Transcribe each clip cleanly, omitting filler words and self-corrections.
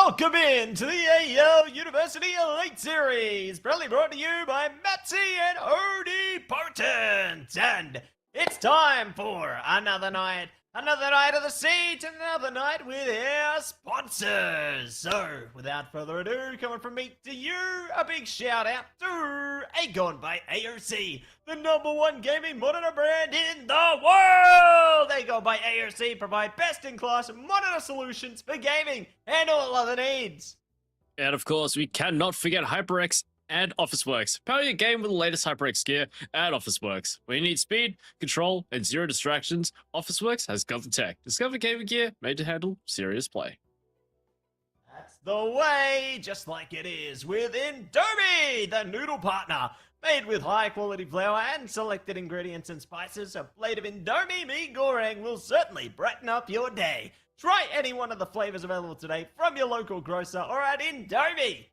Welcome in to the AEL University Elite Series, proudly brought to you by Matsy and Odie Potent. And it's time for another night of the siege, another night with our sponsors. So, without further ado, coming from me to you, a big shout out to AGON by AOC, the #1 gaming monitor brand in the world. AGON by AOC provide best-in-class monitor solutions for gaming and all other needs. And of course, we cannot forget HyperX and Officeworks. Power your game with the latest HyperX gear at Officeworks. When you need speed, control, and zero distractions, Officeworks has got the tech. Discover gaming gear made to handle serious play. That's the way, just like it is with Indomie, the noodle partner. Made with high-quality flour and selected ingredients and spices, a plate of Indomie mee goreng will certainly brighten up your day. Try any one of the flavors available today from your local grocer or at indomie.com.au.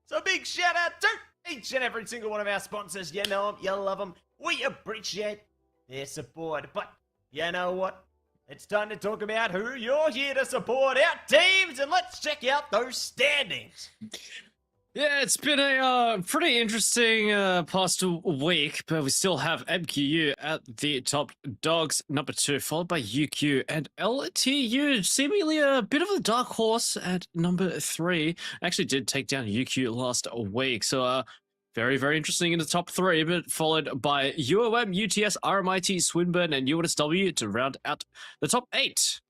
So big shout out to each and every single one of our sponsors. You know them, you love them. We appreciate their support. But you know what? It's time to talk about who you're here to support, our teams, and let's check out those standings. Yeah, it's been a pretty interesting past week, but we still have MQU at the top dogs, #2, followed by UQ and LTU, seemingly a bit of a dark horse at #3. Actually did take down UQ last week, so very, very interesting in the top 3, but followed by UOM, UTS, RMIT, Swinburne, and UNSW to round out the top 8.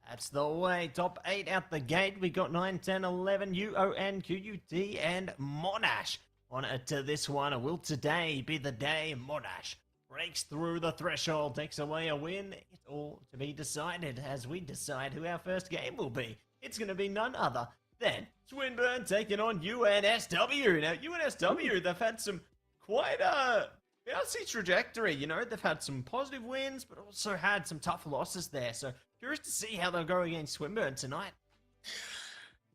That's the way. Top 8 out the gate. We got 9, 10, 11, UON, QUT, and Monash. On to this one. Will today be the day Monash breaks through the threshold, takes away a win? It's all to be decided as we decide who our first game will be. It's going to be none other than Swinburne taking on UNSW. Now, UNSW, they've had some quite bouncy trajectory. You know, they've had some positive wins, but also had some tough losses there. So, curious to see how they'll go against Swinburne tonight.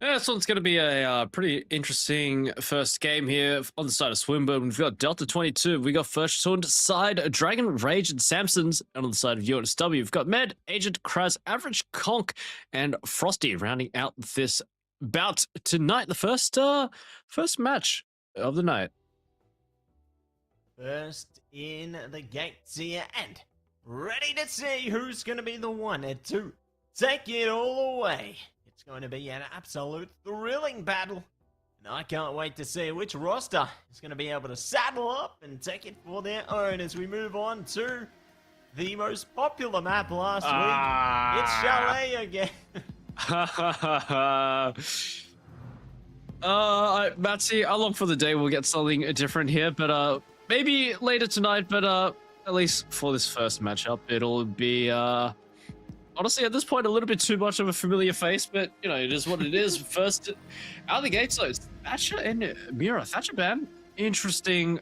Yeah, this one's going to be a pretty interesting first game here on the side of Swinburne. We've got Delta 22, we got First Taunt side, Dragon, Rage, and Samsons. And on the side of UNSW, we've got Med, Agent, Kraz, Average, Conk, and Frosty rounding out this bout tonight. The first match of the night. First in the gates here, and ready to see who's going to be the one to take it all away. It's going to be an absolute thrilling battle, and I can't wait to see which roster is going to be able to saddle up and take it for their own as we move on to the most popular map last week. It's Chalet again. Matsy, I long for the day we'll get something different here, but maybe later tonight, but at least for this first matchup, it'll be, honestly, at this point, a little bit too much of a familiar face, but, you know, it is what it is. First, out of the gate, so it's Thatcher and Mira. Thatcher ban, interesting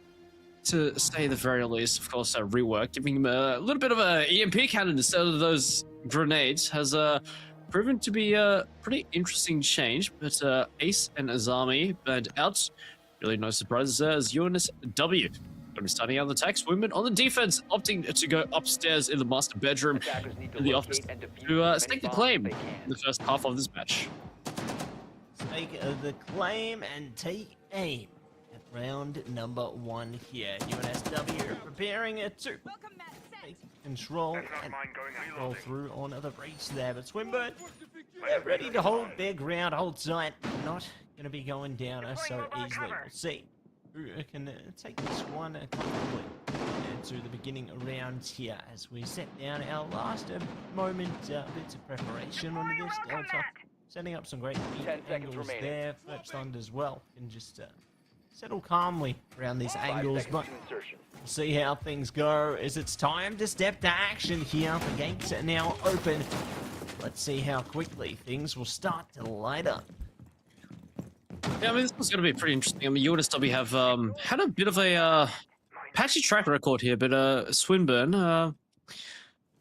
to say the very least. Of course, rework, giving him a little bit of a EMP cannon instead of those grenades has proven to be a pretty interesting change, but Ace and Azami burned out. Really no surprises there as UNSW. Going to be starting out the attack. Swinburne on the defense, opting to go upstairs in the master bedroom in the office to stake the claim in the first half of this match. Stake the claim and take aim at round #1 here. UNSW preparing to take control and roll through on the breach there, but Swinburne, they're ready to hold their ground, hold tight, not going to be going down so easily. We'll see who can take this one comfortably to the beginning round here as we set down our last moment bits of preparation on this. Delta setting up some great angles there. First Thunder as well can just settle calmly around these angles, but we'll see how things go as it's time to step to action here. The gates are now open. Let's see how quickly things will start to light up. Yeah, I mean, this was going to be pretty interesting. I mean, UNSW have had a bit of a patchy track record here, but Swinburne, going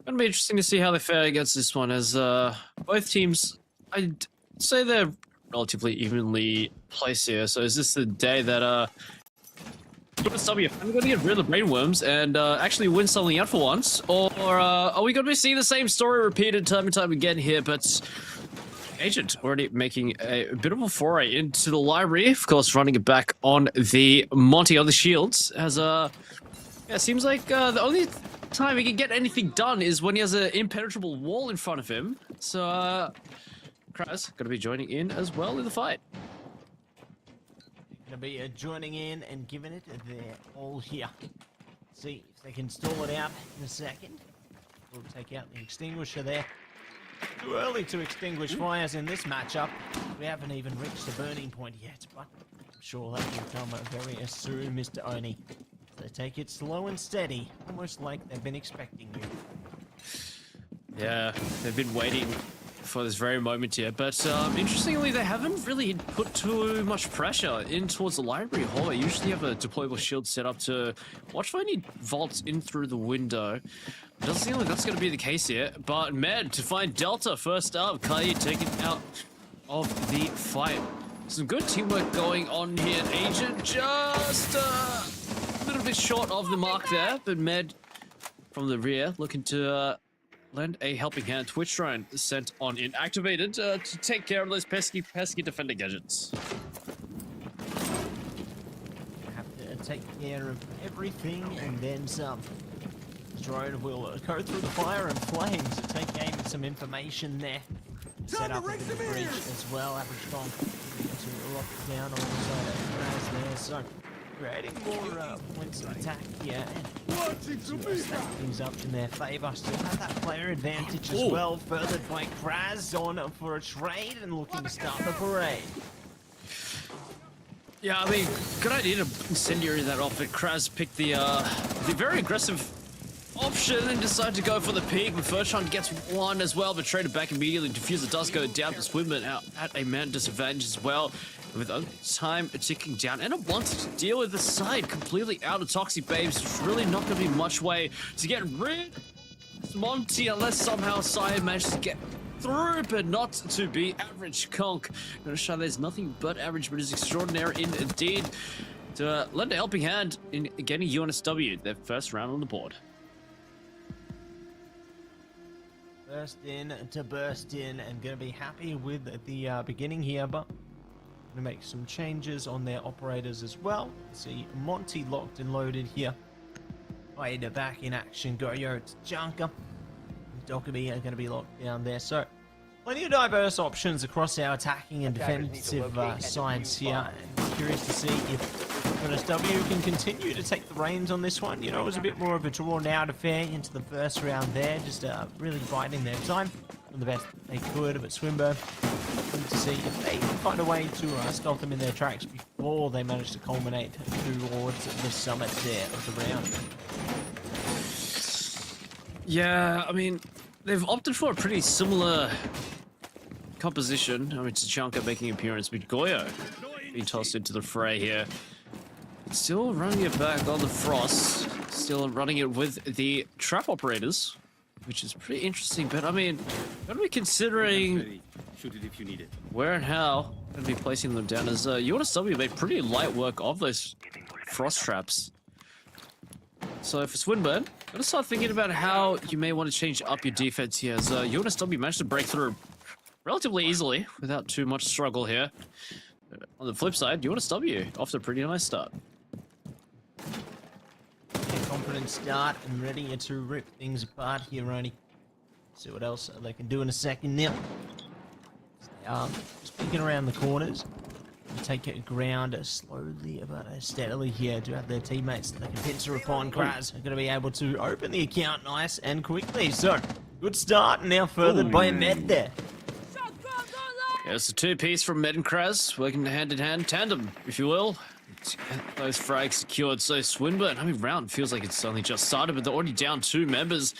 to be interesting to see how they fare against this one, as both teams, I'd say they're relatively evenly placed here. So is this the day that UNSW, are we going to get rid of the brainworms and actually win something out for once? Or are we going to be seeing the same story repeated time and time again here, but Agent already making a bit of a foray into the library, of course running it back on the Monty on the shields, as yeah, it seems like the only time he can get anything done is when he has an impenetrable wall in front of him. So Kraz going to be joining in as well in the fight. Going to be joining in and giving it their all here. See if they can stall it out in a second. We'll take out the extinguisher there. Too early to extinguish fires in this matchup. We haven't even reached the burning point yet, but I'm sure that will come very soon, Mr. Oni. So take it slow and steady, almost like they've been expecting you. Yeah, they've been waiting for this very moment here, but interestingly, they haven't really put too much pressure in towards the library hall. They usually have a deployable shield set up to watch for any vaults in through the window. It doesn't seem like that's going to be the case here, but Med to find Delta first up. Kai taken out of the fight. Some good teamwork going on here. Agent just a little bit short of the mark there, but Med from the rear looking to lend a helping hand. Twitch drone sent on in, activated to take care of those pesky defender gadgets. Have to take care of everything and then some. Drone will go through the fire and flames to take aim at some information there. Set up a bridge as well. Average bomb to lock it down alongside Raz there. So creating more points of attack here and stack things up in their favour. Still have that player advantage as well, furthered by Kraz on for a trade and looking to start the parade. Yeah, I mean, good idea to incendiary that off, but Kraz picked the very aggressive option and decided to go for the peak, but Furchon gets one as well, but traded back immediately. Diffuser does go down to Swimmer out at a man disadvantage as well, with time ticking down and a wanted to deal with the side completely out of Toxic Babes. There's really not going to be much way to get rid of Monty unless somehow Sire manages to get through, but not to be average. Conk gonna show there's nothing but average, but is extraordinary indeed to lend a helping hand in getting UNSW their first round on the board. Burst in to burst in and going to be happy with the beginning here, but going to make some changes on their operators as well. See Monty locked and loaded here. Vader back in action. Goyo to Junker. Dockerby are going to be locked down there. So plenty of diverse options across our attacking and defensive sides here. And curious to see if UNSW can continue to take the reins on this one. You know, it was a bit more of a drawn-out affair into the first round there, just really biding their time from the best they could. But Swinburne looking to see if they can find a way to stop them in their tracks before they manage to culminate towards the summit there of the round. Yeah, I mean, they've opted for a pretty similar composition. I mean, Tachanka making an appearance, but Goyo being tossed into the fray here. Still running it back on the Frost. Still running it with the trap operators, which is pretty interesting. But I mean, gotta be considering shoot it if you need it. Where and how gonna be placing them down, as UNSW made pretty light work of those Frost traps. So for Swinburne, gotta start thinking about how you may want to change up your defense here, as UNSW managed to break through relatively easily without too much struggle here. On the flip side, UNSW off to a pretty nice start. Confident start and ready to rip things apart here, Ronnie. See what else they can do in a second now. Just peeking around the corners. Take it ground slowly but steadily here to have their teammates that they can pincer upon. Kraz are going to be able to open the account nice and quickly. So, good start, and now furthered by Med there. Yeah, it's a two-piece from Med and Kraz, working hand-in-hand, tandem, if you will. Those frags secured. So Swinburne, I mean, round feels like it's only just started, but they're already down 2 members.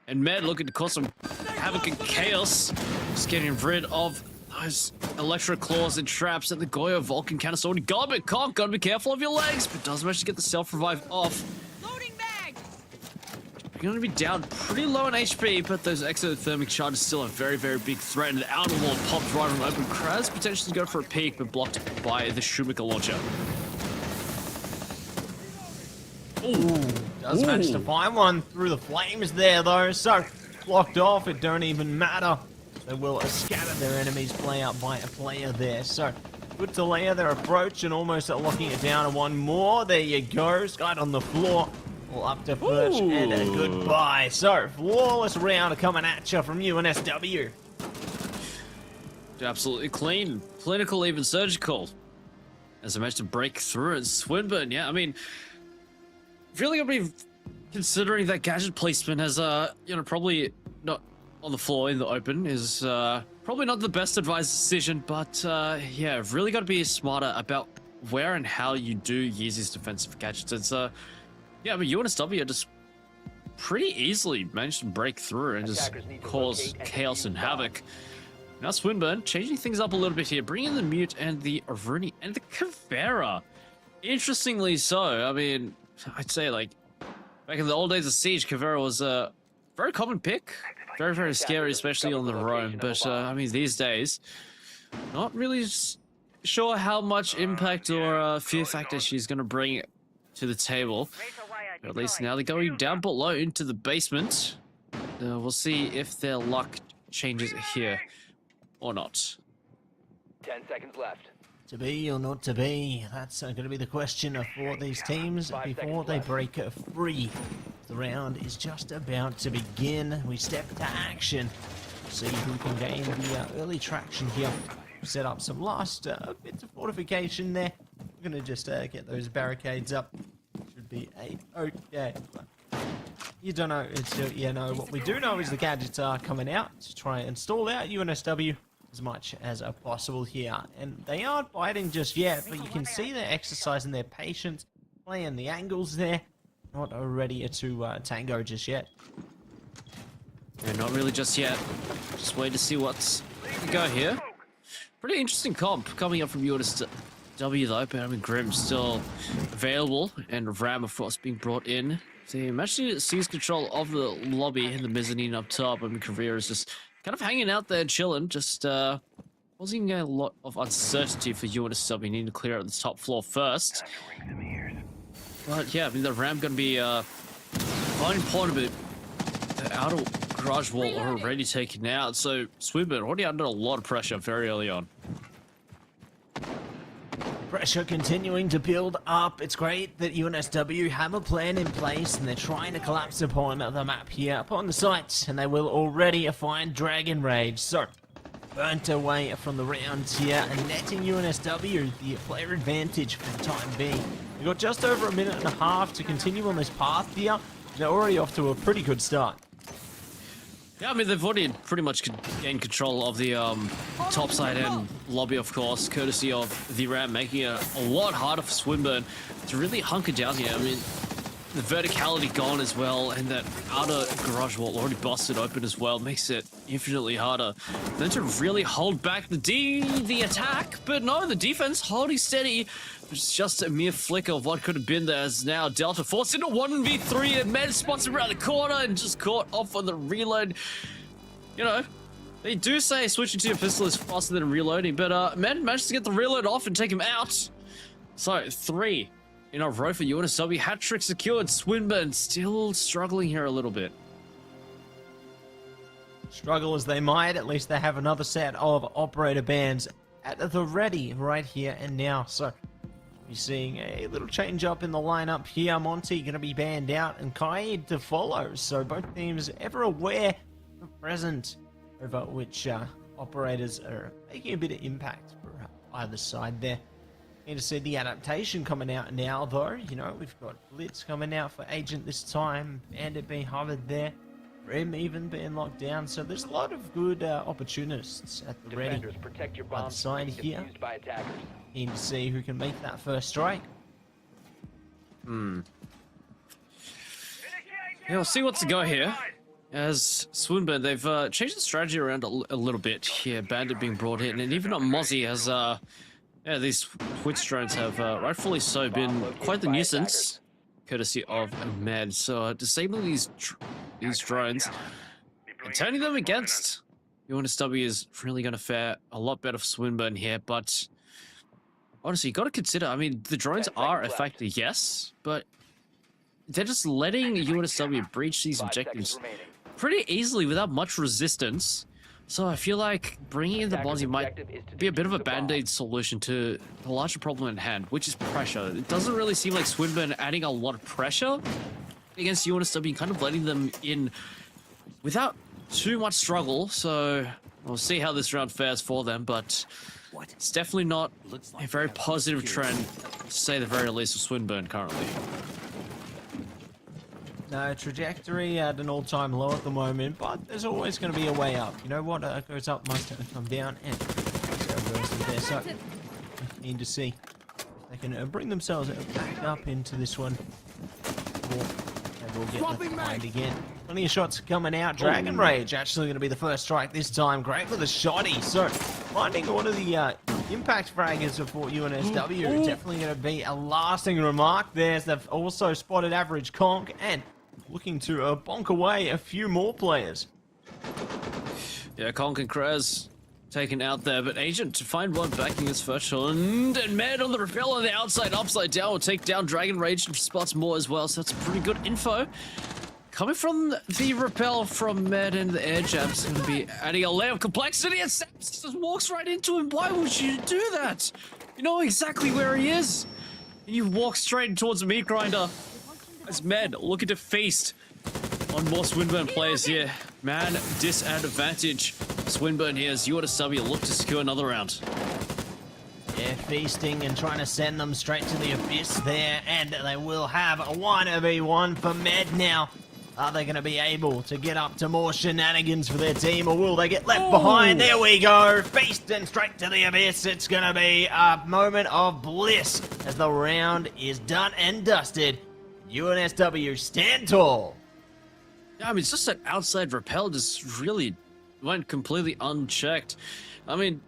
And Med looking to cause some havoc and chaos. Just getting rid of those electric claws and traps that the Goyo Vulcan canister already got. But Conk, gotta be careful of your legs, but does manage to get the self-revive off. Loading bag. You're gonna be down pretty low on HP, but those exothermic charges still a very, very big threat. And the outer wall popped right on open. Kraz potentially go for a peek, but blocked by the Shumika launcher. Ooh, does manage to find one through the flames there, though. So, blocked off, it don't even matter. They will scatter their enemies player by a player there. So, good to layer their approach and almost locking it down. And one more. There you go. Skyed on the floor. All up to Perch and a goodbye. So, flawless round coming at you from UNSW. Absolutely clean. Clinical, even surgical. As I managed to break through it. Swinburne, yeah, I mean, really gonna be considering that gadget placement as, probably not on the floor in the open is, probably not the best advised decision, but, yeah, really gotta be smarter about where and how you do use these defensive gadgets. It's, yeah, I mean, UNSW just pretty easily managed to break through and just cause chaos and havoc. Now Swinburne changing things up a little bit here, bringing in the Mute and the Aruni and the Kavera. Interestingly so, I mean, I'd say like back in the old days of Siege, Kavera was a very common pick. Very, very scary, especially on the roam. But, I mean, these days, not really sure how much impact or fear factor she's going to bring to the table. But at least now they're going down below into the basement. We'll see if their luck changes here. Or not. 10 seconds left. To be or not to be, that's going to be the question for these teams before they break free. The round is just about to begin. We step to action. See who can gain the early traction here. Set up some last bits of fortification there. We're going to just get those barricades up. Should be okay. You don't know. What we do know is the gadgets are coming out to try and stall out UNSW as much as possible here. And they aren't biting just yet, but you can see they're exercising their patience, playing the angles there. Not ready to tango just yet. Yeah, not really just yet. Just wait to see what's to go here. Pretty interesting comp coming up from UNSW though, but I mean Grimm's still available, and Ram of course being brought in. So he managed to seize control of the lobby in the mezzanine up top. I mean Career is just kind of hanging out there, chilling, just causing a lot of uncertainty for UNSW. You need to clear out the top floor first. But yeah, I mean, the Ram gonna be finding point of it. The outer garage wall already taken out, so Swinburne already under a lot of pressure very early on. Pressure continuing to build up. It's great that UNSW have a plan in place and they're trying to collapse upon the map here, upon the site, and they will already find Dragon Rage. So, burnt away from the rounds here and netting UNSW the player advantage for the time being. We've got just over a minute and a half to continue on this path here. They're already off to a pretty good start. Yeah, I mean, they've already pretty much gained control of the top side and lobby, of course, courtesy of the Ram, making it a lot harder for Swinburne to really hunker down here. I mean, the verticality gone as well, and that outer garage wall already busted open as well, makes it infinitely harder. Then to really hold back the attack, but no, the defense holding steady. It's just a mere flicker of what could have been there, as now Delta forced into 1v3 and Med spots around the corner and just caught off on the reload. You know, they do say switching to your pistol is faster than reloading, but Med managed to get the reload off and take him out. So 3 in a row for UNSW. Hat trick secured. Swinburne still struggling here a little bit. Struggle as they might, at least they have another set of operator bands at the ready right here and now. So we're seeing a little change up in the lineup here. Monty going to be banned out and Kaid to follow. So both teams ever aware of present over which operators are making a bit of impact for either side there. Need to see the adaptation coming out now though. You know, we've got Blitz coming out for Agent this time. Bandit being hovered there. Rim even being locked down. So there's a lot of good opportunists at the ready Protect your by the bombs side here. by attackers. Keen to see who can make that first strike. Yeah, we'll see what's to go here. As Swinburne, they've changed the strategy around a little bit here. Bandit being brought in, and even on Mozzie as yeah, these Twitch drones have rightfully so been quite the nuisance, courtesy of Med. So disabling these drones and turning them against UNSW is really going to fare a lot better for Swinburne here. But honestly, you got to consider, I mean, the drones are a factor, yes, but they're just letting UNSW breach these 5 seconds objectives remaining. pretty easily without much resistance. So I feel like bringing in the Attacker's Bonzi might objective is to be a bit of a defuse the bomb. band-aid solution to the larger problem at hand, which is pressure. It doesn't really seem like Swinburne adding a lot of pressure against UNSW, kind of letting them in without too much struggle. So we'll see how this round fares for them, but it's definitely not a very positive trend, to say the very least, of Swinburne currently. No, trajectory at an all-time low at the moment, but there's always going to be a way up. You know what goes up must come down, and there. So keen to see if they can bring themselves back up into this one, or they will get left behind again. Plenty of shots coming out. Dragon Rage actually going to be the first strike this time. Great with a shotty. So finding one of the impact fraggers for UNSW definitely going to be a lasting remark there. They've also spotted Average Conk and looking to bonk away a few more players. Yeah, Conk and Krez taken out there, but Agent to find one backing his first shot. And Med on the rappel on the outside, upside down, will take down Dragon Rage and spots more as well, so that's pretty good info. Coming from the rappel from Med and the air jab's going to be adding a layer of complexity, and Sam just walks right into him. Why would you do that? You know exactly where he is, and you walk straight towards the meat grinder. As Med looking to feast on more Swinburne players here. Man, disadvantage. Swinburne here as UNSW look to secure another round. Yeah, feasting and trying to send them straight to the abyss there, and they will have a 1v1 for Med now. Are they going to be able to get up to more shenanigans for their team, or will they get left behind? There we go, feasting straight to the abyss. It's going to be a moment of bliss as the round is done and dusted. UNSW stand tall. Yeah, I mean, it's just that outside rappel just really went completely unchecked. I mean,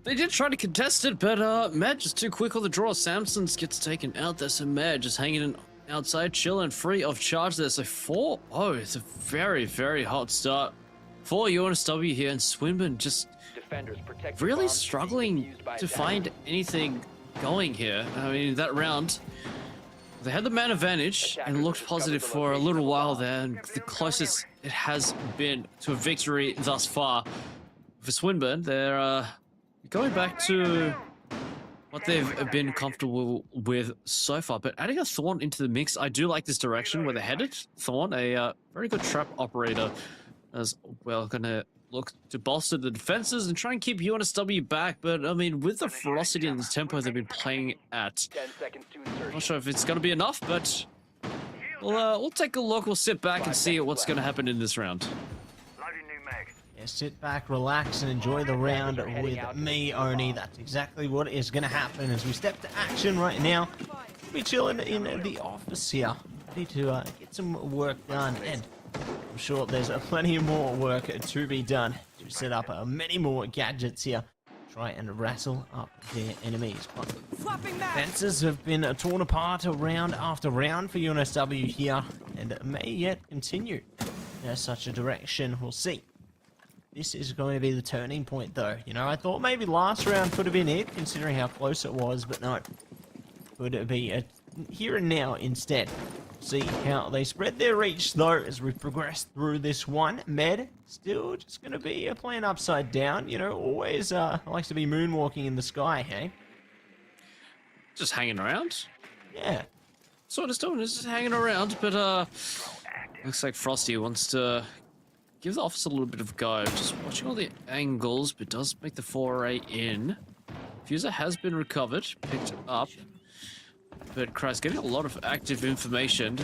they did try to contest it, but Med just too quick on the draw. Samsons gets taken out there, so Med just hanging in outside, chilling, free of charge there. So 4-0, it's a very, very hot start for UNSW here, and Swinburne just really struggling to find anything going here. I mean, that round, they had the man advantage and looked positive for a little while there, and the closest it has been to a victory thus far for Swinburne. They're going back to what they've been comfortable with so far, but adding a Thorn into the mix, I do like this direction where they're headed. Thorn, a very good trap operator, as well, gonna look to bolster the defenses and try and keep UNSW back, but I mean, with the ferocity and the tempo they've been playing at, I'm not sure if it's gonna be enough, but we'll take a look. We'll sit back and see what's gonna happen in this round. Yeah, sit back, relax, and enjoy the round with me, Oni. That's exactly what is going to happen as we step to action right now. We'll be chilling in the office here, ready to get some work done, and I'm sure there's plenty more work to be done to set up many more gadgets here. Try and rattle up their enemies. But fences have been torn apart round after round for UNSW here, and may yet continue in such a direction. We'll see. This is going to be the turning point, though. You know, I thought maybe last round could have been it, considering how close it was, but no. Could it be a here and now instead? See how they spread their reach, though, as we progress through this one. Med, still just going to be playing upside down. You know, always likes to be moonwalking in the sky, hey? Just hanging around? Yeah. Sort of still just hanging around, but looks like Frosty wants to give the office a little bit of go. Just watching all the angles, but does make the foray in. Fuser has been recovered, picked up. But Christ, getting a lot of active information.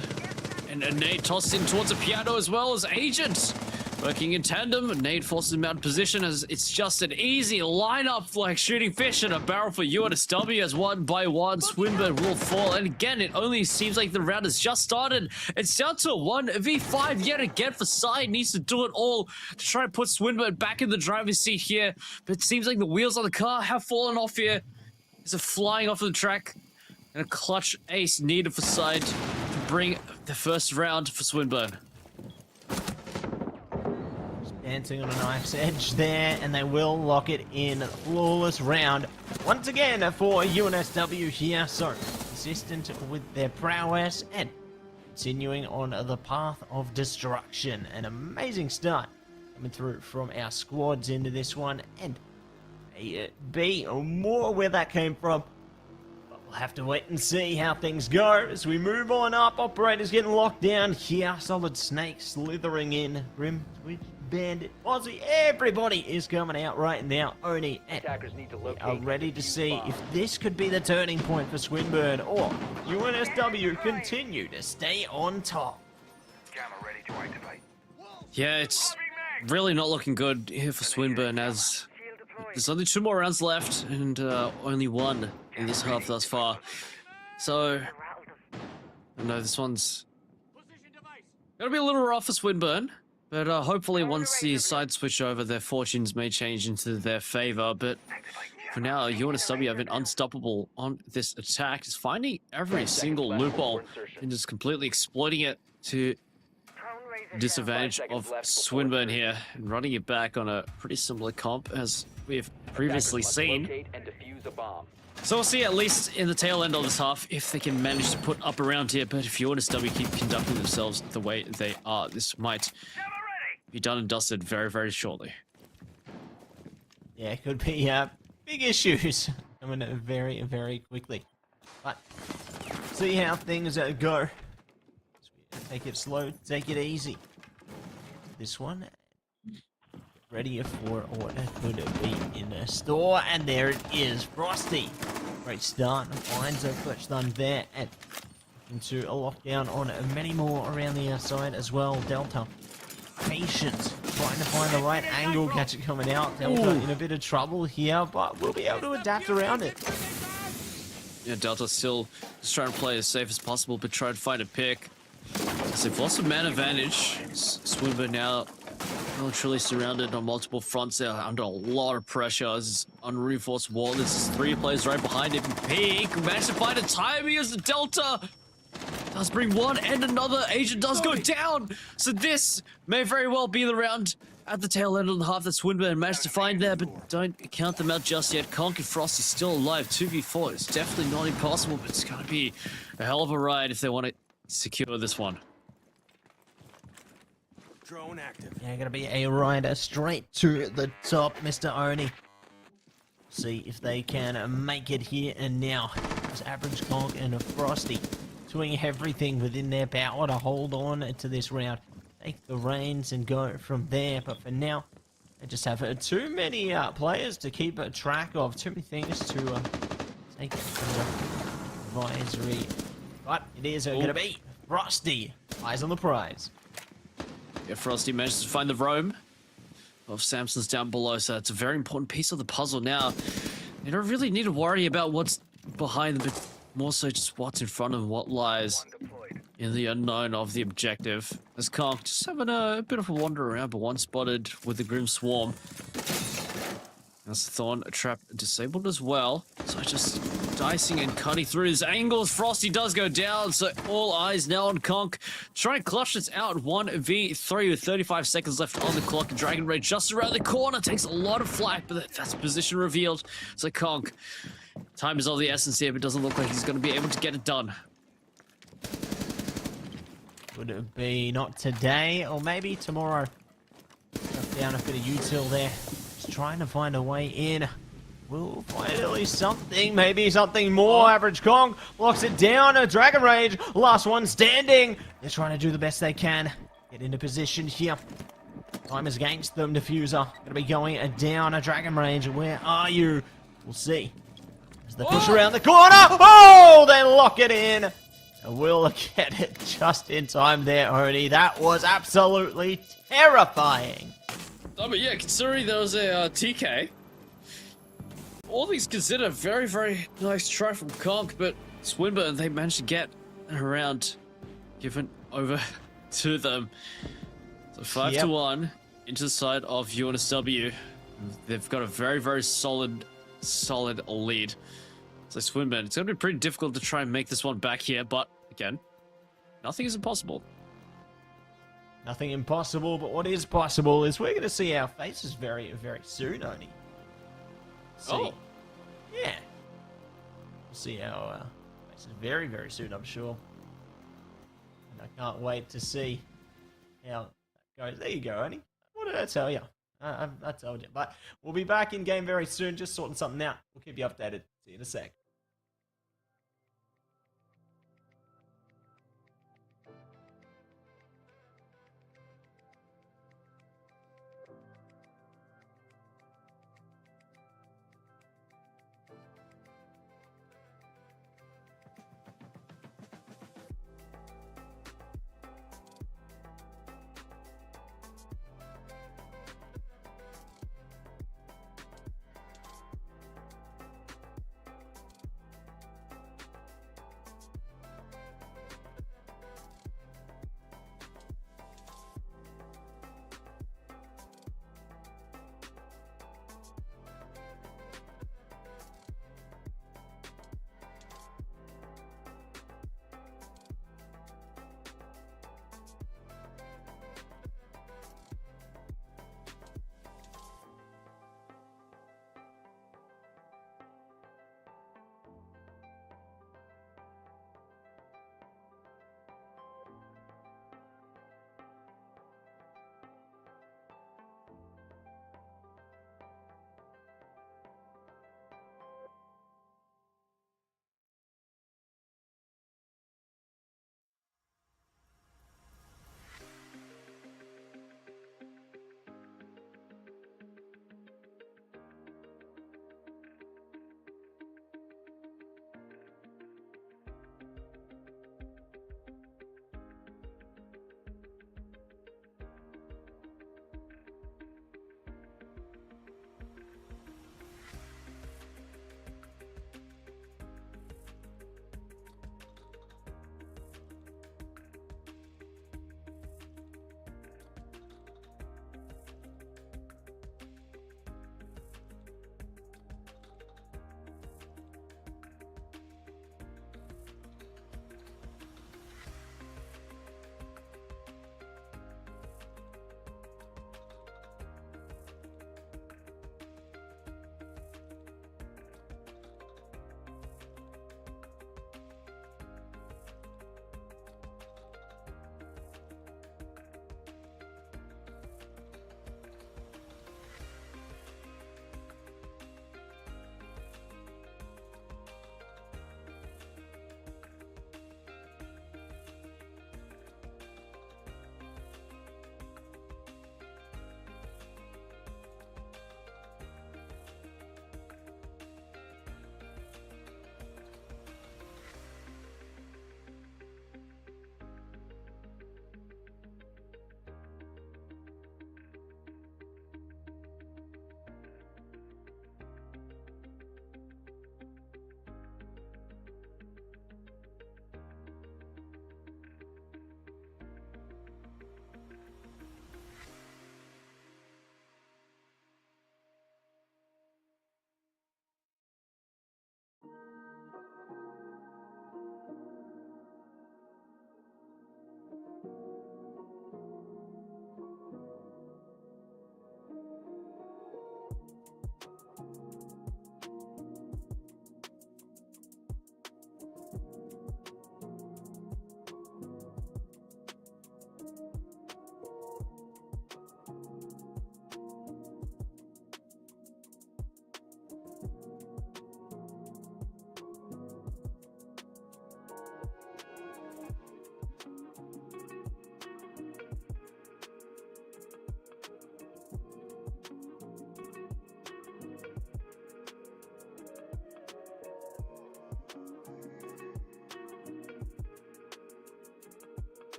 And Nate tossed in towards a piano as well as Agent. Working in tandem, Nate forces him out of position as it's just an easy lineup like shooting fish in a barrel for UNSW as one by one Swinburne will fall. And again, it only seems like the round has just started. It's down to a 1v5 yet again for Side. Needs to do it all to try and put Swinburne back in the driver's seat here. But it seems like the wheels on the car have fallen off here. Is it flying off of the track? And a clutch ace needed for Side to bring the first round for Swinburne. Dancing on a knife's edge there, and they will lock it in. Flawless round once again for UNSW here. So, consistent with their prowess and continuing on the path of destruction. An amazing start coming through from our squads into this one, and a B or more where that came from. But we'll have to wait and see how things go as we move on up. Operators getting locked down here. Solid Snake slithering in. Grim, Twitch, Bandit, Aussie, everybody is coming out right now. Oni and we are ready to see if this could be the turning point for Swinburne, or UNSW continue to stay on top. Yeah, it's really not looking good here for Swinburne, as there's only 2 more rounds left and only 1 in this half thus far. So, no, this one's gonna be a little rough for Swinburne, but hopefully once the sides switch over, their fortunes may change into their favor. But for now, UNSW have been unstoppable on this attack, just finding every single loophole and just completely exploiting it to disadvantage of Swinburne here, and running it back on a pretty similar comp as we've previously seen. So we'll see, at least in the tail end of this half, if they can manage to put up around here. But if UNSW keep conducting themselves the way they are, this might be done and dusted very, very shortly. Yeah, it could be big issues coming very, very quickly. But see how things go. Take it slow, take it easy. This one, ready for what could be in a store, and there it is. Frosty, great start, finds a clutch done there, and into a lockdown on many more around the outside as well. Delta, patient, trying to find the right angle, catch it coming out. Delta in a bit of trouble here, but we'll be able to adapt around it. Yeah, Delta still just trying to play as safe as possible, but try to find a pick. So they've lost a man advantage. Swinburne now truly surrounded on multiple fronts. They're under a lot of pressure. This is unreinforced wall. This is 3 players right behind him. Peak managed to find a timing as the Delta does bring one, and another agent does go down. So this may very well be the round at the tail end of the half that Swinburne managed to find there, but don't count them out just yet. Conk and Frost is still alive. 2v4 is definitely not impossible, but it's going to be a hell of a ride if they want to secure this one. Drone active. Yeah, gonna be a rider straight to the top, Mr. Oni. See if they can make it here and now. It's Average Conk and a Frosty doing everything within their power to hold on to this round. Take the reins and go from there. But for now, they just have too many players to keep track of. Too many things to take advisory. But it is going to be Frosty. Eyes on the prize. Yeah, Frosty managed to find the roam of Samson's down below, so it's a very important piece of the puzzle now. You don't really need to worry about what's behind them, but more so just what's in front of them, what lies in the unknown of the objective. As Conk just having a bit of a wander around, but one spotted with the Grim Swarm. That's the Thorn Trap disabled as well. So just dicing and cutting through his angles. Frosty does go down, so all eyes now on Conk. Try and clutch this out. 1v3 with 35 seconds left on the clock. Dragon Rage just around the corner. Takes a lot of flack, but that's position revealed. So Conk, time is of the essence here, but doesn't look like he's going to be able to get it done. Would it be not today, or maybe tomorrow? Down a bit of util there. Trying to find a way in. We'll find at least something, maybe something more. Average Kong locks it down. A Dragon Rage, last one standing. They're trying to do the best they can. Get into position here. Time is against them. Diffuser gonna be going down. A Dragon Rage, where are you? We'll see. As they push around the corner. Oh, they lock it in. And we'll get it just in time there, Oni. That was absolutely terrifying. Oh, but yeah, considering there was a TK, all things considered, very, very nice try from Conk, but Swinburne, they managed to get around, given over to them. So 5-1 into the side of UNSW. They've got a very, very solid lead. So Swinburne, it's going to be pretty difficult to try and make this one back here, but again, nothing is impossible. Nothing impossible, but what is possible is we're going to see our faces very, very soon, Oni. See. Oh. Yeah. We'll see our faces very, very soon, I'm sure. And I can't wait to see how that goes. There you go, Ernie. What did I tell you? I told you. But we'll be back in game very soon, just sorting something out. We'll keep you updated. See you in a sec.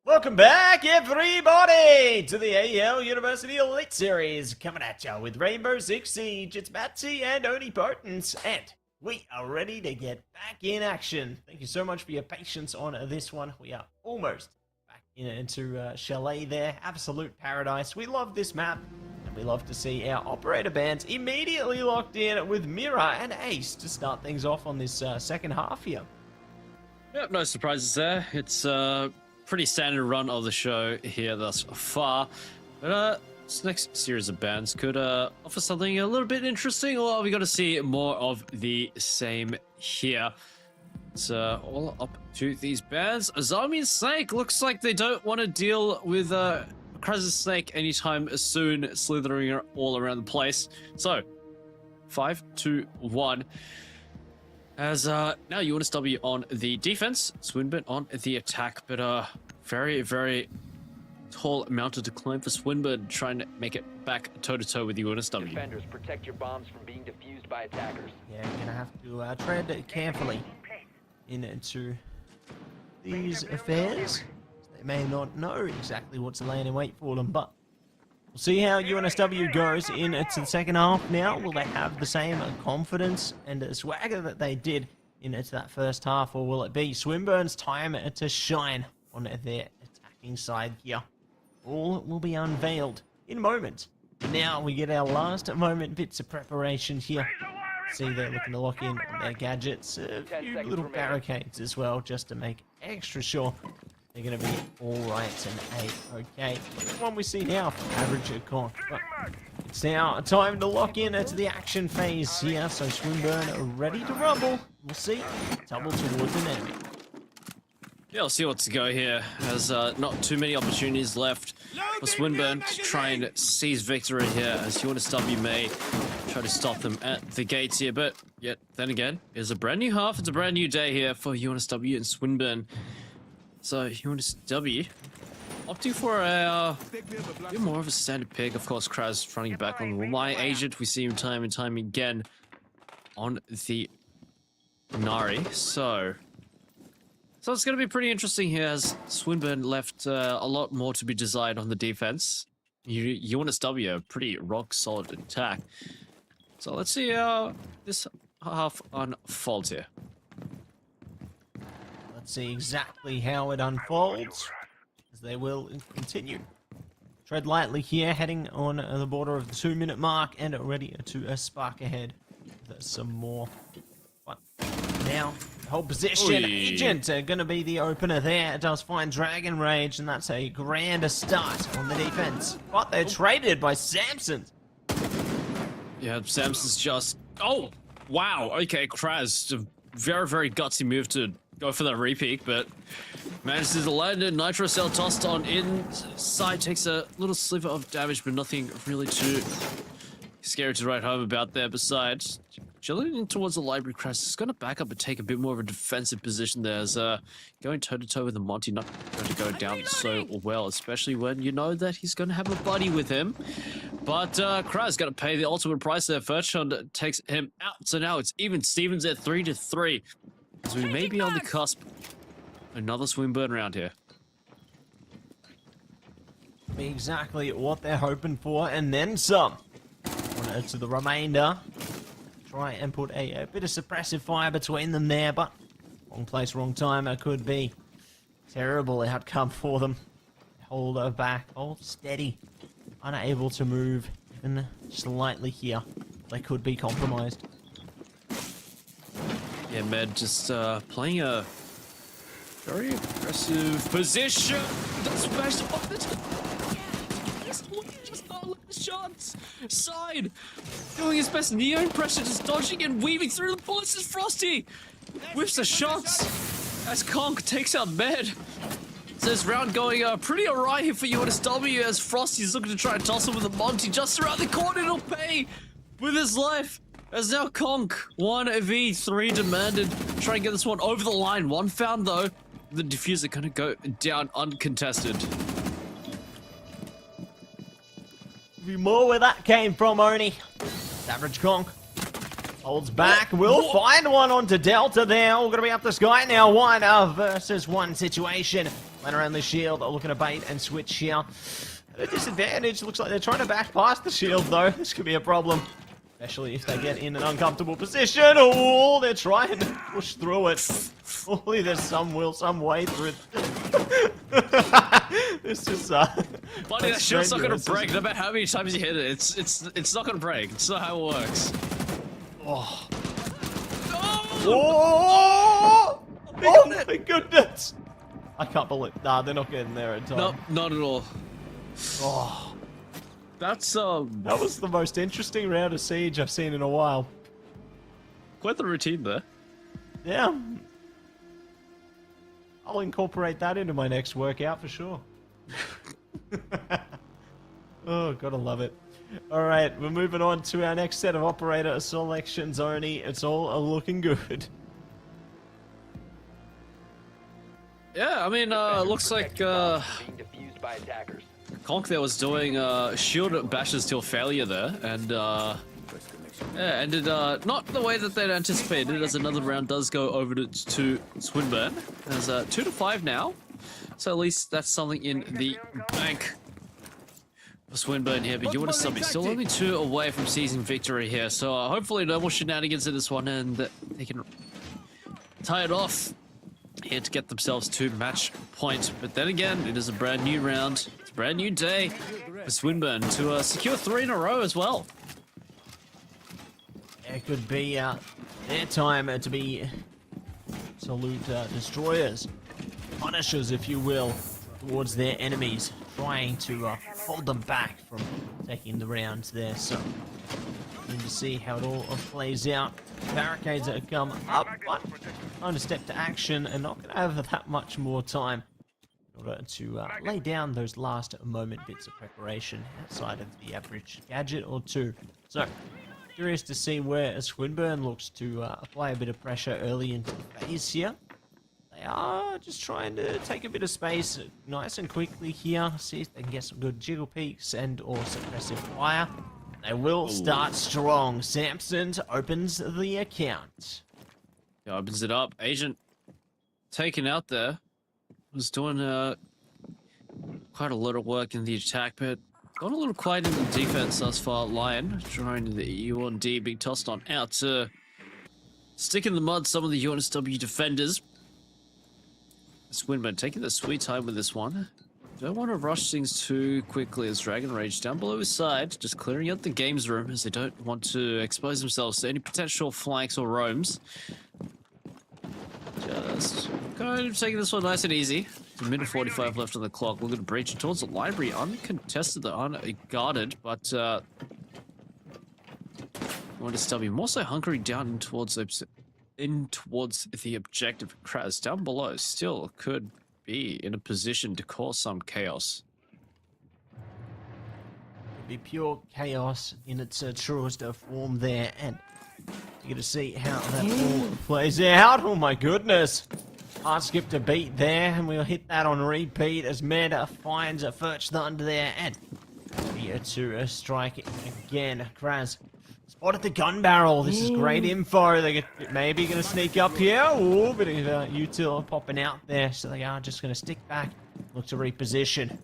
Welcome back, everybody, to the AEL University Elite Series, coming at you with Rainbow Six Siege. It's Matsy and Oni Potence, and we are ready to get back in action. Thank you so much for your patience on this one. We are almost back into Chalet there. Absolute paradise. We love this map. And we love to see our operator bands immediately locked in with Mira and Ace to start things off on this second half here. Yep, no surprises there. It's a pretty standard run of the show here thus far. But this next series of bands could offer something a little bit interesting, or are we going to see more of the same here? It's all up to these bands. Azami and Snake looks like they don't want to deal with Kraz's Snake anytime soon, slithering all around the place. So, 5, 2, 1. As now UNSW on the defense, Swinburne on the attack, but very, very tall mountain to climb for Swinburne, trying to make it back toe-to-toe with UNSW. Defenders, protect your bombs from being defused by attackers. Yeah, you're going to have to tread carefully into these affairs. They may not know exactly what's laying in wait for them, but we'll see how UNSW goes into the second half now. Will they have the same confidence and swagger that they did into that first half, or will it be Swinburne's time to shine on their attacking side here? All will be unveiled in a moment. Now we get our last moment bits of preparation here. See, they're looking to lock in on their gadgets, a few little barricades as well, just to make extra sure they're going to be all right and A-okay. The one we see now from Average Con. But it's now time to lock in to the action phase here. So Swinburne are ready to rumble. We'll see. Double towards an end. Yeah, we'll see what's to go here. There's not too many opportunities left for Swinburne to try and seize victory here, as UNSW may try to stop them at the gates here. But yet, then again, it's a brand new half. It's a brand new day here for UNSW and Swinburne. So UNSW opting for a bit more of a standard pick. Of course, Kraz running back on my agent. We see him time and time again on the Nari. So it's going to be pretty interesting here, as Swinburne left a lot more to be desired on the defense. UNSW, a pretty rock-solid attack. So let's see how this half unfolds here. Let's see exactly how it unfolds, as they will continue. Tread lightly here, heading on the border of the 2-minute mark, and ready to spark ahead with some more. But now, hold position. Oy. Agent going to be the opener there. It does find Dragon Rage, and that's a grand start on the defense. But they're traded by Samson. Yeah, Samson's just... Oh, wow. Okay, Kraz, a very, very gutsy move to go for that repeat, but manages to land it. Nitro Cell tossed on inside, takes a little sliver of damage, but nothing really too scary to write home about there. Besides, chilling in towards the library, Kraz is going to back up and take a bit more of a defensive position there, as going toe-to-toe with the Monty not going to go down so well, especially when you know that he's going to have a buddy with him. But Kraz got to pay the ultimate price there. Furchon takes him out, so now it's even Stevens at 3-3. So we may be on the cusp. Another Swinburne round here. Be exactly what they're hoping for, and then some. To the remainder. Try and put a bit of suppressive fire between them there, but wrong place, wrong time. It could be terrible outcome for them. Hold her back, hold steady. Unable to move even slightly here. They could be compromised. Yeah, Med just playing a very aggressive position. Smash off the just not let the shots. Side doing his best Neo pressure, just dodging and weaving through the bullets as Frosty whips the shots as Conk takes out Med. So this round going pretty alright here for UNSW, as Frosty's looking to try and toss him with a Monty just around the corner. It'll pay with his life. As now Conk 1v3 demanded. Try and get this one over the line. One found though. The diffuser gonna go down uncontested. Be more where that came from, Oni. Average Conk holds back. We'll find one onto Delta there. We're gonna be up the sky now. 1 versus 1 situation. Land around the shield. Looking to bait and switch here. At a disadvantage. Looks like they're trying to back past the shield though. This could be a problem. Especially if they get in an uncomfortable position. Oh, they're trying to push through it. Hopefully there's some way through it. This is Buddy, that shield's not gonna break no matter how many times you hit it. It's not gonna break. It's not how it works. Oh. Oh! Oh my goodness! I can't believe. Nah, they're not getting there in time. Nope, not at all. Oh. That's That was the most interesting round of Siege I've seen in a while. quite the routine there. Yeah. I'll incorporate that into my next workout for sure. Oh, gotta love it. Alright, we're moving on to our next set of operator selections, Oni. It's all looking good. Yeah, I mean, looks like Being defused by attackers. Conk there was doing shield bashes till failure there, and yeah, ended not the way that they'd anticipated, as another round does go over to Swinburne. There's 2 to 5 now, so at least that's something in the bank for Swinburne here. But UNSW still only 2 away from seizing victory here, so hopefully no more shenanigans in this one, and they can tie it off here to get themselves to match point. But then again, it is a brand new round. It's a brand new day for Swinburne to secure 3 in a row as well. It could be their time to be absolute destroyers, punishers, if you will, towards their enemies, trying to hold them back from taking the rounds there. So, need to see how it all plays out. Barricades that come up, but trying to step to action and not going to have that much more time in order to lay down those last moment bits of preparation outside of the average gadget or 2. So, curious to see where Swinburne looks to apply a bit of pressure early into the phase here. They are just trying to take a bit of space nice and quickly here, see if they can get some good jiggle peaks and or suppressive fire. They will start strong. Samson's opens the account. Yeah, opens it up. Agent taken out there. Was doing quite a lot of work in the attack, but got a little quiet in the defense thus far. Lion trying the UND being tossed on out to stick in the mud some of the UNSW defenders. Swinburne taking the sweet time with this one. Don't want to rush things too quickly as Dragon Rage down below his side, just clearing out the games room as they don't want to expose themselves to any potential flanks or roams. Just kind of taking this one nice and easy. It's a minute 45 left on the clock. We're going to breach towards the library, uncontested, unguarded, but want to be more so hunkering down in towards the objective. Kraz down below still could be in a position to cause some chaos. It'd be pure chaos in its truest form there, and you're going to see how that all plays out. Oh my goodness. Hard skip to beat there, and we'll hit that on repeat as Manda finds a Furch Thunder there, and here to strike again. Kraz spotted the gun barrel. This is great info. They're maybe going to sneak up here. Oh, bit of util popping out there, so they are just going to stick back, look to reposition.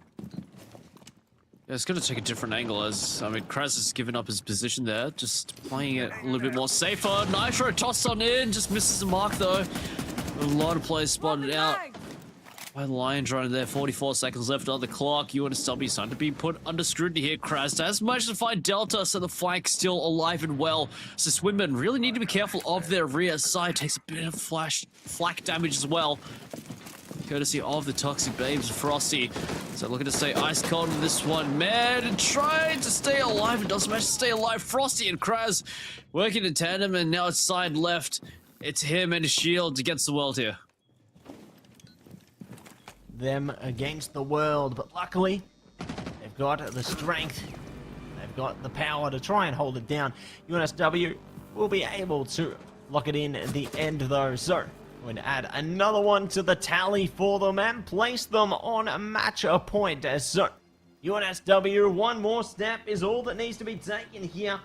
Yeah, it's going to take a different angle as, I mean, Kraz has given up his position there, just playing it a little bit more safer. Nitro tossed on in, just misses the mark though. A lot of players spotted out by the Lion drone there. 44 seconds left on the clock. UNSW starting to be put under scrutiny here. Kraz has managed to find Delta, so the flank still alive and well. So Swinburne really need to be careful of their rear side. Takes a bit of flak damage as well, courtesy of the Toxic Babes Frosty. So looking to stay ice cold in this one. Man, and trying to stay alive and doesn't manage to stay alive. Frosty and Kraz working in tandem, and now it's side left. It's him and his shield against the world here. Them against the world, but luckily they've got the strength, they've got the power to try and hold it down. UNSW will be able to lock it in at the end though, so I'm going to add another one to the tally for them and place them on a match point. So UNSW, one more step is all that needs to be taken here.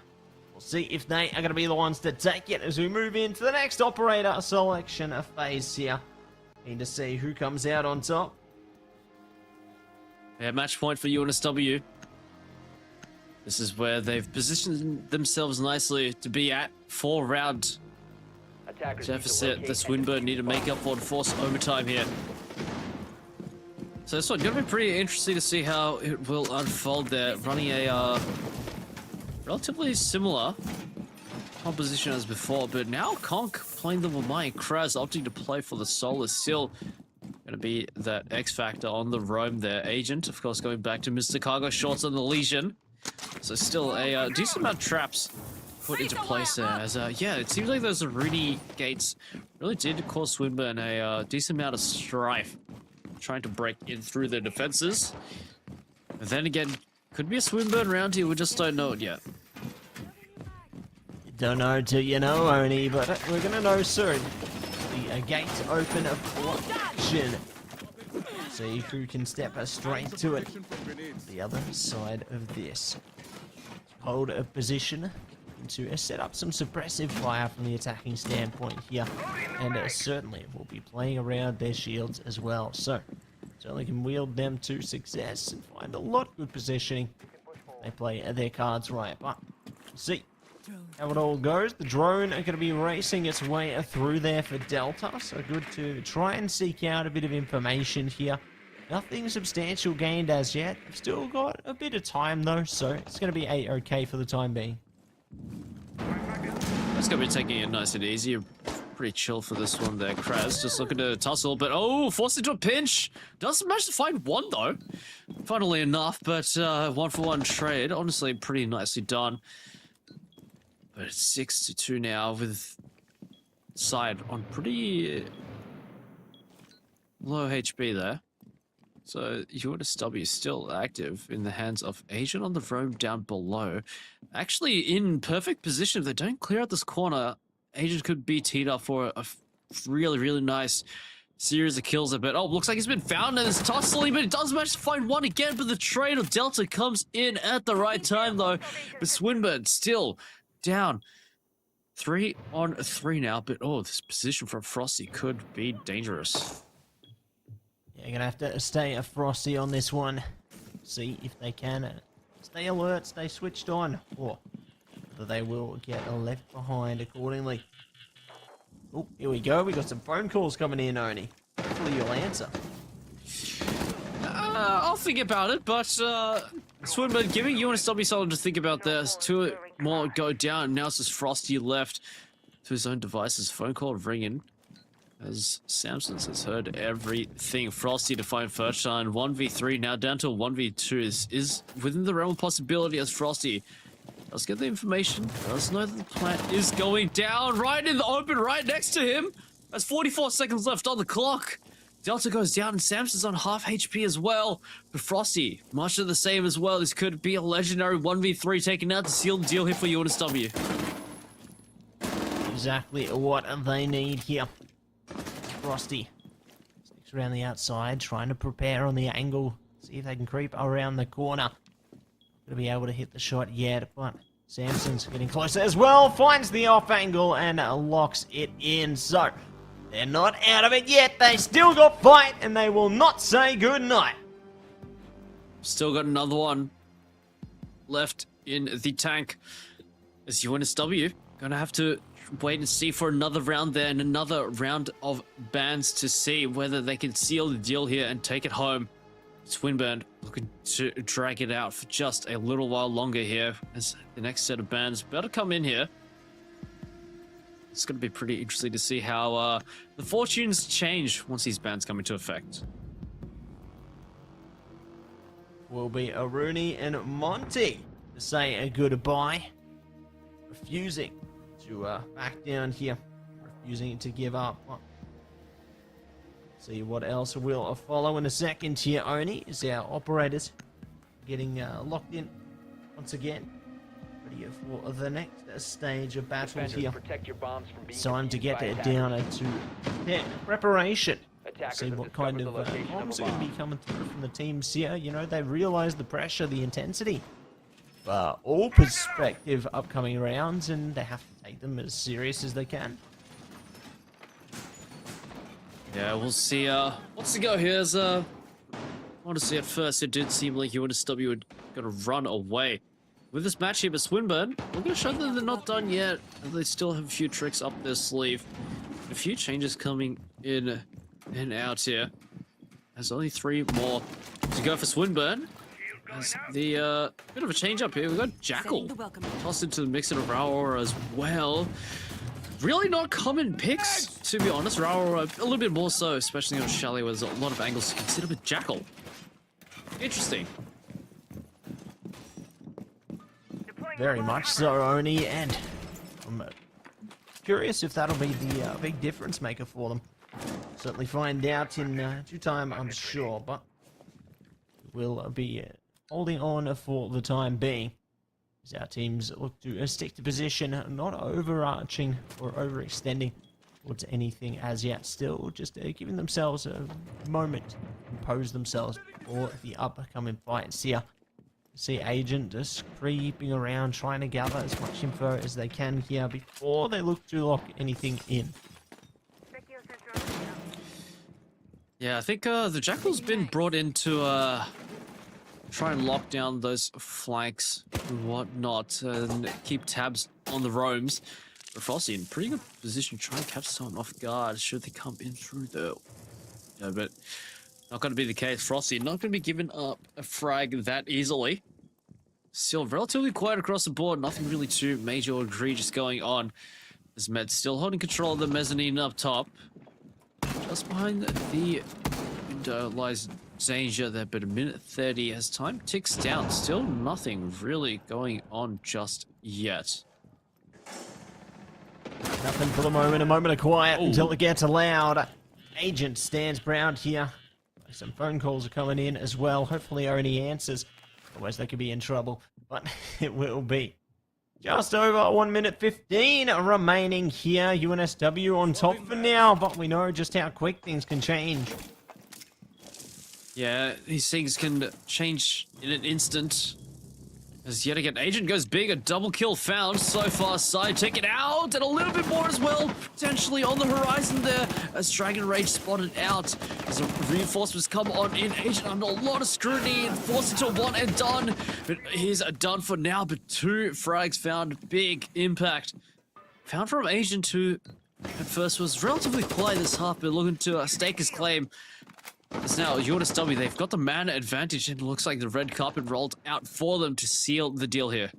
We'll see if they are going to be the ones to take it as we move into the next operator selection phase here. Need to see who comes out on top. Yeah, match point for UNSW. This is where they've positioned themselves nicely to be at 4-round Attackers need to deficit. locate The Swinburne and need to make up for and force overtime here. So this one's gonna be pretty interesting to see how it will unfold there. Running a relatively similar composition as before, but now Conk playing the Wamai. Kraz opting to play for the Solar Seal. Gonna be that X factor on the roam there. Agent, of course, going back to Mr. Cargo Shorts on the Legion. So still a decent amount of traps put into place there. As yeah, it seems like those Aruni gates really did cause Swinburne a decent amount of strife, trying to break in through their defenses. And then again, could be a Swinburne round here. We just don't know it yet. Don't know till you know, Oni, but we're gonna know soon. The gates open for action. See who can step straight to it. The other side of this. Hold a position to set up some suppressive fire from the attacking standpoint here. And certainly will be playing around their shields as well. So, certainly can wield them to success and find a lot of good positioning. They play their cards right. But, see how it all goes. The drone are going to be racing its way through there for Delta, so good to try and seek out a bit of information here. Nothing substantial gained as yet. I've still got a bit of time though, so it's going to be okay for the time being. That's going to be taking it nice and easy. Pretty chill for this one there. Kraz just looking to tussle, but oh, forced into a pinch. Doesn't manage to find one though, funnily enough, but 1-for-1 trade. Honestly, pretty nicely done. But it's 6-2 now with side on pretty low HP there. So UNSW is still active in the hands of Asian on the roam down below. Actually in perfect position. If they don't clear out this corner, Asian could be teed up for a really, really nice series of kills a bit. Oh, looks like he's been found and it's tussling, but it does manage to find one again. But the trade of Delta comes in at the right time though. But Swinburne still down 3-on-3 now, but oh, this position from Frosty could be dangerous. Yeah, you're gonna have to stay frosty on this one. See if they can stay alert, stay switched on, or whether they will get left behind accordingly. Oh, here we go. We got some phone calls coming in, Oni. Hopefully you'll answer. I'll think about it, but Swinburne giving UNSW something to think about there. As two more go down. Now it's just Frosty left to his own devices. Phone call ringing as Samsons has heard everything. Frosty to find first shine. 1v3 now down to a 1v2 is within the realm of possibility as Frosty does get the information. Does know that the plant is going down right in the open right next to him. There's 44 seconds left on the clock. Delta goes down and Samson's on half HP as well. But Frosty, much of the same as well. This could be a legendary 1v3 taken out to seal the deal here for UNSW. Exactly what they need here. Frosty sticks around the outside, trying to prepare on the angle. See if they can creep around the corner. Gonna be able to hit the shot yet, but Samson's getting closer as well. Finds the off angle and locks it in. So they're not out of it yet. They still got fight, and they will not say goodnight. Still got another one left in the tank. As UNSW gonna have to wait and see for another round there and another round of bans to see whether they can seal the deal here and take it home. Swinburne looking to drag it out for just a little while longer here as the next set of bans better come in here. It's going to be pretty interesting to see how the fortunes change once these bans come into effect. Will be Aruni and Monty to say a goodbye. Refusing to back down here. Refusing to give up. See what else will follow in a second here. Oni is our operators getting locked in once again. Ready for the next stage of battle here. It's time to get it down to preparation. See what kind of bombs are going to be coming through from the teams here. You know, they realize the pressure, the intensity. All perspective upcoming rounds, and they have to take them as serious as they can. Yeah, we'll see what's to go here. As honestly, at first it did seem like UNSW were gonna run away with this match here, but Swinburne, we're going to show them they're not done yet. They still have a few tricks up their sleeve. A few changes coming in and out here. There's only 3 more to go for Swinburne. There's the bit of a change up here. We've got Jackal tossed into the mix of Raura as well. Really not common picks, to be honest. Raura a little bit more so, especially on Shelly, where there's a lot of angles to consider, but Jackal. Interesting. Very much so, Oni, and I'm curious if that'll be the big difference maker for them. Certainly find out in due time, I'm sure, but we'll be holding on for the time being as our teams look to stick to position, not overarching or overextending towards anything as yet. Still just giving themselves a moment to compose themselves for the upcoming fights here. See Agent just creeping around, trying to gather as much info as they can here before they look to lock anything in. Yeah, I think the Jackal's been brought in to try and lock down those flanks and whatnot and keep tabs on the roams. But Frosty in pretty good position to try and catch someone off guard should they come in through there. Yeah, but not going to be the case. Frosty not going to be giving up a frag that easily. Still relatively quiet across the board. Nothing really too major or egregious going on. As Med's still holding control of the mezzanine up top. Just behind the window lies danger there, but a minute 30 as time ticks down. Still nothing really going on just yet. Nothing for the moment. A moment of quiet until it gets loud. Agent stands ground here. Some phone calls are coming in as well. Hopefully Oni answers. Otherwise they could be in trouble. But it will be. Just over 1 minute 15 remaining here. UNSW on top for now. But we know just how quick things can change. Yeah, these things can change in an instant. As yet again, Agent goes big, a double kill found. So far, side ticket out, and a little bit more as well, potentially on the horizon there. As Dragon Rage spotted out, as reinforcements come on in. Agent under a lot of scrutiny and forced into a one and done. But he's done for now, but 2 frags found. Big impact. Found from Agent, who at first was relatively quiet this half, but looking to stake his claim. It's now UNSW, they've got the man advantage, and it looks like the red carpet rolled out for them to seal the deal here.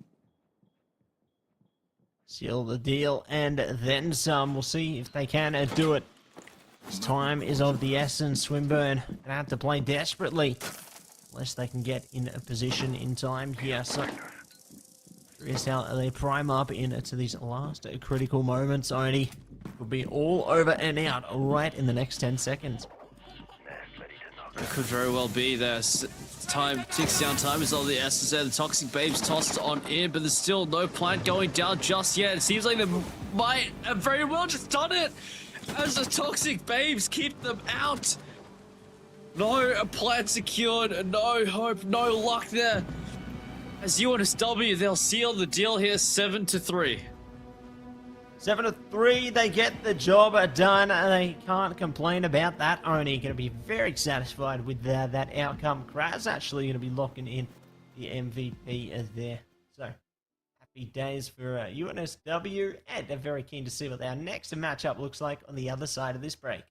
Seal the deal and then some. We'll see if they can do it. This time is of the essence. Swinburne gonna have to play desperately unless they can get in a position in time here. So curious how they prime up into these last critical moments. Only will be all over and out right in the next 10 seconds. It could very well be there. Time ticks down. Time is all the essence there. The Toxic Babes tossed on in, but there's still no plant going down just yet. It seems like they might have very well just done it as the Toxic Babes keep them out. No plant secured. No hope. No luck there. As UNSW, they'll seal the deal here 7-3. 7-3, they get the job done. They can't complain about that. Oni going to be very satisfied with that outcome. Kraz actually going to be locking in the MVP there. So, happy days for UNSW, and they're very keen to see what our next matchup looks like on the other side of this break.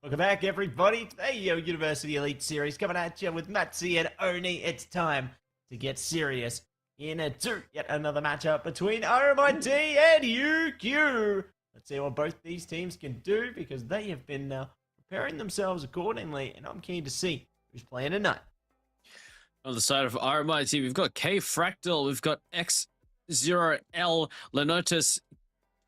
Welcome back, everybody, to the AEL University Elite Series, coming at you with Matzi and Oni. It's time to get serious into yet another matchup between RMIT and UQ. Let's see what both these teams can do, because they have been preparing themselves accordingly, and I'm keen to see who's playing tonight. On the side of RMIT, we've got K Fractal, we've got X0L, Lenotus,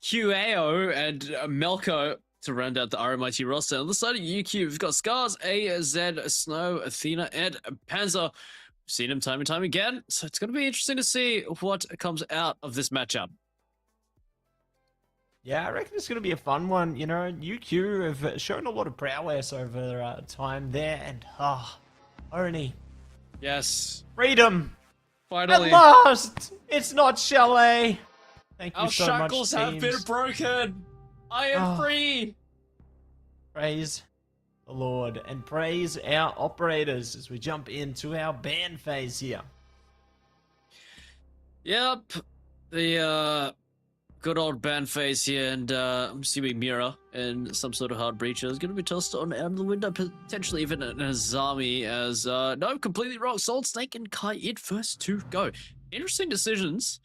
QAO, and Melko to round out the RMIT roster. On the side of UQ, we've got Scars, AZ, Snow, Athena, and Panzer. We've seen him time and time again, so it's going to be interesting to see what comes out of this matchup. Yeah, I reckon it's going to be a fun one. You know, UQ have shown a lot of prowess over time there, and Oni. Yes. Freedom! Finally. At last! It's not Chalet! Thank you Our so much, shackles have been teams. broken! I am free! Praise the Lord, and praise our operators as we jump into our ban phase here. Yep. The good old ban phase here, and I'm assuming Mira and some sort of hard breacher is going to be tossed on out of the window, potentially even an Azami, as no, completely wrong. Solid Snake and Kai It first to go. Interesting decisions.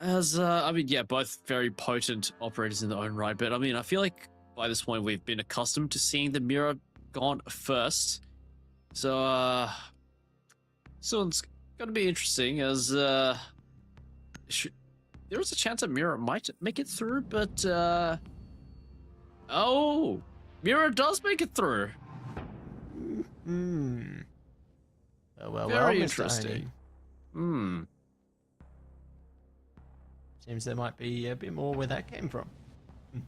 As, I mean, yeah, both very potent operators in their own right, but I mean, I feel like by this point we've been accustomed to seeing the Mira gone first. So, it's going to be interesting, as, there is a chance that Mira might make it through, but, oh, Mira does make it through. Well, very Mr. interesting. Oni. Seems there might be a bit more where that came from. We'll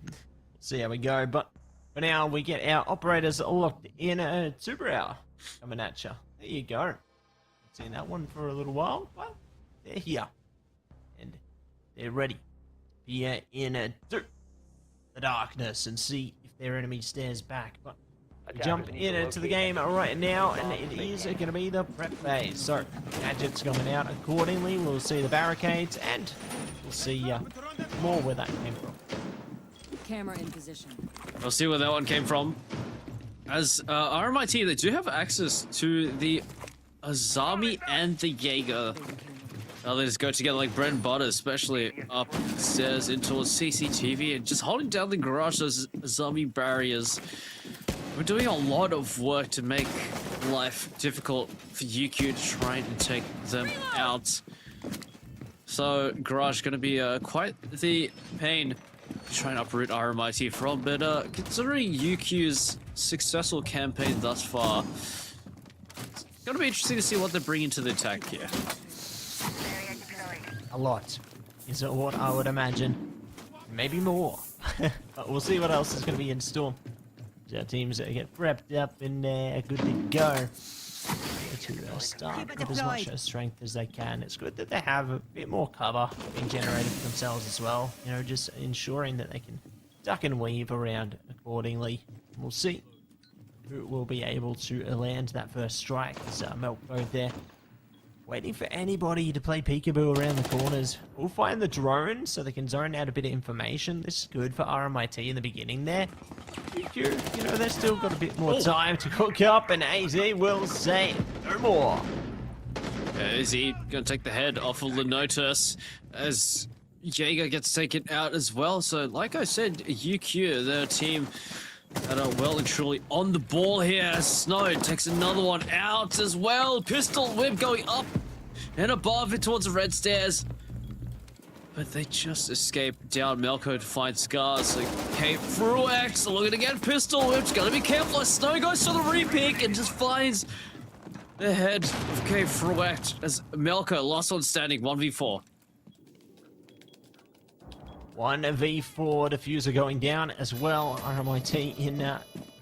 see how we go, but for now we get our operators locked in a Super Hour coming at you. There you go. Seen that one for a little while. Well, they're here. And they're ready to be in the darkness and see if their enemy stares back. But we jump into the game right now, and it is going to be the prep phase. So, gadgets coming out accordingly. We'll see the barricades, and we'll see more where that came from. Camera in position. We'll see where that one came from. As RMIT, they do have access to the Azami and the Jaeger. They just go together like bread and butter, especially upstairs in towards CCTV, and just holding down the garage, those zombie barriers. We're doing a lot of work to make life difficult for UQ to try and take them out. So garage going to be quite the pain to try and uproot RMIT from, but considering UQ's successful campaign thus far, it's going to be interesting to see what they bring into the attack here. A lot is what I would imagine. Maybe more. But we'll see what else is going to be in store. Our teams get prepped up and good to go. To start with as much strength as they can. It's good that they have a bit more cover being generated for themselves as well. You know, just ensuring that they can duck and weave around accordingly. We'll see who will be able to land that first strike. As Melko there, waiting for anybody to play peekaboo around the corners. We'll find the drone so they can zone out a bit of information. This is good for RMIT in the beginning there. You know, they've still got a bit more time to cook up, and AZ will say no more. Is he going to take the head off of Lenotus as Jaeger gets taken out as well? So, like I said, UQ, they're a team that are well and truly on the ball here. Snow takes another one out as well. Pistol whip going up and above it towards the red stairs. But they just escape down Melko to find Scars. So HyperX looking to get pistol whipped. Gotta be careful as Snow goes to the repick and just finds the head of HyperX as Melko, last one standing, 1v4. 1v4 diffuser going down as well. RMIT in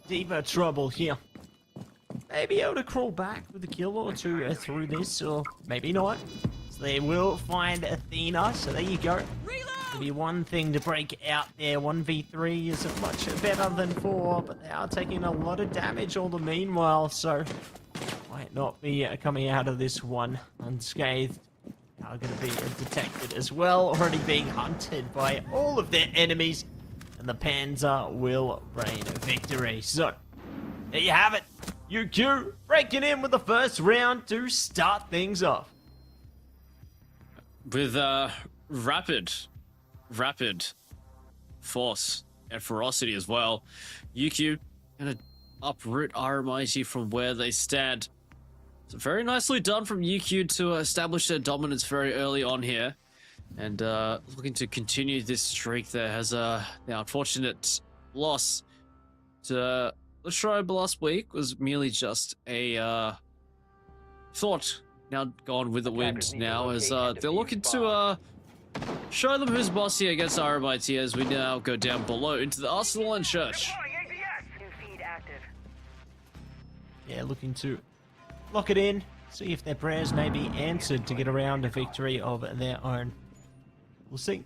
deeper trouble here. Maybe able to crawl back with a kill or two through this, or maybe not. So they will find Athena, so there you go. Maybe one thing to break out there. 1v3 is much better than 4, but they are taking a lot of damage all the meanwhile, so might not be coming out of this one unscathed. Are going to be detected as well, already being hunted by all of their enemies. and the Panzer will reign victory. So, there you have it. UQ breaking in with the first round to start things off. With rapid force and ferocity as well, UQ gonna uproot RMIT from where they stand. So very nicely done from UQ to establish their dominance very early on here, and looking to continue this streak. There has the unfortunate loss to the Tribe last week was merely just a thought. Now gone with the wind now, as they're looking to show them who's boss here against RMIT, as we now go down below into the Arsenal and Church. Yeah, looking to lock it in, see if their prayers may be answered to get around a victory of their own. We'll see.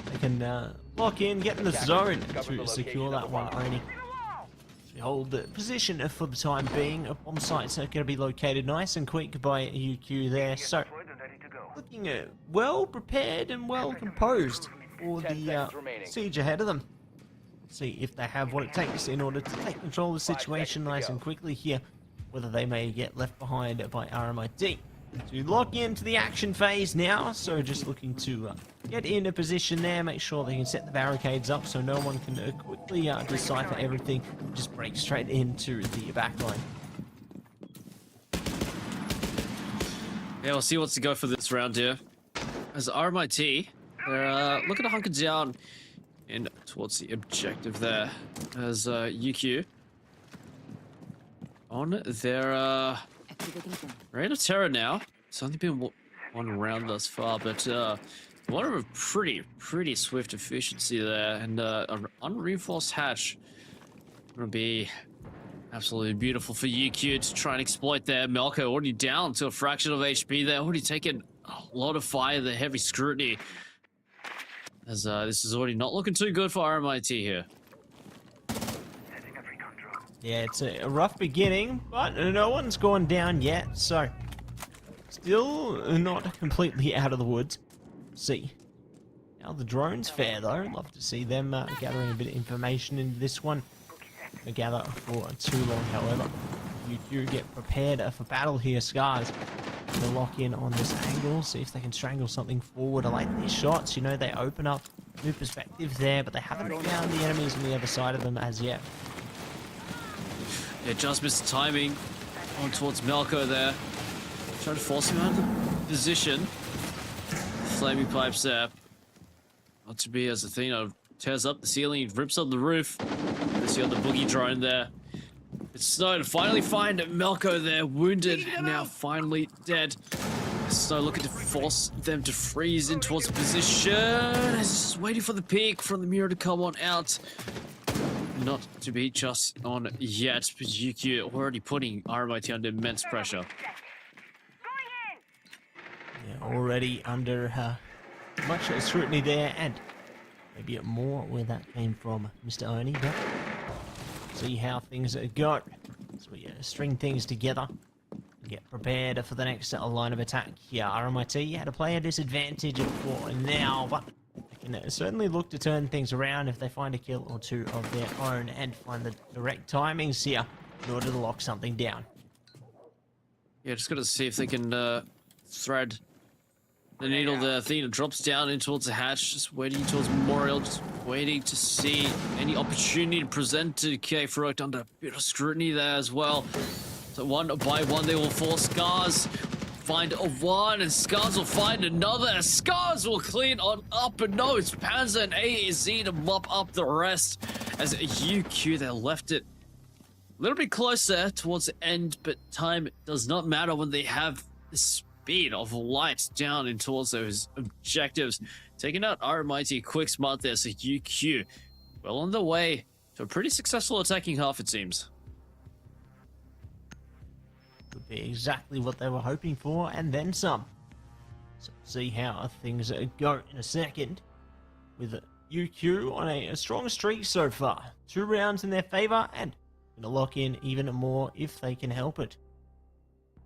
They can lock in, get in the zone to secure that one, Oni. We hold the position for the time being. Bomb sites are going to be located nice and quick by UQ there. So, looking well prepared and well composed for the siege ahead of them. See if they have what it takes in order to take control of the situation nice and quickly here. Whether they may get left behind by RMIT. To lock into the action phase now, so just looking to get in a position there, make sure they can set the barricades up so no one can quickly decipher everything, just break straight into the backline. Yeah, we'll see what's to go for this round here. As RMIT, they're looking to hunker down in towards the objective there, as UQ on their reign of terror now. It's only been one round thus far, but one of a pretty swift efficiency there, and an unreinforced hatch gonna be absolutely beautiful for UQ to try and exploit there. Melko already down to a fraction of HP there, already taken a lot of fire, the heavy scrutiny, as this is already not looking too good for RMIT here. Yeah, it's a rough beginning, but no one's gone down yet, so still not completely out of the woods. See how the drones fare, though. Love to see them gathering a bit of information into this one. They gather for too long, however. You do get prepared for battle here, Scars. To lock in on this angle, see if they can strangle something forward. I like these shots, you know, they open up new perspective there, but they haven't found the enemies on the other side of them as yet. Yeah, just missed the timing on towards Melko there. Trying to force him out of the position. Flaming pipes there. Not to be as Athena tears up the ceiling, rips up the roof. You see on the boogie drone there. It's Snow to finally find Melko there, wounded, now finally dead. Snow looking to force them to freeze in towards the position. He's just waiting for the peek from the mirror to come on out. Not to be just on yet, but UQ already putting RMIT under immense pressure. Yeah, already under much scrutiny there, and maybe more where that came from, Mr. Oni, but see how things go. So we string things together, get prepared for the next line of attack here. RMIT had a player disadvantage for now, but they can certainly look to turn things around if they find a kill or two of their own and find the direct timings here in order to lock something down. Yeah, just gotta see if they can thread the needle there. Athena drops down in towards the hatch, just waiting towards Memorial, just waiting to see any opportunity to present to K-Fruct under a bit of scrutiny there as well. So one by one they will force Scars. Find a one, and Scars will find another, and Scars will clean on up, but no, it's Panzer and AEZ to mop up the rest, as UQ, they left it a little bit closer towards the end, but time does not matter when they have the speed of light down in towards those objectives. Taking out RMIT quick smart there, so UQ well on the way to a pretty successful attacking half, it seems. Would be exactly what they were hoping for, and then some. So see how things go in a second. With UQ on a strong streak so far. 2 rounds in their favor, and gonna lock in even more if they can help it.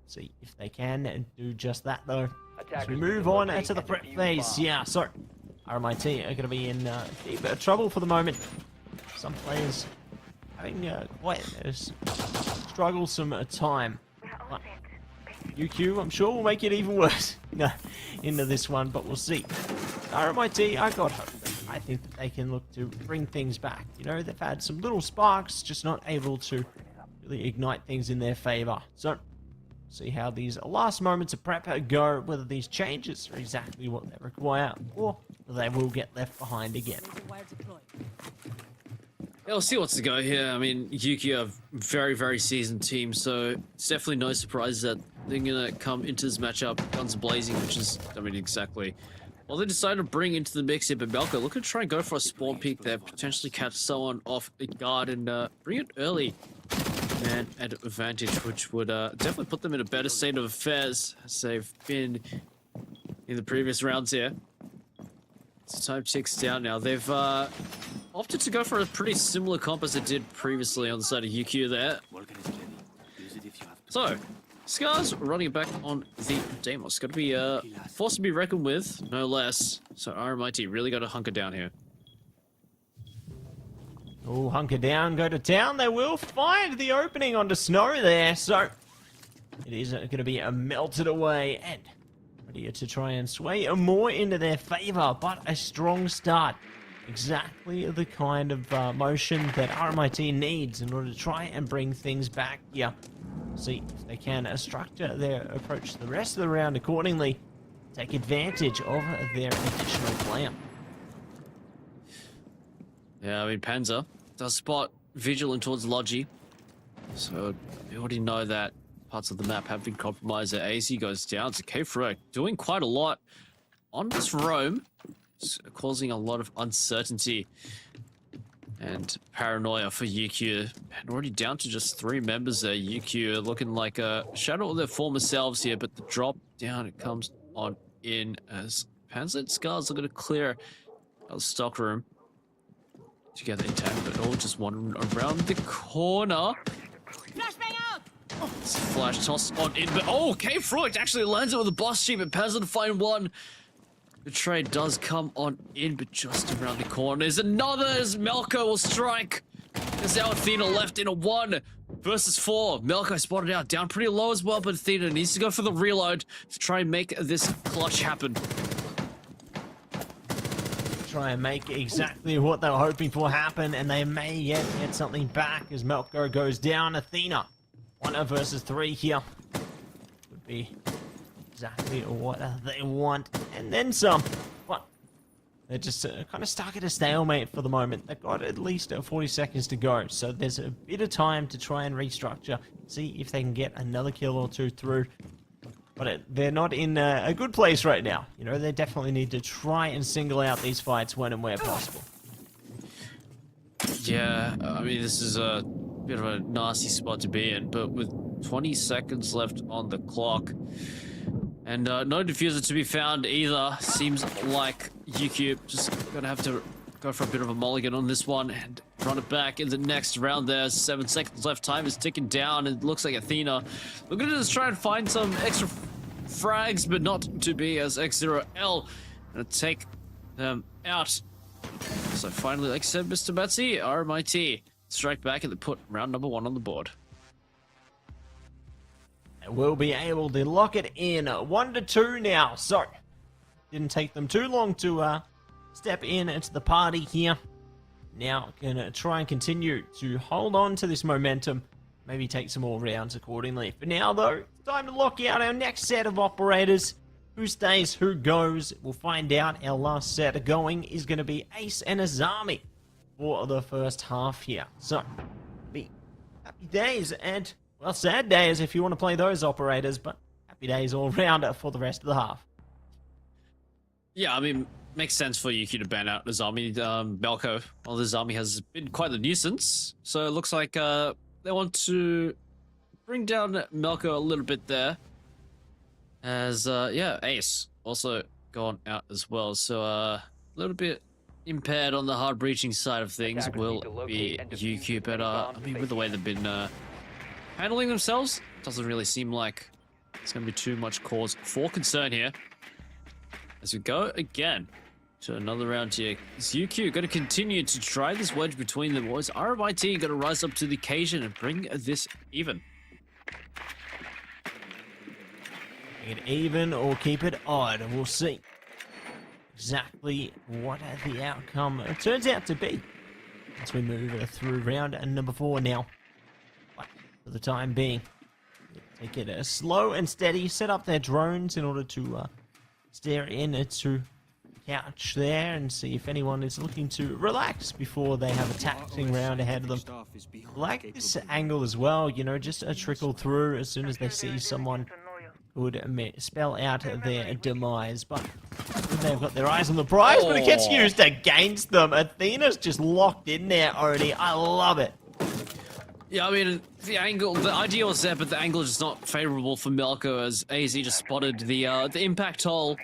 See if they can and do just that though. As we move on to the prep phase. Yeah, so RMIT are going to be in deep trouble for the moment. Some players having quite a strugglesome time. But UQ, I'm sure, will make it even worse into this one, but we'll see. RMIT, I got hope. I think that they can look to bring things back. You know, they've had some little sparks, just not able to really ignite things in their favor. So, see how these last moments of prep go, whether these changes are exactly what they require, or whether they will get left behind again. Yeah, we'll see what's to go here. I mean, Yuki are a very, very seasoned team, so it's definitely no surprise that they're going to come into this matchup guns blazing, which is, I mean, exactly. Well, they decided to bring into the mix here, but Melko looking to try and go for a spawn peek there, potentially catch someone off a guard and bring it early. Man at advantage, which would definitely put them in a better state of affairs as they've been in the previous rounds here. So time ticks down now. They've opted to go for a pretty similar comp as they did previously on the side of UQ there. So, Scars running it back on the Deimos. Got to be forced to be reckoned with, no less. So RMIT really got to hunker down here. Oh, hunker down, go to town. They will find the opening onto Snow there. So it is going to be melted away and ready to try and sway more into their favor. But a strong start. Exactly the kind of motion that RMIT needs in order to try and bring things back here. See if they can structure their approach to the rest of the round accordingly. Take advantage of their additional player. Yeah, I mean, Panzer does spot vigilant towards Logi. So we already know that parts of the map have been compromised. AOC goes down to Peripheral, doing quite a lot on this roam, causing a lot of uncertainty and paranoia for UQ. And already down to just 3 members there. UQ looking like a shadow of their former selves here, but the drop down, it comes on in as Panzer and Scars are going to clear the stock room. Together intact, but all just wandering around the corner. Flashbang out! It's a flash toss on in, but oh, K Freud actually lands it with a boss sheep and Panzer to find one. The trade does come on in, but just around the corner. There's another as Melko will strike. There's now Athena left in a 1 versus 4. Melko spotted out, down pretty low as well, but Athena needs to go for the reload to try and make this clutch happen. Try and make exactly what they were hoping for happen, and they may yet get something back as Melko goes down. Athena, 1 versus 3 here. Would be exactly what they want, and then some. But they're just kind of stuck at a stalemate for the moment. They've got at least 40 seconds to go, so there's a bit of time to try and restructure, see if they can get another kill or 2 through. But they're not in a good place right now. You know, they definitely need to try and single out these fights when and where possible. Yeah, I mean, this is a bit of a nasty spot to be in, but with 20 seconds left on the clock, and no diffuser to be found either, seems like UQ just gonna have to go for a bit of a mulligan on this one and run it back in the next round there. 7 seconds left, time is ticking down, and it looks like Athena we're gonna just try and find some extra frags, but not to be, as X0L gonna take them out. So finally, like I said, Mr. Betsy, RMIT strike back and they put round number 1 on the board. And we'll be able to lock it in 1-2 now. So didn't take them too long to step in into the party here. Now gonna try and continue to hold on to this momentum, maybe take some more rounds accordingly. For now though, it's time to lock out our next set of operators. Who stays, who goes, we'll find out. Our last set going is going to be Ace and Azami for the first half here. So, be happy days and, well, sad days if you want to play those operators, but happy days all round for the rest of the half. Yeah, I mean, makes sense for Yuki to ban out Azami. Melko, well, the Azami has been quite the nuisance, so it looks like they want to bring down Melko a little bit there. As, yeah, Ace also gone out as well. So, a little bit impaired on the hard breaching side of things will be UQ. But, I mean, with the way they've been handling themselves, doesn't really seem like it's going to be too much cause for concern here. As we go again to another round here. Is UQ going to continue to drive this wedge between them, or is RMIT going to rise up to the occasion and bring this even? Make it even or keep it odd. We'll see exactly what the outcome turns out to be as we move through round number 4 now. But for the time being, take it slow and steady. Set up their drones in order to stare into couch there and see if anyone is looking to relax before they have a taxing round ahead of them. Like this angle as well, you know, just a trickle through as soon as they see someone would spell out their demise. But they've got their eyes on the prize, but it gets used against them. Athena's just locked in there already. I love it. Yeah, I mean, the idea was there, but the angle is just not favorable for Melko, as AZ just spotted the impact hole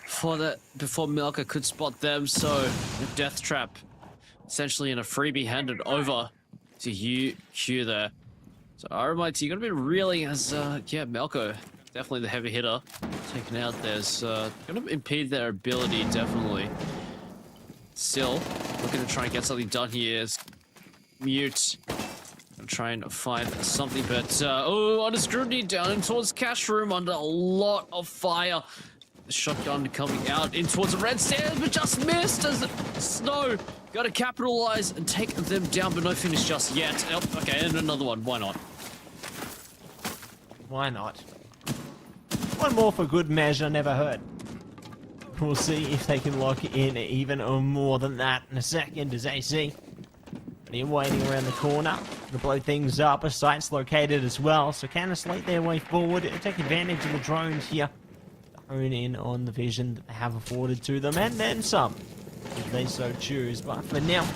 before Melko could spot them. So the death trap essentially in a freebie handed over to UQ there. So RMIT gonna be reeling as Melko, definitely the heavy hitter, taken out. There's gonna impede their ability, definitely. Still looking to try and get something done here. Is mute. Try and find something, but under scrutiny down towards cash room under a lot of fire. The shotgun coming out in towards the red stairs, but just missed as Snow got to capitalize and take them down, but no finish just yet. Oh, okay, and another one. Why not? Why not? One more for good measure, never hurt. We'll see if they can lock in even more than that in a second as AC. They're waiting around the corner to blow things up. A site's located as well, so can slate their way forward and take advantage of the drones here to hone in on the vision that they have afforded to them, and then some, if they so choose. But for now,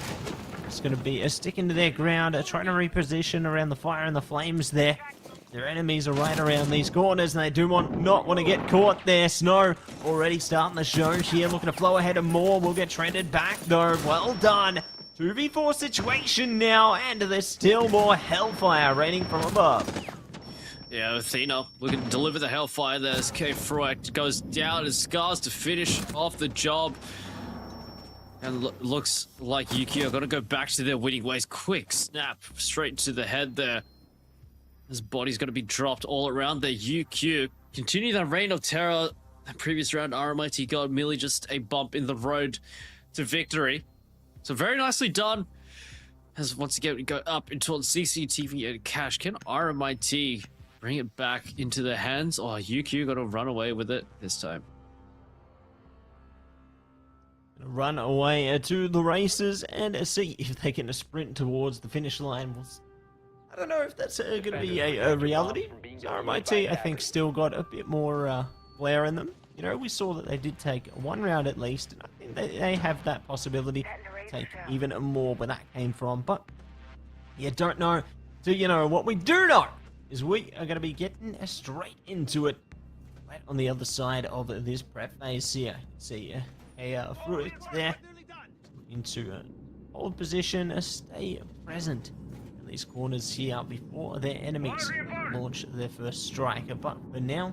it's going to be a sticking to their ground, trying to reposition around the fire and the flames there. Their enemies are right around these corners, and they do not want to get caught there. Snow already starting the show here, looking to flow ahead of more. Will get trended back, though. Well done. 2v4 situation now, and there's still more hellfire raining from above. Yeah, Athena looking to deliver the hellfire there as Peripheral goes down as Scars to finish off the job. And looks like UQ are going to go back to their winning ways. Quick snap straight to the head there. His body's going to be dropped all around there. UQ continue that reign of terror. The previous round, RMIT got merely just a bump in the road to victory. So very nicely done. As once again we go up into CCTV and cash. Can RMIT bring it back into their hands? Or UQ got to run away with it this time? Run away to the races and see if they can sprint towards the finish line. I don't know if that's going to be a reality. RMIT, I think, still got a bit more flair in them. You know, we saw that they did take one round at least, and I think they have that possibility to take even more where that came from. But you don't know. So, you know, what we do know is we are going to be getting straight into it right on the other side of this prep phase here. See a fruit there into hold position, stay present in these corners here before their enemies launch their first strike. But for now,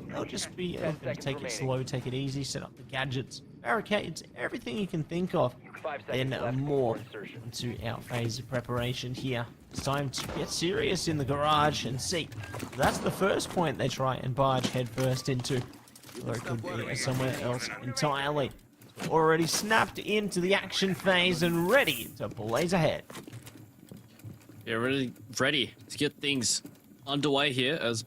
they'll just be take it slow, take it easy, set up the gadgets, barricades, everything you can think of, then more into our phase of preparation here. It's time to get serious in the garage and see. That's the first point they try and barge headfirst into, or it could be somewhere else entirely. Already snapped into the action phase and ready to blaze ahead. Yeah, ready to get things underway here as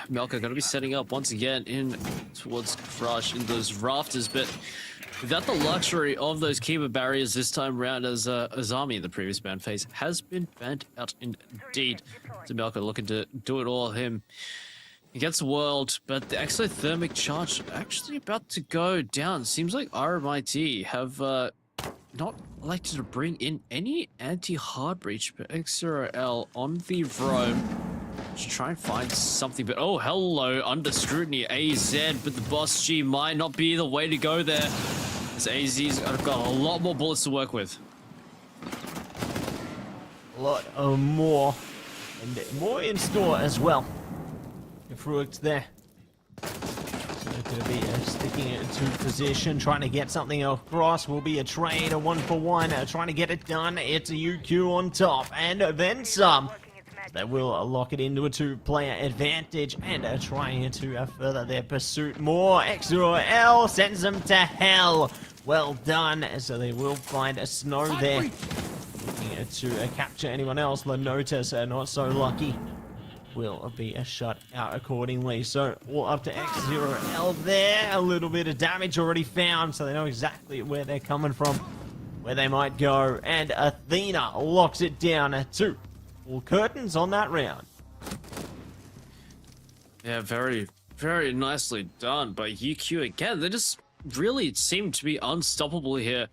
Melko going to be setting up once again in towards Crush in those rafters, but without the luxury of those keeper barriers this time round, as Azami, the previous ban phase, has been banned out indeed. So Melko looking to do it all him against the world, but the exothermic charge actually about to go down. Seems like RMIT have not elected to bring in any anti-hard breach, but XRL on the roam. Just try and find something, but oh, hello, under scrutiny, AZ, but the boss G might not be the way to go there, as AZ's got a lot more bullets to work with. A lot more, and more in store as well. Fruit there. So going to be sticking to position, trying to get something across. Will be a trade, a 1-for-1, trying to get it done. It's a UQ on top, and then some. They will lock it into a 2-player advantage and trying to further their pursuit more. XOL sends them to hell. Well done. So they will find a Snow there. Looking to capture anyone else. Lenotus not so lucky. Will be shut out accordingly. So all up to X0L there. A little bit of damage already found, so they know exactly where they're coming from, where they might go. And Athena locks it down to full curtains on that round. Yeah, very, very nicely done by UQ again. They just really seem to be unstoppable here.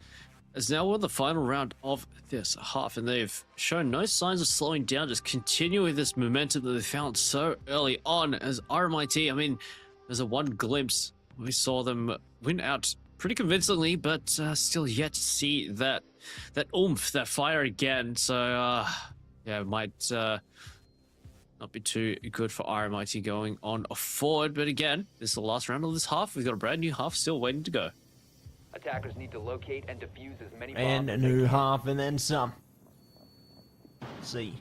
As now we're in the final round of this half, and they've shown no signs of slowing down, just continuing this momentum that they found so early on. As RMIT, I mean, there's a one glimpse. We saw them win out pretty convincingly, but still yet to see that oomph, that fire again. So, yeah, it might not be too good for RMIT going on forward. But again, this is the last round of this half. We've got a brand new half still waiting to go. Attackers need to locate and defuse as many bombs And a as they new can. half, and then some. Let's see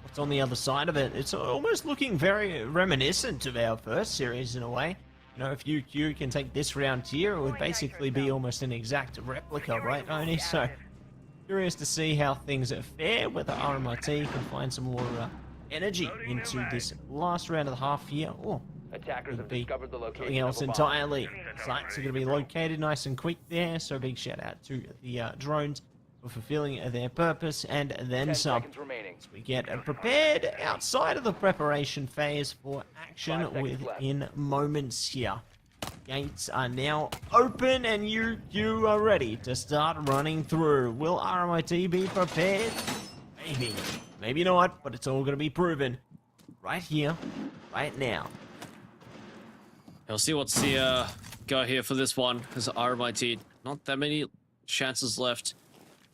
what's on the other side of it. It's almost looking very reminiscent of our first series in a way. You know, if UQ can take this round here, it would basically be almost an exact replica, right, Oni? So, curious to see how things fare, whether RMIT can find some more energy into this last round of the half here. Oh, Attackers have be discovered the location something else of a bomb. entirely. Sites are going to be located nice and quick there, so big shout out to the drones for fulfilling their purpose, and then 10 some. seconds remaining. We get prepared outside of the preparation phase for action 5 seconds within moments here. Gates are now open, and you are ready to start running through. Will RMIT be prepared? Maybe. Maybe not, but it's all going to be proven right here, right now. We'll see what's the go here for this one. As RMIT, not that many chances left.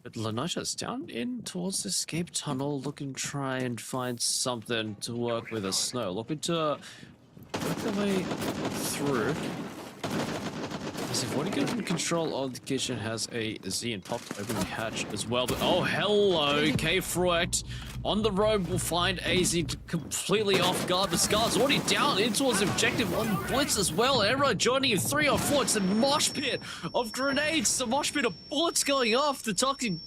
But Lenota's down in towards the escape tunnel, looking to try and find something to work with a Snow. Looking to work their way through. As if what good in control of the kitchen has a Z and popped open the hatch as well. But oh, hello, K-Fruct on the road will find AZ completely off guard. But Scar's already down in towards the objective on Blitz as well. Everyone joining in 3 on 4. It's a mosh pit of grenades, the mosh pit of bullets going off. The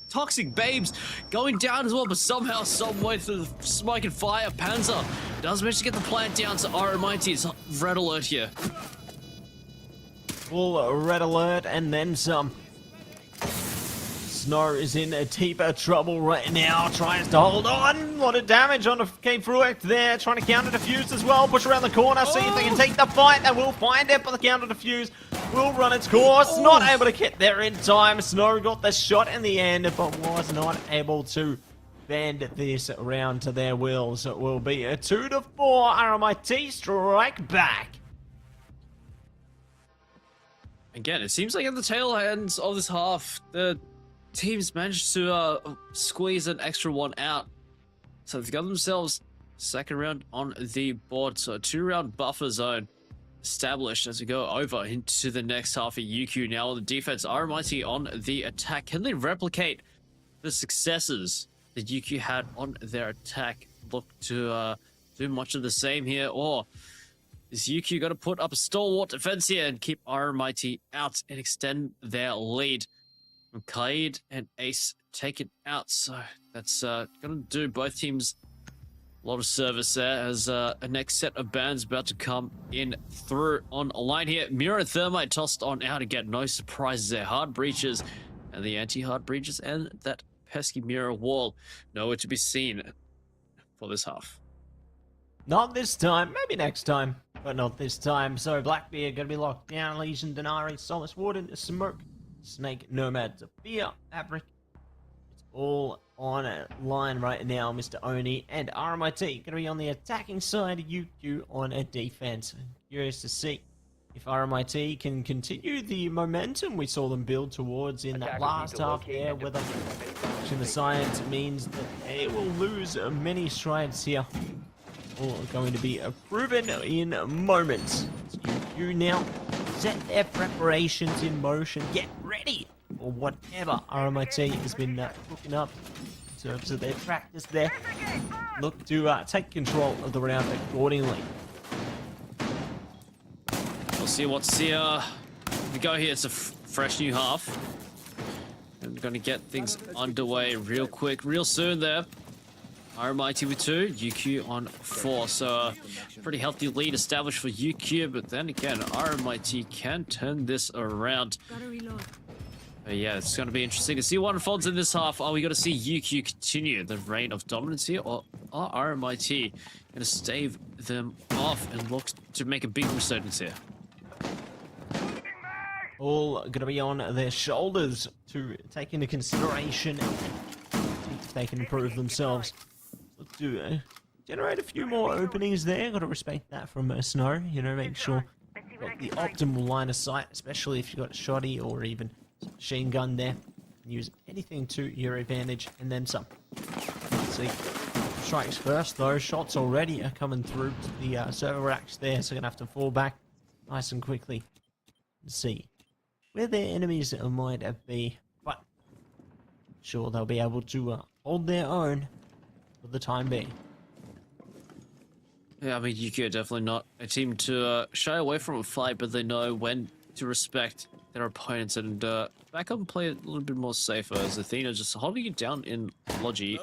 toxic babes going down as well. But somehow, someway through the smoke and fire, Panzer does manage to get the plant down. So RMIT's red alert here. Full red alert, and then some. Snow is in a deeper trouble right now, tries to hold on. A lot of damage on the K-Fruct there, trying to counter defuse as well. Push around the corner, see if they can take the fight. They will find it, but the counter defuse will run its course. Not able to get there in time. Snow got the shot in the end, but was not able to bend this round to their will. So it will be a 2-4. RMIT strike back. Again, it seems like at the tail ends of this half, the teams managed to squeeze an extra one out. So they've got themselves second round on the board. So a 2-round buffer zone established as we go over into the next half of UQ. Now on the defense, RMIT on the attack. Can they replicate the successes that UQ had on their attack? Look to do much of the same here, or is UQ going to put up a stalwart defense here and keep RMIT out and extend their lead? Kaid and Ace take it out, so that's going to do both teams a lot of service there as a next set of bands about to come in through on a line here. Mirror and Thermite tossed on out again. No surprises there. Hard breaches and the anti-hard breaches and that pesky mirror wall nowhere to be seen for this half. Not this time, maybe next time, but not this time. So Blackbeard gonna be locked down, Legion, Denari, Solace Warden, Smoke, Snake, Nomad, Zafir, Fabric. It's all on a line right now, Mr. Oni, and RMIT gonna be on the attacking side, UQ on a defense. Curious to see if RMIT can continue the momentum we saw them build towards in that last half there, whether the science means that they will lose many strides here. All going to be proven in moments. It's you now set their preparations in motion, get ready for whatever RMIT has been cooking up in terms of their practice there. Look to take control of the round accordingly. We'll see what's here. We go here. It's a fresh new half. And we're going to get things underway real quick, real soon there. RMIT with 2, UQ on 4. So pretty healthy lead established for UQ, but then again, RMIT can turn this around. But yeah, it's going to be interesting to see what unfolds in this half. Are we going to see UQ continue the reign of dominance here, or are RMIT going to stave them off and look to make a big resurgence here? All going to be on their shoulders to take into consideration if they can improve themselves. Look to generate a few more openings there. Got to respect that from Snow. You know, make sure you've got the optimal line of sight, especially if you've got a shoddy or even machine gun there. Use anything to your advantage and then some. Let's see. Strikes first, though. Shots already are coming through to the server racks there, so going to have to fall back nice and quickly and see where their enemies might be. But sure, they'll be able to hold their own for the time being. Yeah, I mean, UQ are definitely not a team to shy away from a fight, but they know when to respect their opponents and back up and play a little bit more safer, as Athena just holding it down in Logi.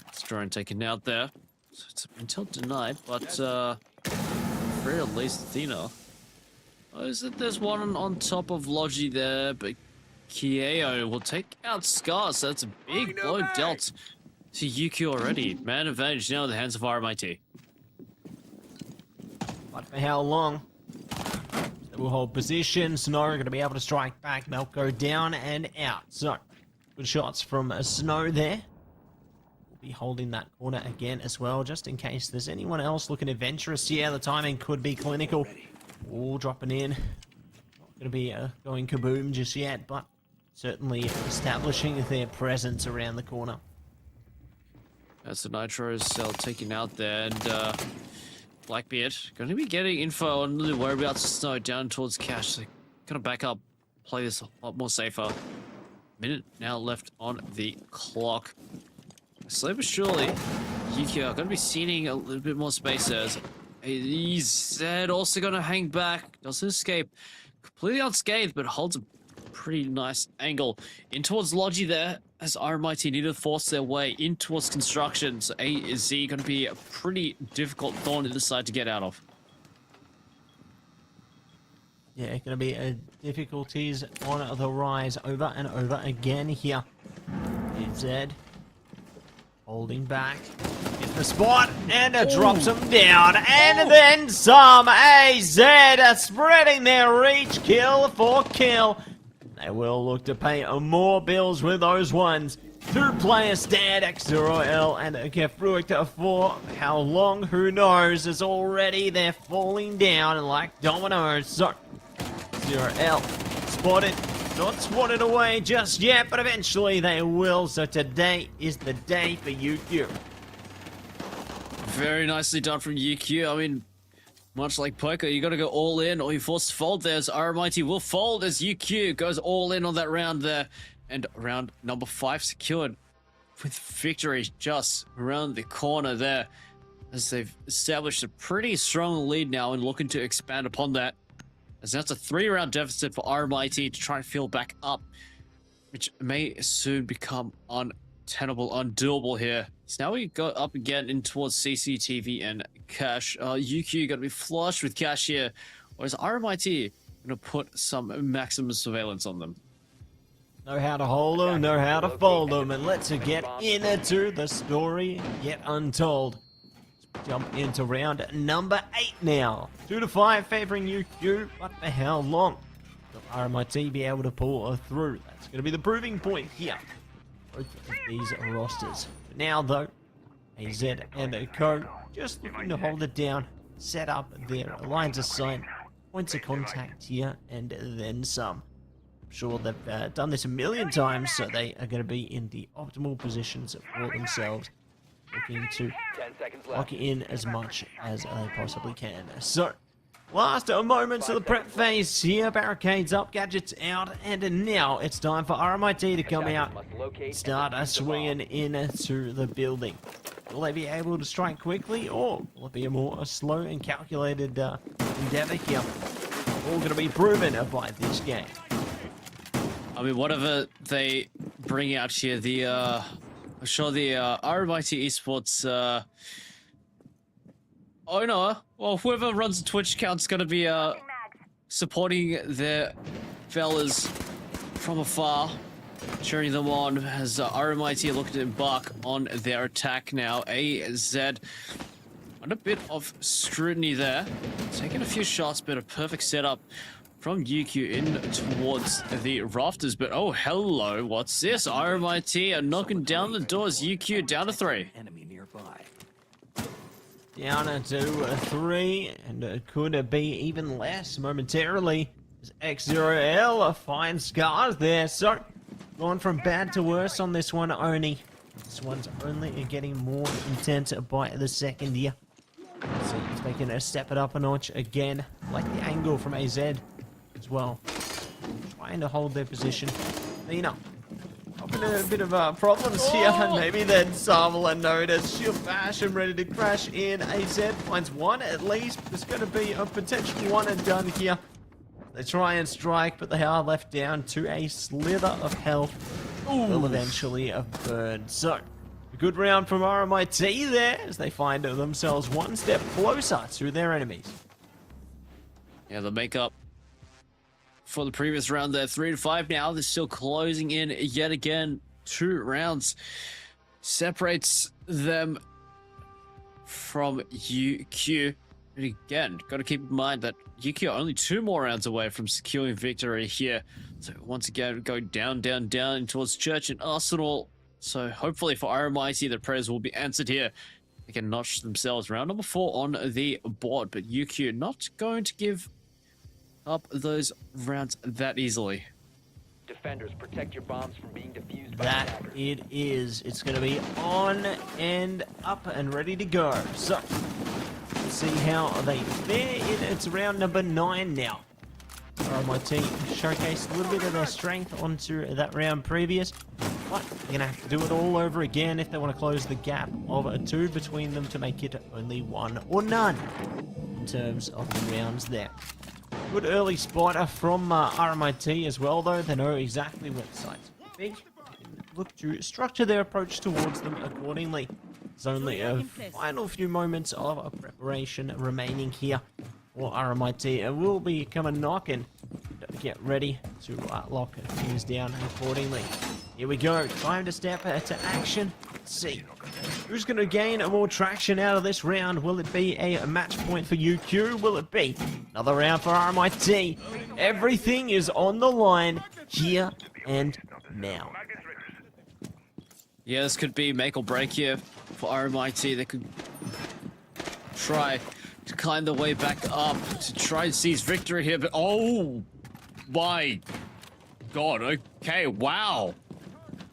It's drone taken out there. So it's until denied, but for at least Athena. Oh, is it there's one on top of Logi there, but Kieo will take out Scar, so that's a big blow dealt to UQ already. Man advantage now in the hands of RMIT. But for how long? They will hold position. Snow are going to be able to strike back. They'll go down and out. So, good shots from Snow there. We'll be holding that corner again as well, just in case there's anyone else looking adventurous. Yeah, the timing could be clinical. All dropping in. Not going to be going kaboom just yet, but certainly establishing their presence around the corner. That's the Nitro cell taken out there, and Blackbeard going to be getting info on the whereabouts of Snow down towards Cash. So going to back up, play this a lot more safer. Minute now left on the clock. Slowly but surely, UQ are going to be seeing a little bit more space there. He's also going to hang back, doesn't escape, completely unscathed, but holds a pretty nice angle in towards Logi there, as RMIT need to force their way in towards construction. So AZ going to be a pretty difficult thorn in the side to get out of. Yeah, going to be difficulties on the rise over and over again here. Zed holding back in the spot and drops him down, and then some. AZ spreading their reach, kill for kill. They will look to pay more bills with those ones. 2-player stand, X0L and Gefrucht for how long, who knows, as already they're falling down like dominoes. So 0L spotted, not swatted away just yet, but eventually they will. So today is the day for UQ. Very nicely done from UQ. I mean, much like poker, you got to go all in or you force to fold there, as RMIT will fold as UQ goes all in on that round there. And round number 5 secured with victory just around the corner there, as they've established a pretty strong lead now and looking to expand upon that. As that's a 3-round deficit for RMIT to try and fill back up, which may soon become untenable, undoable here. So now we go up again in towards CCTV and Cash. UQ going to be flush with Cash here, or is RMIT going to put some maximum surveillance on them? Know how to hold them, know how to fold them, and let's get into the story yet untold. Let's jump into round number 8 now. 2-5 favoring UQ, but for how long will RMIT be able to pull through? That's going to be the proving point here. Both of these rosters. For now, though, AZ and Co just looking to hold it down, set up their lines of sight, points of contact here, and then some. I'm sure they've done this a million times, so they are going to be in the optimal positions for themselves, looking to lock in as much as they possibly can. So, Last moments of the prep phase here. Barricades up, gadgets out, and now it's time for RMIT to come out and start swinging into the building. Will they be able to strike quickly, or will it be a more slow and calculated endeavor here? All going to be proven by this game. I mean, whatever they bring out here, I'm sure the RMIT Esports owner, well, whoever runs the Twitch account's gonna be supporting their fellas from afar, cheering them on as RMIT looking to embark on their attack now. AZ on a bit of scrutiny there, taking a few shots, but a perfect setup from UQ in towards the rafters. But oh, hello, what's this? RMIT are knocking down the doors. UQ down to 3. Enemy nearby. Down to 3, and it could be even less momentarily. As X0L finds scars there, so going from bad to worse on this one, Oni. This one's only getting more intense by the second year. See if they can step it up a notch again, like the angle from AZ as well. Trying to hold their position. Nina. Having a bit of problems here, and maybe then Sarvala noticed. She'll bash and ready to crash in. AZ finds one at least. There's going to be a potential one and done here. They try and strike, but they are left down to a slither of health. Will eventually burn. So, a good round from RMIT there as they find themselves one step closer to their enemies. Yeah, the makeup for the previous round there, 3-5 now. They're still closing in yet again. 2 rounds separates them from UQ. And again, got to keep in mind that UQ are only 2 more rounds away from securing victory here. So once again, go down towards Church and Arsenal. So hopefully for RMIT, their prayers will be answered here. They can notch themselves round number 4 on the board, but UQ not going to give up those rounds that easily. Defenders, protect your bombs from being defused by That attackers. it is. It's going to be on and up and ready to go. So, let's see how they fare. It's round number 9 now. RMIT showcased a little bit of their strength onto that round previous, but they're going to have to do it all over again if they want to close the gap of 2 between them to make it only 1 or none in terms of the rounds there. Good early spotter from RMIT as well, though. They know exactly what sites are big. They can look to structure their approach towards them accordingly. There's only a final few moments of preparation remaining here for RMIT. It will be coming knocking. Get ready to lock things down accordingly. Here we go. Time to step to action. Let's see who's going to gain more traction out of this round. Will it be a match point for UQ? Will it be another round for RMIT? Everything is on the line here and now. Yeah, this could be make or break here for RMIT. They could try to climb their way back up to try and seize victory here, but oh my god, okay, wow.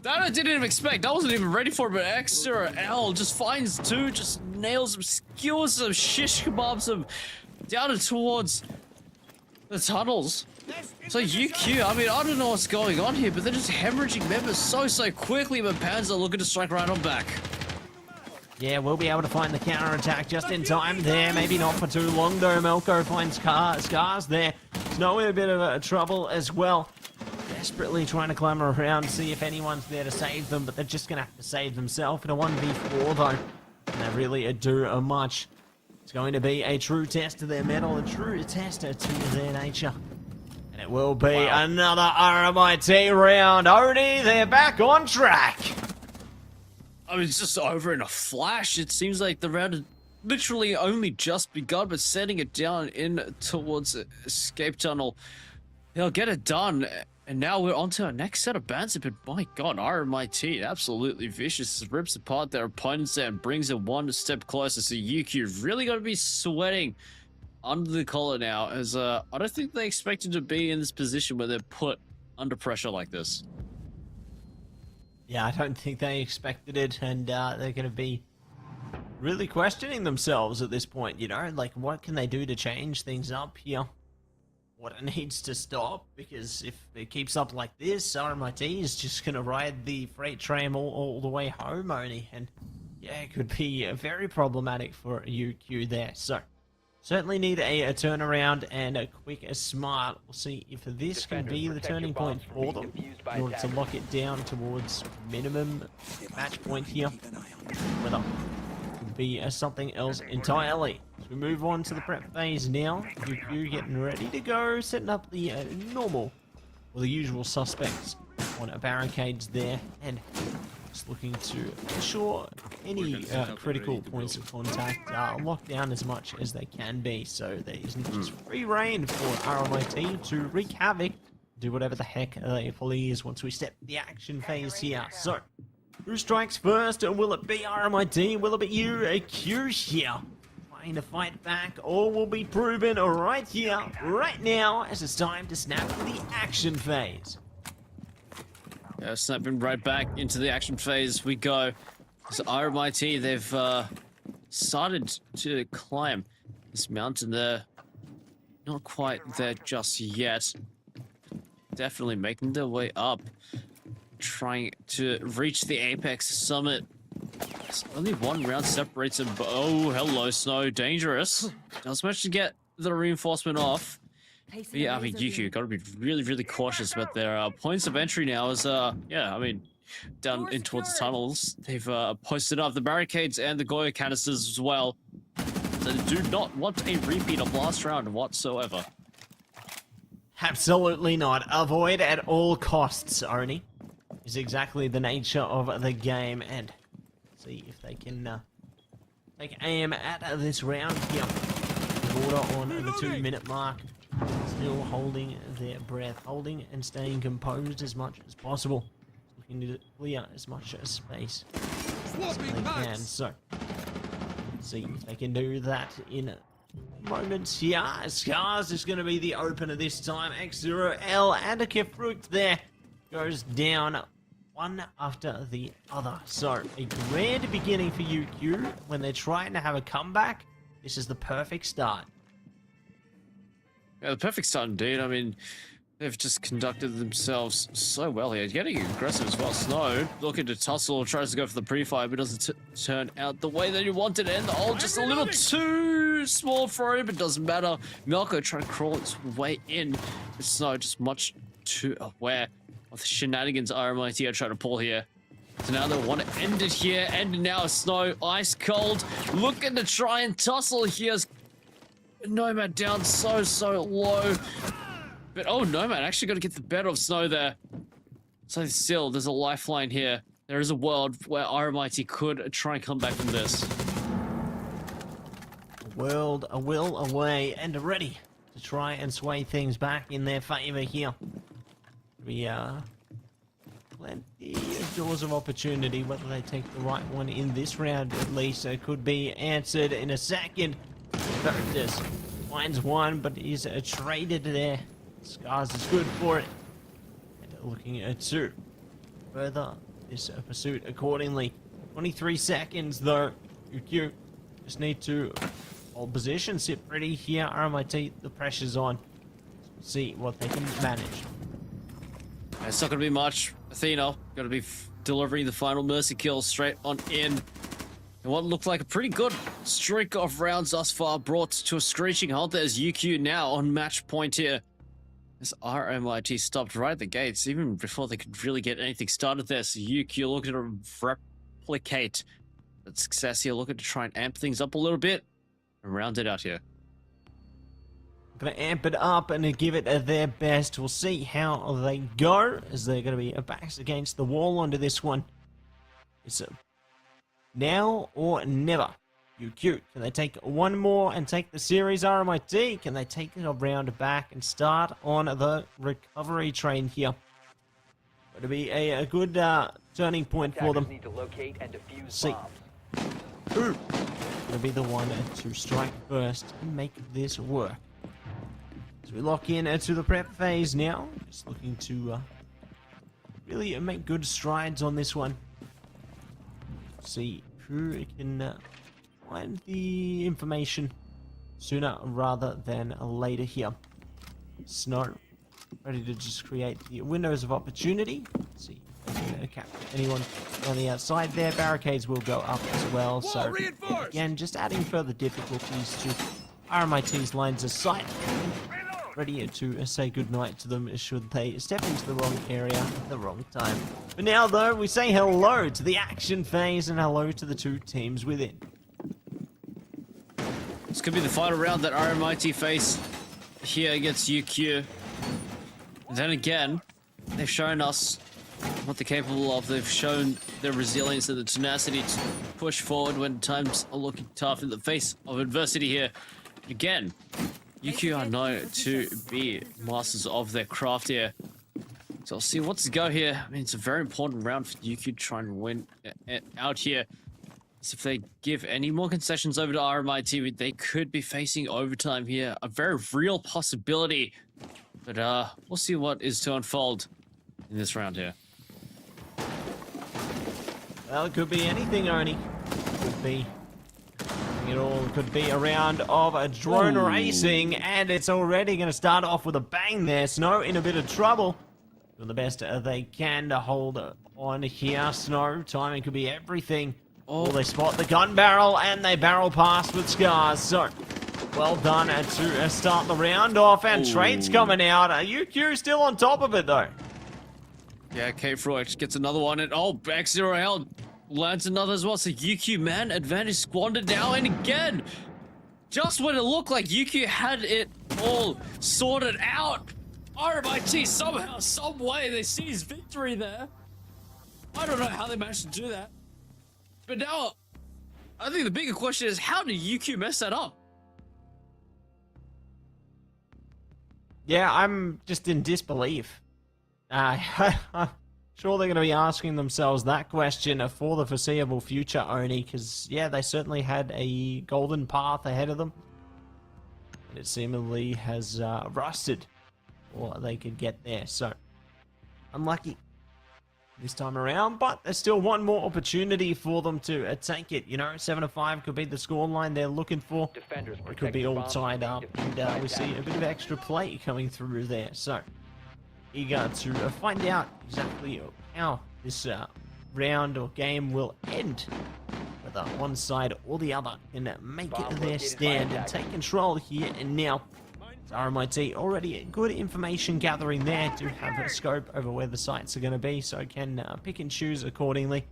That I didn't even expect. I wasn't even ready for it, but X0L just finds 2, just nails them, skewers them, shish kebabs them down and towards the tunnels. So UQ, I mean, I don't know what's going on here, but they're just hemorrhaging members so quickly, but Panzer looking to strike right on back. Yeah, we'll be able to find the counter-attack just in time there. Maybe not for too long, though. Melko finds scars there. Snow in a bit of trouble as well. Desperately trying to climb around, see if anyone's there to save them, but they're just going to have to save themselves in a 1v4, though. And they really do much. It's going to be a true test of their mettle, a true test to their nature. And it will be another RMIT round. Odie, they're back on track. I mean, it's just over in a flash. It seems like the round had literally only just begun, but setting it down in towards escape tunnel. They'll get it done. And now we're on to our next set of bans. But my god, RMIT, absolutely vicious. Rips apart their opponents there and brings it one step closer. So UQ really got to be sweating under the collar now, as I don't think they expected to be in this position where they're put under pressure like this. Yeah, I don't think they expected it, and they're going to be really questioning themselves at this point, you know, like what can they do to change things up here? What needs to stop? Because if it keeps up like this, RMIT is just gonna ride the freight train all the way home, Oni, and yeah, it could be very problematic for UQ there. So certainly need a turnaround and a quick, smart. We'll see if this can be the turning point for them in order to lock it down towards minimum match point here. Whether it could be something else entirely. So we move on to the prep phase now. UQ getting ready to go, setting up the normal or the usual suspects on barricades there, and just looking to ensure any critical points of contact are locked down as much as they can be, so there isn't just free reign for RMIT to wreak havoc, do whatever the heck they please once we step the action phase here. So, who strikes first? Will it be RMIT? Will it be UQ here? Trying to fight back, or will be proven right here, right now, as it's time to snap to the action phase. Snapping right back into the action phase we go. So RMIT, they've started to climb this mountain there. Not quite there just yet. Definitely making their way up. Trying to reach the apex summit. There's only one round separates them. Oh, hello, Snow. Dangerous. Does manage to get the reinforcement off. But yeah, I mean, UQ got to be really, really cautious about their points of entry now. As yeah, I mean, down in towards the tunnels, they've posted up the barricades and the Goya canisters as well. So they do not want a repeat of last round whatsoever. Absolutely not. Avoid at all costs, Oni. Is exactly the nature of the game, and see if they can take aim at this round here. Border on the 2-minute mark. Still holding their breath, holding and staying composed as much as possible. Looking to clear as much space as they can. So, let's see if they can do that in moments here. Scars is going to be the opener this time. X0L and a Fruit there goes down one after the other. So, a grand beginning for UQ when they're trying to have a comeback. This is the perfect start. Yeah, the perfect start indeed. I mean, they've just conducted themselves so well here. Getting aggressive as well. Snow looking to tussle, tries to go for the pre-fire, but doesn't turn out the way that he wanted. And the ult just a little too small for him, but doesn't matter. Melko trying to crawl its way in. But Snow just much too aware of the shenanigans RMIT are trying to pull here. So now they want to end it here. And now Snow, ice cold, looking to try and tussle here. Nomad down so low. But oh, Nomad actually got to get the better of Snow there. So still, there's a lifeline here. There is a world where RMIT could try and come back from this. A world, a will away, and ready to try and sway things back in their favor here. We plenty of doors of opportunity. Whether they take the right one in this round, at least, it could be answered in a second. Characters finds one, but is traded there. Scars is good for it. And looking at two. Further this pursuit accordingly. 23 seconds though. UQ just need to hold position, sit pretty here. RMIT, the pressure's on. See what they can manage. It's not going to be much. Athena going to be delivering the final mercy kill straight on in. And what looked like a pretty good streak of rounds thus far brought to a screeching halt. There's UQ now on match point here. As RMIT stopped right at the gates, even before they could really get anything started there. So UQ looking to replicate that success here, looking to try and amp things up a little bit and round it out here. Gonna amp it up and give it their best. We'll see how they go, as they're gonna be backs against the wall onto this one. It's now or never. UQ, can they take one more and take the series? RMIT, can they take it a round back and start on the recovery train here? It'll be a good turning point for them. Need to locate and defuse See bombs. who will be the one to strike first and make this work. As we lock in to the prep phase now, just looking to really make good strides on this one. See who can find the information sooner rather than later here. Snow, ready to just create the windows of opportunity. Let's see if they can capture anyone on the outside there. Barricades will go up as well. So again, just adding further difficulties to RMIT's lines of sight. Ready to say goodnight to them should they step into the wrong area at the wrong time. But now, though, we say hello to the action phase and hello to the two teams within. This could be the final round that RMIT face here against UQ. Then again, they've shown us what they're capable of. They've shown their resilience and the tenacity to push forward when times are looking tough in the face of adversity here. Again, UQ are known to be masters of their craft here. So I'll see what's to go here. I mean, it's a very important round for UQ to try and win out here. So if they give any more concessions over to RMIT, they could be facing overtime here. A very real possibility. But we'll see what is to unfold in this round here. Well, it could be anything, Oni. Could be it all. Could be a round of a drone racing, and it's already going to start off with a bang there. Snow in a bit of trouble. Doing the best they can to hold on here. Snow, timing could be everything. Oh, they spot the gun barrel, and they barrel past with scars. So, well done to start the round off, and Trade's coming out. UQ still on top of it, though. Yeah, Peripheral gets another one, and X0L lands another as well. So UQ, man, advantage squandered now, and again, just when it looked like UQ had it all sorted out, RMIT somehow, some way, they seize victory there. I don't know how they managed to do that. But now, I think the bigger question is, how did UQ mess that up? Yeah, I'm just in disbelief. I'm sure they're going to be asking themselves that question for the foreseeable future, Oni, because, yeah, they certainly had a golden path ahead of them. And it seemingly has rusted, or they could get there. So, unlucky this time around, but there's still one more opportunity for them to take it. You know, 7-5 could be the scoreline they're looking for. Or it could be all tied up, and we see a bit of extra play coming through there. So, eager to find out exactly how this round or game will end. Whether one side or the other can make it their stand and take control here and now. RMIT already good information gathering there to have a scope over where the sites are going to be, so can pick and choose accordingly.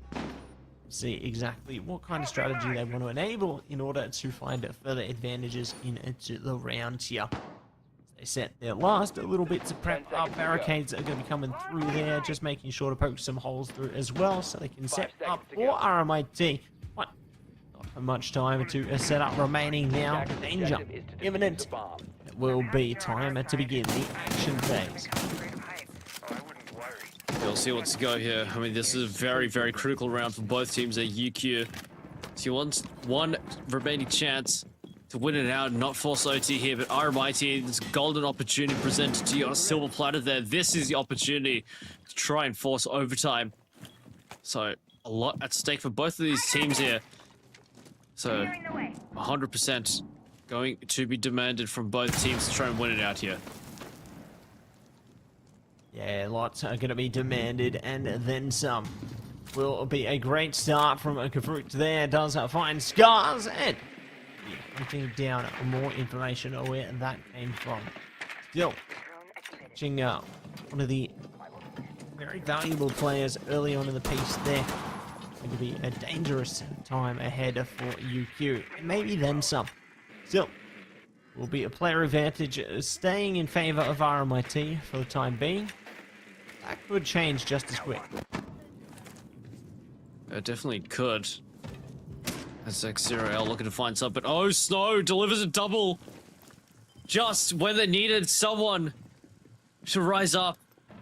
See exactly what kind of strategy they want to enable in order to find further advantages into the round here. They set their last little bits of prep up. Barricades are going to be coming through there, just making sure to poke some holes through as well, so they can set up for RMIT. But not much time to set up remaining now. Danger imminent. It will be time to begin the action phase. We'll see what's to go here. I mean, this is a very, very critical round for both teams at UQ. So you want one remaining chance to win it out and not force OT here, but RMIT, this golden opportunity presented to you on a silver platter there. This is the opportunity to try and force overtime. So a lot at stake for both of these teams here. So 100% going to be demanded from both teams to try and win it out here. Yeah, lots are going to be demanded, and then some. Will be a great start from Kafrut there. Does find scars, and looking down more information on where that came from. Still, catching one of the very valuable players early on in the piece there. Going to be a dangerous time ahead for UQ. Maybe then some. Still, will be a player advantage staying in favor of RMIT for the time being. That could change just as quick. It definitely could. That's X0L looking to find something. Oh, Snow delivers a double. Just when they needed someone to rise up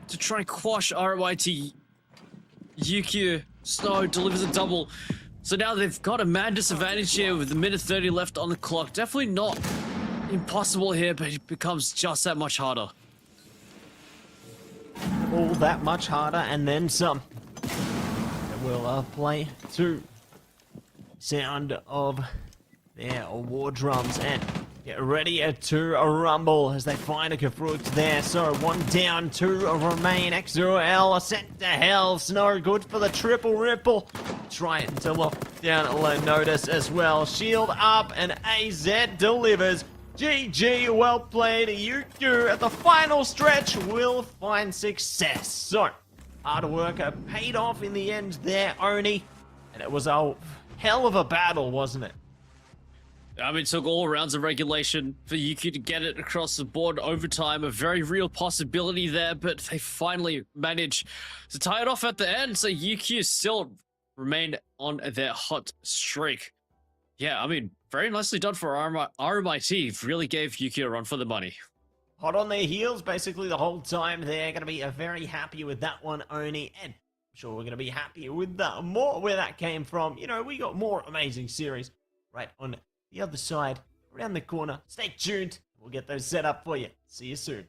to try and quash RMIT. UQ, Snow delivers a double. So now they've got a mad disadvantage here with a minute 30 left on the clock. Definitely not impossible here, but it becomes just that much harder. All that much harder, and then some. We'll play to sound of their war drums and get ready to rumble as they find a Kafrut there. So 1 down, 2 remain. XOL sent to hell. No good for the triple ripple. Trying to lock down Lenotus as well. Shield up and AZ delivers. GG, well played. You at the final stretch will find success. So, hard work paid off in the end there, Oni. And it was a hell of a battle, wasn't it? I mean, it took all rounds of regulation for UQ to get it across the board. Overtime, a very real possibility there, but they finally managed to tie it off at the end. So UQ still remained on their hot streak. Yeah, I mean, very nicely done for RMIT. Really gave UQ a run for the money. Hot on their heels basically the whole time. They're going to be very happy with that one, Oni. And I'm sure we're going to be happy with that more where that came from. You know, we got more amazing series right on the other side, around the corner. Stay tuned. We'll get those set up for you. See you soon.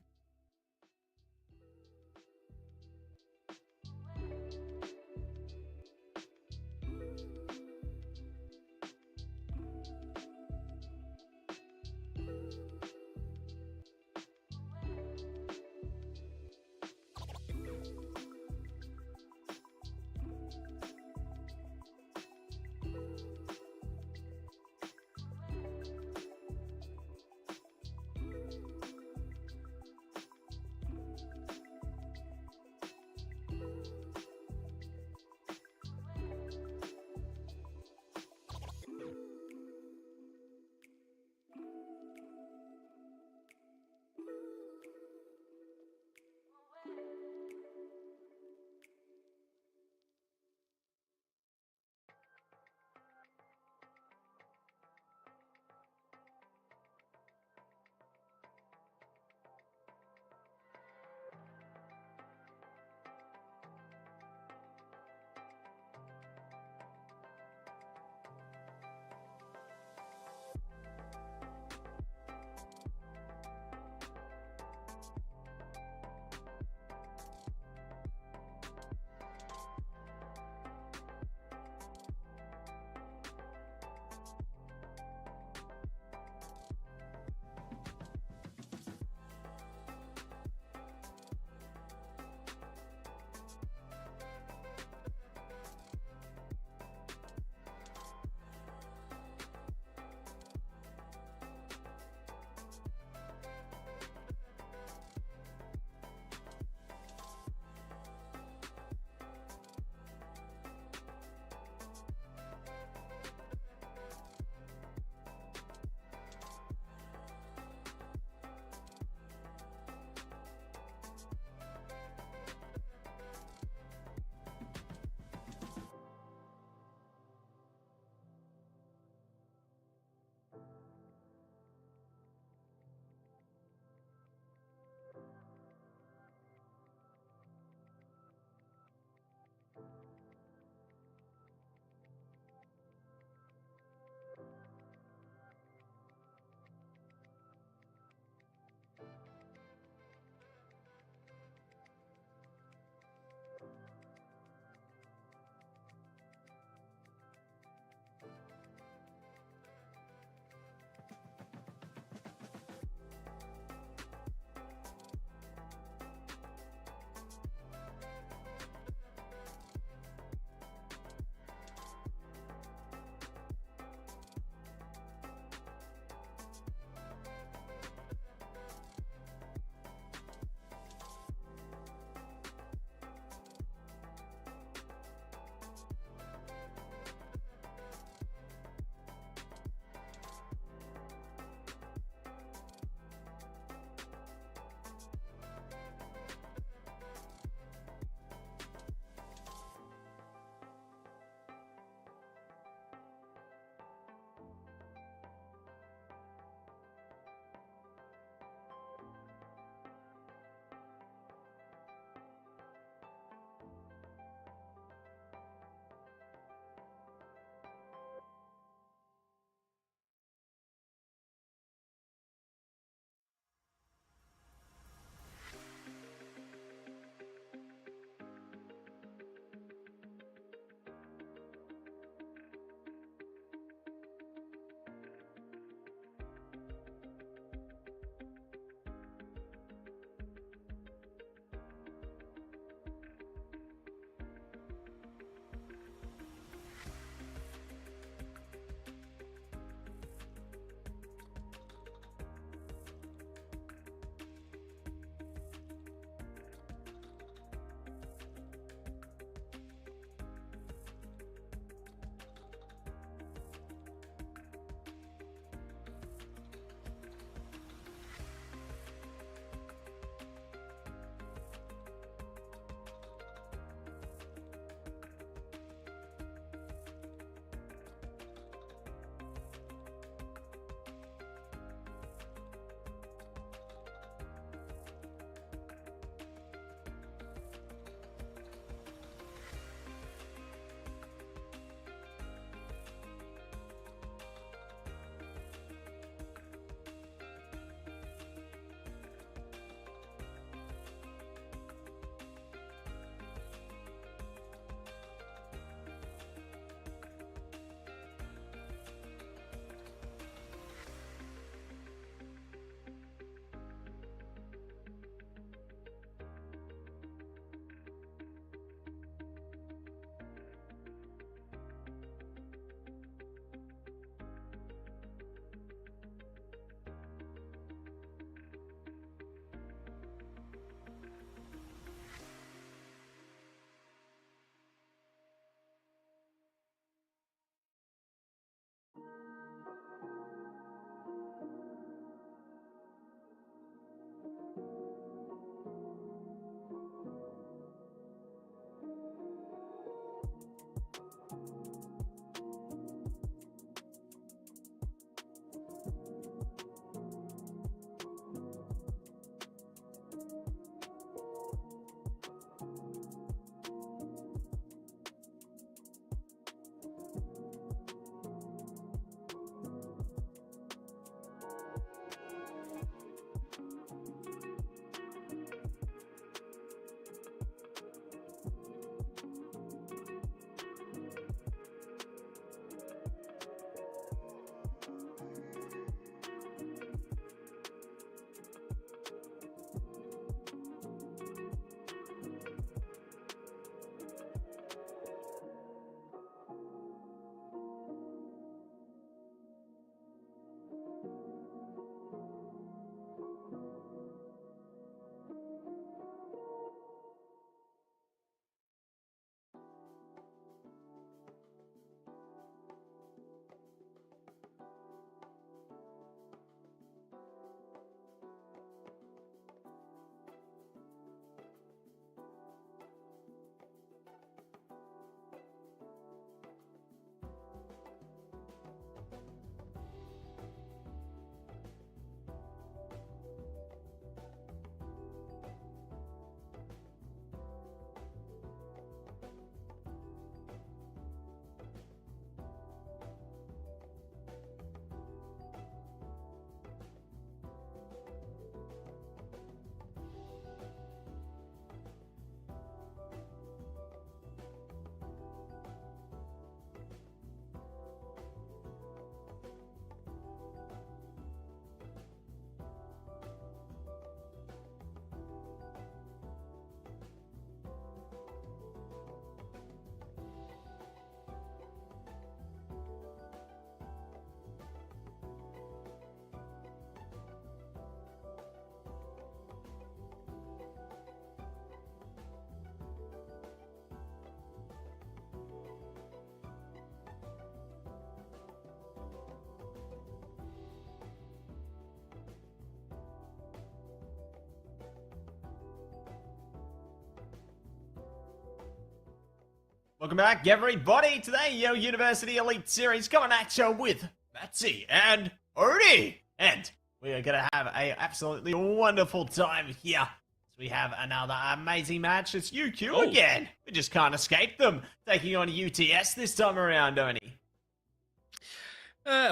Welcome back, everybody. Today, Yo University Elite Series coming at you with Betsy and Odie. And we are going to have a absolutely wonderful time here. So we have another amazing match. It's UQ again. We just can't escape them. Taking on UTS this time around, Oni.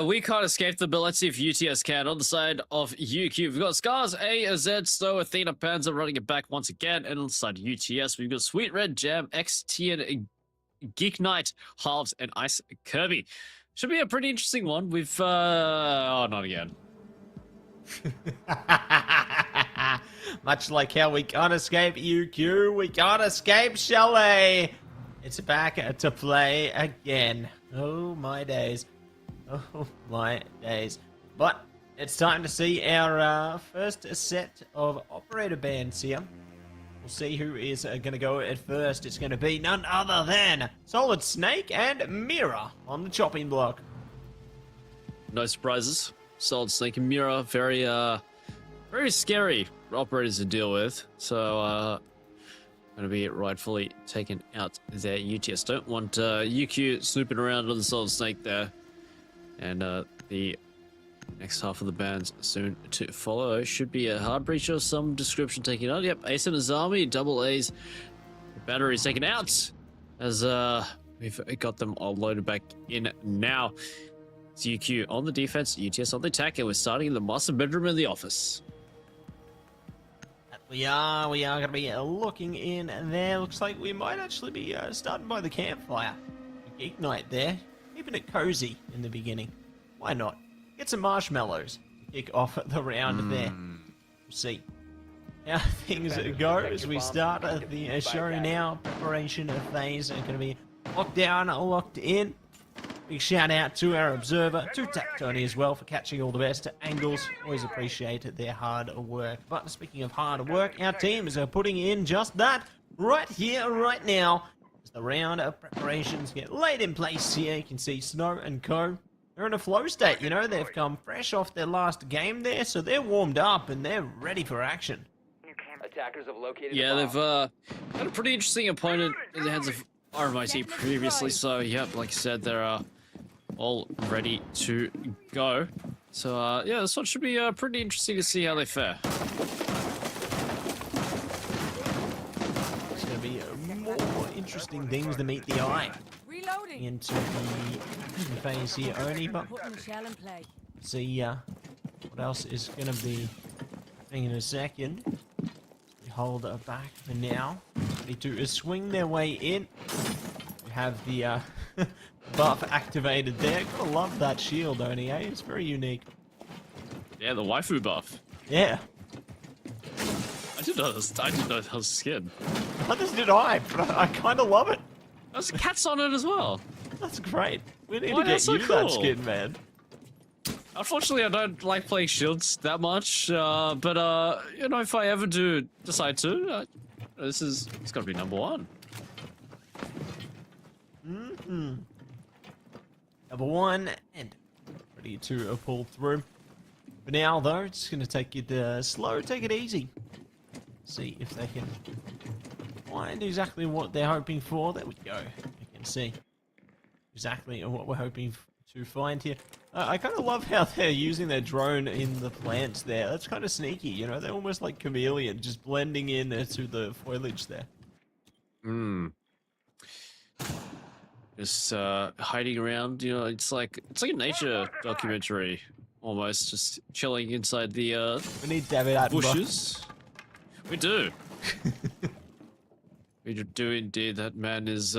We can't escape them, but let's see if UTS can. On the side of UQ, we've got Scars, AZ, Stowe, Athena, Panzer running it back once again. And on the side of UTS, we've got Sweet Red, Jam, XT, and Geek Knight, Halves, and Ice Kirby. Should be a pretty interesting one. We've, oh, not again. Much like how we can't escape UQ, we can't escape Shelley. It's back to play again. Oh, my days. Oh my days. But it's time to see our first set of operator bands here. We'll see who is going to go at first. It's going to be none other than Solid Snake and Mira on the chopping block. No surprises. Solid Snake and Mira, very scary operators to deal with. So, going to be rightfully taken out there. UTS don't want UQ snooping around on the Solid Snake there. And the next half of the bands soon to follow. Should be a hard breach of some description taken out. Yep, Ace and his army, double A's. The battery's taken out as we've got them all loaded back in now. It's UQ on the defense, UTS on the attack, and we're starting in the master bedroom of the office. We are going to be looking in there. Looks like we might actually be starting by the campfire. Geek Knight there. Keeping it cozy in the beginning. Why not? Get some marshmallows to kick off the round there. We'll see how things go as we start the show now. Preparation phase are going to be locked down, locked in. Big shout out to our observer, to Tony as well for catching all the best angles. Always appreciate their hard work. But speaking of hard work, our teams are putting in just that right here, right now. The round of preparations get laid in place here. You can see Snow and Co. They're in a flow state, you know. They've come fresh off their last game there, so they're warmed up and they're ready for action. Attackers have located they've had a pretty interesting opponent in the hands of RMIT previously, so yep, like you said, they're all ready to go. So yeah, this one should be pretty interesting to see how they fare. More interesting things to meet the eye. Reloading. Into the phase here only, but see what else is going to be happening in a second. We hold it back for now. Ready to swing their way in. We have the buff activated there. Gotta love that shield, Oni, eh? It's very unique. Yeah, the waifu buff. Yeah. I didn't know that was skin. Others did I, but I kind of love it. There's cats on it as well. That's great. We need Why, to get that's so you cool. that skin, man. Unfortunately, I don't like playing shields that much, but you know, if I ever do decide to, it's got to be number one. Number one, and ready to pull through. For now, though, it's going to take it slow, take it easy. See if they can find exactly what they're hoping for. There we go. You can see exactly what we're hoping to find here. I kind of love how they're using their drone in the plants there. That's kind of sneaky, you know? They're almost like chameleon, just blending in to the foliage there. Just hiding around, you know, it's like a nature documentary almost, just chilling inside the We need David Attenborough. bushes. We do. We do indeed. That man is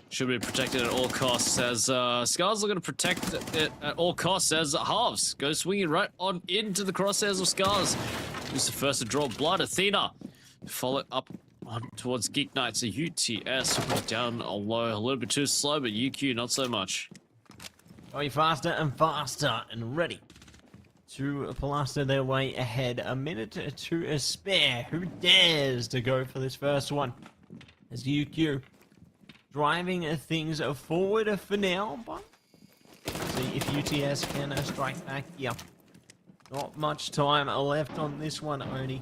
should be protected at all costs, as Scars are going to protect it at all costs as Halves goes swinging right on into the crosshairs of Scars. Who's the first to draw blood? Athena. Follow up on towards Geek Knight. So UTS down low, a little bit too slow, but UQ not so much. Going faster and faster and ready to plaster their way ahead. A minute to spare. Who dares to go for this first one? As UQ driving things forward for now, but see if UTS can strike back here. Not much time left on this one, Oni.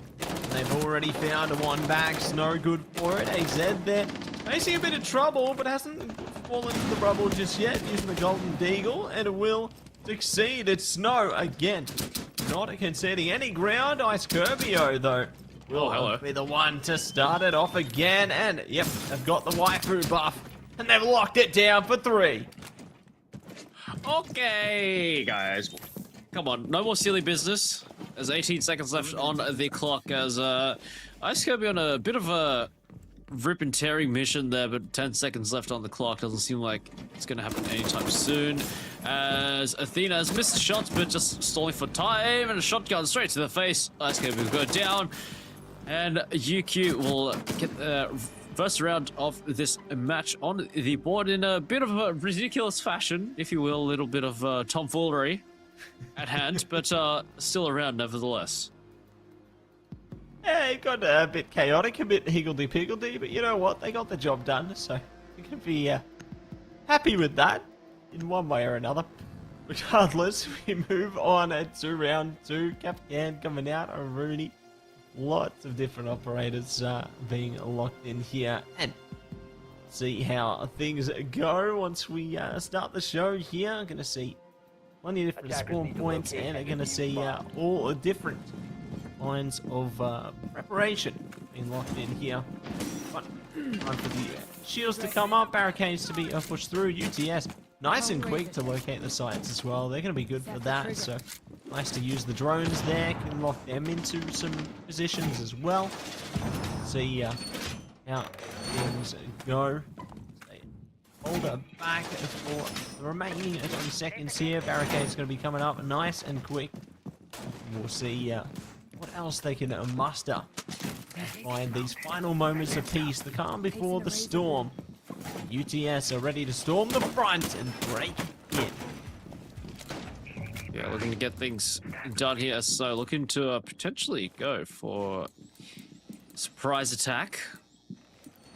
They've already found one back. No good for it. AZ there Facing a bit of trouble, but hasn't fallen into the rubble just yet. Using the Golden Deagle, and it will succeed. It's Snow again. Not conceding any ground. Ice Curbio, though, will be the one to start it off again. And, yep, they've got the waifu buff, and they've locked it down for 3. Okay, guys. Come on, no more silly business. There's 18 seconds left on the clock as Ice Kirby on a bit of a rip and tearing mission there, but 10 seconds left on the clock. Doesn't seem like it's going to happen anytime soon. As Athena has missed shots, but just stalling for time, and a shotgun straight to the face. Ice Kirby will go down, and UQ will get the first round of this match on the board in a bit of a ridiculous fashion, if you will, a little bit of tomfoolery at hand, but still around nevertheless. Yeah, it got a bit chaotic, a bit higgledy-piggledy, but you know what? They got the job done, so we can be happy with that in one way or another. Regardless, we move on to round 2. Capcan coming out, Rooney. Lots of different operators being locked in here, and see how things go once we start the show here. I'm going to see plenty of different spawn points, and I'm going to see all different lines of preparation being locked in here. But time for the shields to come up, barricades to be pushed through. UTS nice and quick to locate the sites as well. They're going to be good for that, so nice to use the drones there, can lock them into some positions as well. See how things go. They hold it back for the remaining 20 seconds here. Barricade's going to be coming up nice and quick. We'll see what else they can muster and find these final moments of peace, the calm before the storm. UTS are ready to storm the front and break in. Yeah, looking to get things done here, so looking to potentially go for a surprise attack.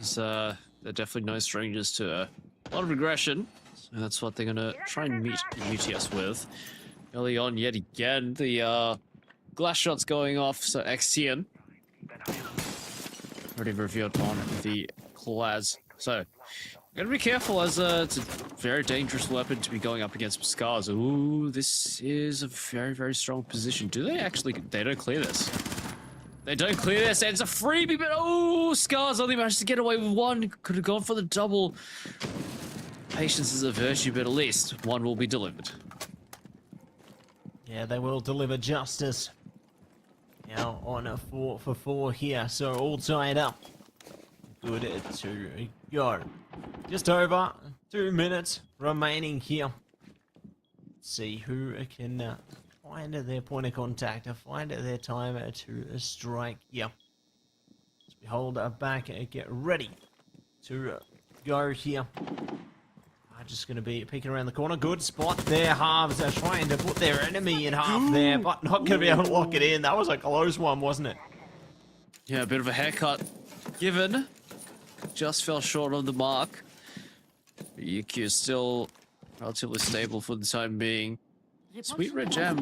So they're definitely no strangers to a lot of aggression, so that's what they're going to try and meet UTS with. Early on, yet again, the glass shots going off, so Xian already revealed on the class. So, gotta be careful as it's a very dangerous weapon to be going up against Scars. Ooh, this is a very, very strong position. Do they actually... They don't clear this. They don't clear this, and it's a freebie, but oh, Scars only managed to get away with one. Could have gone for the double. Patience is a virtue, but at least one will be delivered. Yeah, they will deliver justice. Now on a 4 for 4 here, so all tied up. Good to go. Just over 2 minutes remaining here. Let's see who can find their point of contact, find their time to strike here. As we hold back and get ready to go here. Just going to be peeking around the corner. Good spot there. Halves are trying to put their enemy in half there, but not going to be able to lock it in. That was a close one, wasn't it? Yeah, a bit of a haircut given. Just fell short of the mark. UQ is still relatively stable for the time being. Sweet Red Jam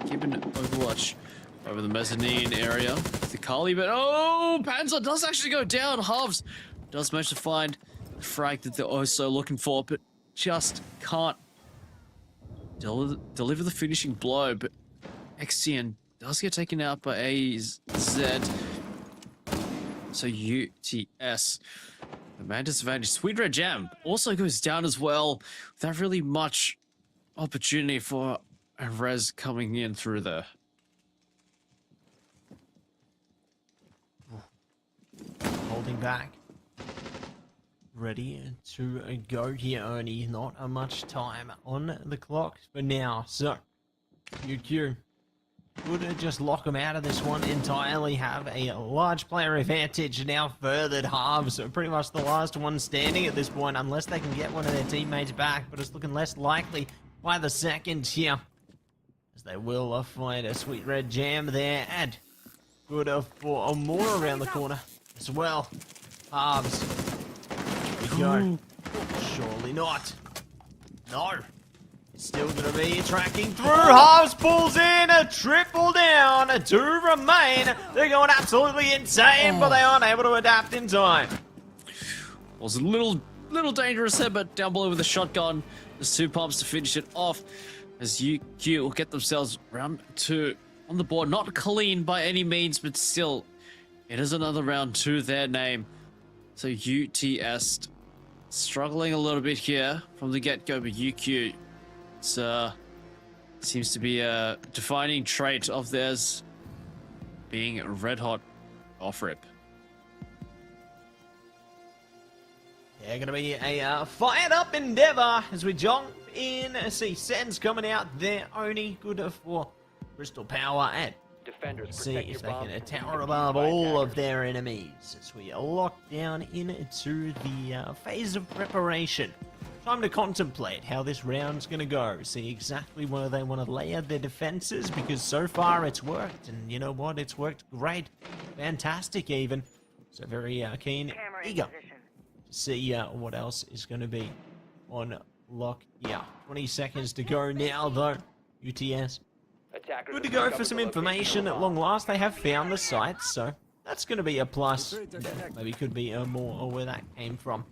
keeping Overwatch over the mezzanine area. The Kali, but oh, Panzer does actually go down. Halves does manage to find the frag that they're also looking for, but just can't deliver the finishing blow. But Xian does get taken out by AZ. So UTS, the man disadvantage. Sweet Red Jam also goes down as well, without really much opportunity for a res coming in through there. Holding back. Ready to go here, only not much time on the clock for now. So, UQ would just lock them out of this one entirely, have a large player advantage now furthered halves. So pretty much the last one standing at this point, unless they can get one of their teammates back, but it's looking less likely by the second here. As they will find a Sweet Red Jam there, and good for more around the corner as well. Halves. Go. Surely not. No. Still gonna be tracking through. Halves pulls in a triple down. 2 remain. They're going absolutely insane, but they aren't able to adapt in time. Was a little dangerous there, but down below with a shotgun. There's 2 pumps to finish it off. As UQ will get themselves round 2 on the board. Not clean by any means, but still, it is another round to their name. So UTS struggling a little bit here from the get-go, but UQ seems to be a defining trait of theirs, being red hot off rip. Yeah, gonna be a fired up endeavor as we jump in. See Sen's coming out there, only good for Crystal Power, and Defenders see protect if your they bombs can from being tower defused above by all of attackers. their enemies as we lock down into the phase of preparation. Time to contemplate how this round's gonna go. See exactly where they want to lay out their defenses, because so far it's worked, and you know what? It's worked great, fantastic even. So very keen, eager to see what else is going to be on lock. Yeah, 20 seconds to go now though. UTS Attackers good to have go for discovered some the location information. of At the long bomb. last, they have found the site, so that's going to be a plus. Maybe could be more where that came from.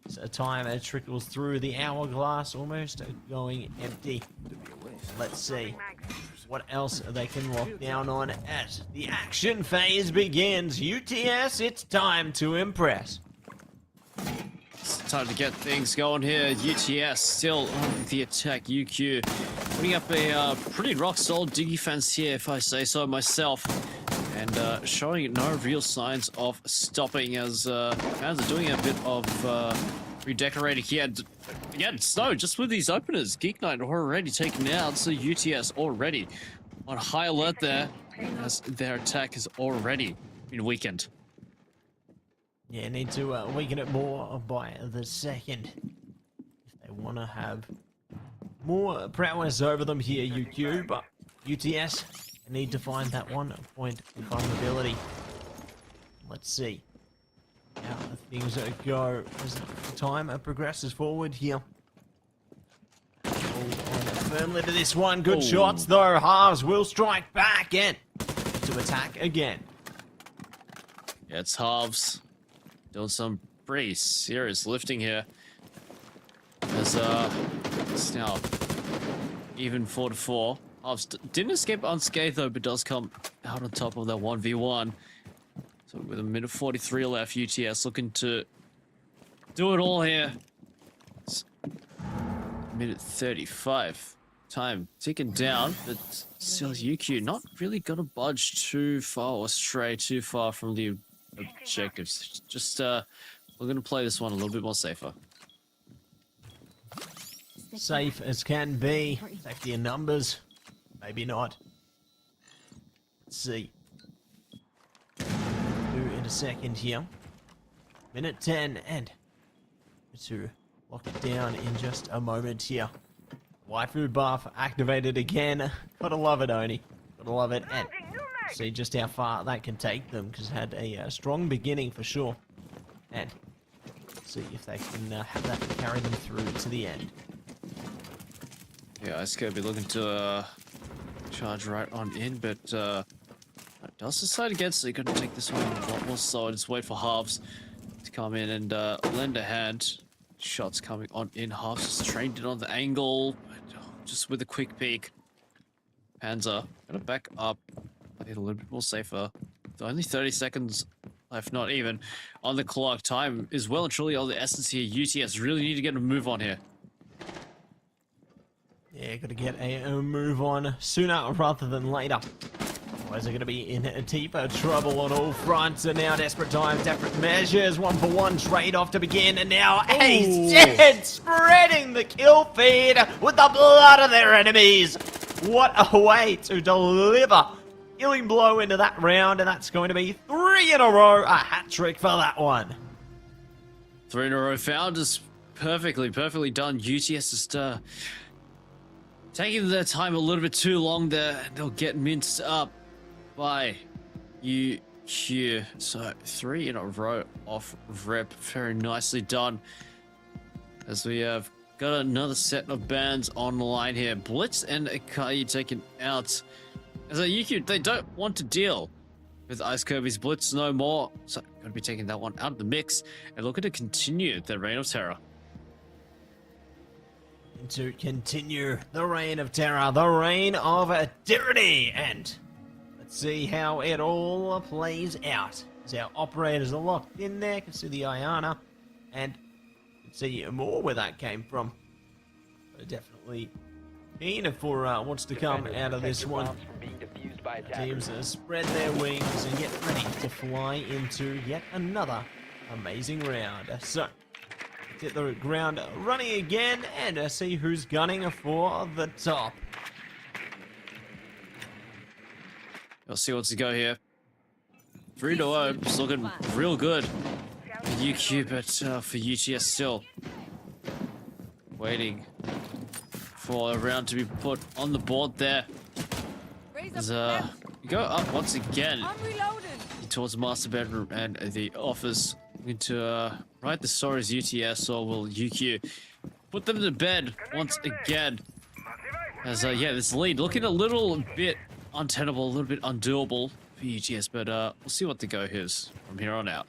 So time trickles through the hourglass, almost going empty. Let's see what else they can lock down on as the action phase begins. UTS, it's time to impress. It's time to get things going here. UTS still on the attack. UQ putting up a pretty rock solid defense here, if I say so myself, and showing no real signs of stopping as fans are doing a bit of redecorating here. Again, Snow just with these openers. Geek Knight already taken out, so UTS already on high alert there as their attack has already been weakened. Yeah, need to weaken it more by the second if they want to have more prowess over them here, UQ. But UTS need to find that 1 point vulnerability. Let's see how things go as time progresses forward here. Hold on firmly to this one. Good shots though. Halves will strike back and to attack again. Yeah, it's Halves doing some pretty serious lifting here. As it's now even 4-4. Halves didn't escape unscathed though, but does come out on top of that 1v1. So with a minute 43 left, UTS looking to do it all here. It's minute 35. Time ticking down, but still UQ not really gonna budge too far or stray too far from the objectives. Just we're gonna play this one a little bit more safer. Safe as can be. Safety in numbers. Maybe not. Let's see. In a second here. Minute 10 and to lock it down in just a moment here. Waifu buff activated again. Gotta love it, Oni. Gotta love it. And see just how far that can take them, because it had a strong beginning for sure. And see if they can have that carry them through to the end. Yeah, Ice Cube be looking to charge right on in, but does decide against it. You're gonna take this one a lot more solid. Just wait for Halves to come in and lend a hand. Shots coming on in. Halves just trained it on the angle, just with a quick peek. Panzer gonna back up, play it a little bit more safer. With only 30 seconds left, not even on the clock. Time is well and truly of the essence here. UTS really need to get a move on here. Yeah, gotta get a move on sooner rather than later. Otherwise they're gonna be in deeper trouble on all fronts, and now desperate times, desperate measures, 1-for-1 trade-off to begin, and now Ace dead, spreading the kill feed with the blood of their enemies. What a way to deliver killing blow into that round, and that's going to be 3 in a row, a hat trick for that one. 3 in a row found is perfectly done. UTS just taking their time a little bit too long there. They'll get minced up by UQ. So 3 in a row off rep. Very nicely done. As we have got another set of bans on the line here. Blitz and Akai taken out. As a UQ, they don't want to deal with Ice Kirby's Blitz no more. So, going to be taking that one out of the mix and looking to continue their reign of terror. To continue the reign of terror, the reign of tyranny, and let's see how it all plays out. As our operators are locked in there, can see the Iana, and can see more where that came from. But definitely keen for what's to come out of this one. Teams spread their wings and get ready to fly into yet another amazing round. So, hit the ground running again and see who's gunning for the top. Let's see what's to go here. 3-0, it's looking real good for UQ, but for UTS still waiting for a round to be put on the board there. As we go up once again towards the master bedroom and the office. Going to write the stories UTS, or will UQ put them to bed once again? As yeah, this lead looking a little bit untenable, a little bit undoable for UTS, but we'll see what the go is from here on out.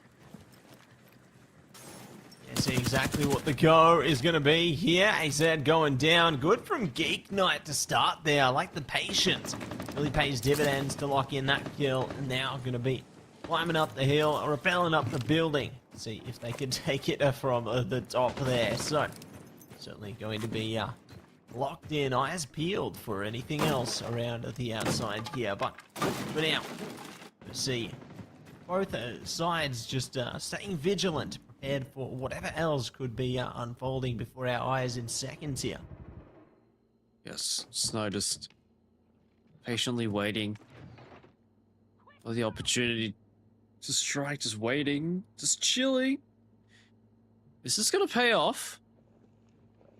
Yeah, see exactly what the go is going to be here. AZ going down. Good from Geek Knight to start there. I like the patience. Really pays dividends to lock in that kill. And now going to be climbing up the hill, rappelling up the building. See if they can take it from the top there. So, certainly going to be locked in, eyes peeled for anything else around the outside here. But for now, you see both sides just staying vigilant, prepared for whatever else could be unfolding before our eyes in seconds here. Yes, Snow just patiently waiting for the opportunity to strike, just waiting, just chilling. Is this gonna pay off?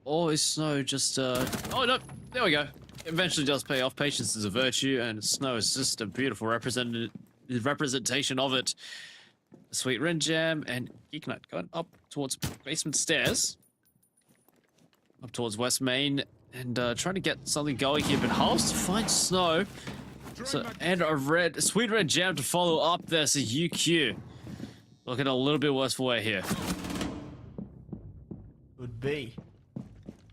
Or is Snow just oh no, there we go. Eventually does pay off. Patience is a virtue, and Snow is just a beautiful representation of it. Sweet Ren Jam and Geek Knight going up towards basement stairs. Up towards West Main, and trying to get something going here, but halves to find Snow. So, and a Sweet Red Jam to follow up there, so UQ looking a little bit worse for wear here. Could be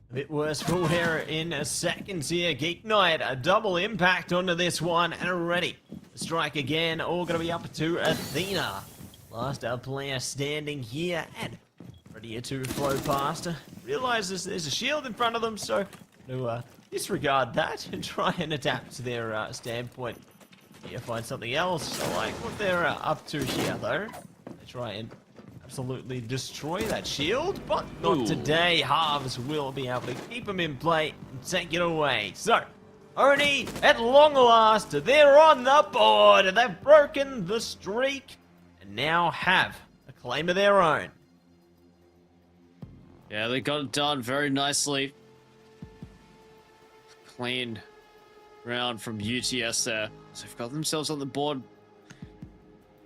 a bit worse for wear in seconds here. Geek Knight, a double impact onto this one, and ready to strike again. All going to be up to Athena. Last player standing here, and ready to flow past. Realizes there's a shield in front of them, so to disregard that and try and adapt to their standpoint. Here, find something else. I like what they're up to here, though. They try and absolutely destroy that shield, but not today. Halves will be able to keep them in play and take it away. So, Oni, at long last, they're on the board. They've broken the streak and now have a claim of their own. Yeah, they got it done very nicely. Clean round from UTS there. So they've got themselves on the board.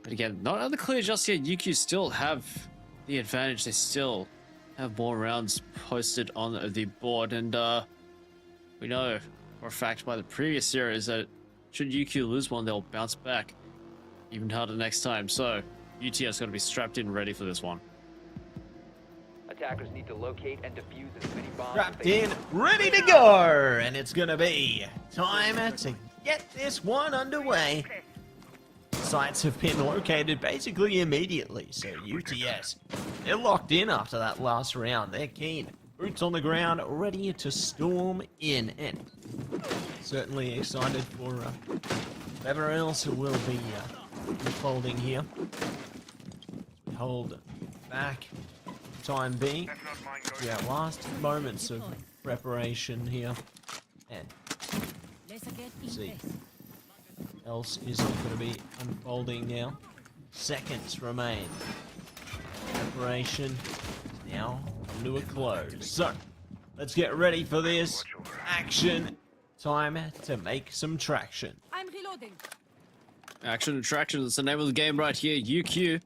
But again, not on the clear just yet. UQ still have the advantage. They still have more rounds posted on the board. And we know for a fact by the previous series that should UQ lose one, they'll bounce back even harder next time. So UTS got to be strapped in ready for this one. Attackers need to locate and defuse as many bombs. Wrapped in, ready to go, and it's gonna be time to get this one underway. Sites have been located basically immediately, so UTS, they're locked in after that last round. They're keen, boots on the ground, ready to storm in, and certainly excited for whatever else will be unfolding here. We hold back. Time being, yeah, last moments of preparation here, and see else is going to be unfolding now. Seconds remain. Preparation now come to a close. So let's get ready for this action. Time to make some traction. I'm reloading. Action attraction is the name of the game right here. UQ.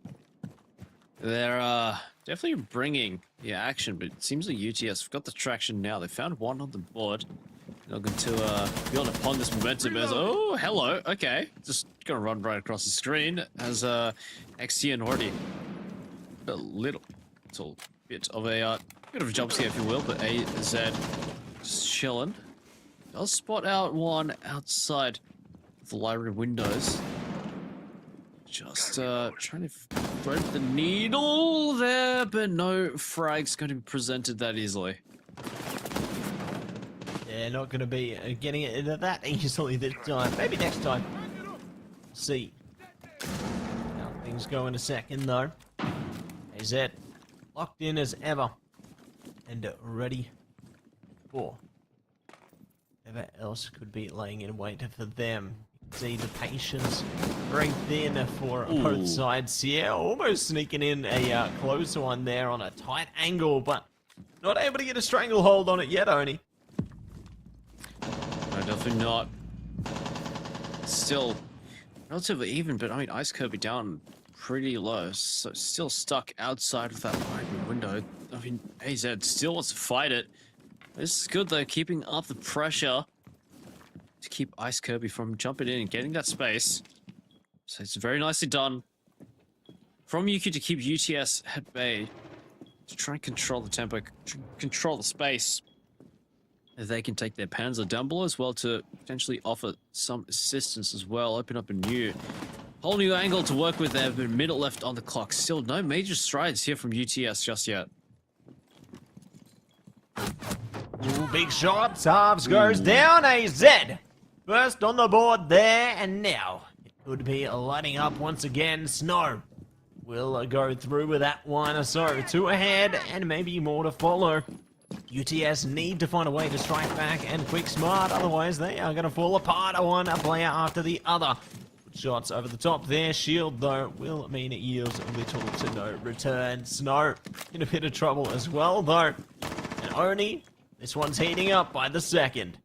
They're definitely bringing the action, but it seems like UTS have got the traction now. They found one on the board. Looking to build upon this momentum as, oh, hello, okay. Just gonna run right across the screen as XTN already a little bit of a jump scare, if you will, but AZ just chilling. Does spot out one outside the library windows. Just trying to thread the needle there, but no frag's going to be presented that easily. They're not going to be getting it into that easily this time. Maybe next time. See how things go in a second, though. AZ locked in as ever and ready for whatever else could be laying in wait for them. See the patience very thin for both sides here. Almost sneaking in a closer one there on a tight angle, but not able to get a stranglehold on it yet, Oni. No, definitely not. Still relatively even, but I mean, Ice Kirby down pretty low, so still stuck outside of that library window. I mean, AZ still wants to fight it. This is good though, keeping up the pressure to keep Ice Kirby from jumping in and getting that space. So it's very nicely done from Yuki to keep UTS at bay, to try and control the tempo, control the space. They can take their Panzer down below as well to potentially offer some assistance as well, open up a whole new angle to work with there, but a minute left on the clock. Still no major strides here from UTS just yet. Ooh, big shot. Halves goes down. AZ first on the board there, and now it could be lighting up once again. Snow will go through with that one. So 2 ahead and maybe more to follow. UTS need to find a way to strike back and quick smart, otherwise they are going to fall apart one player after the other. Shots over the top there. Shield, though, will mean it yields little to no return. Snow in a bit of trouble as well, though. And Oni, this one's heating up by the second.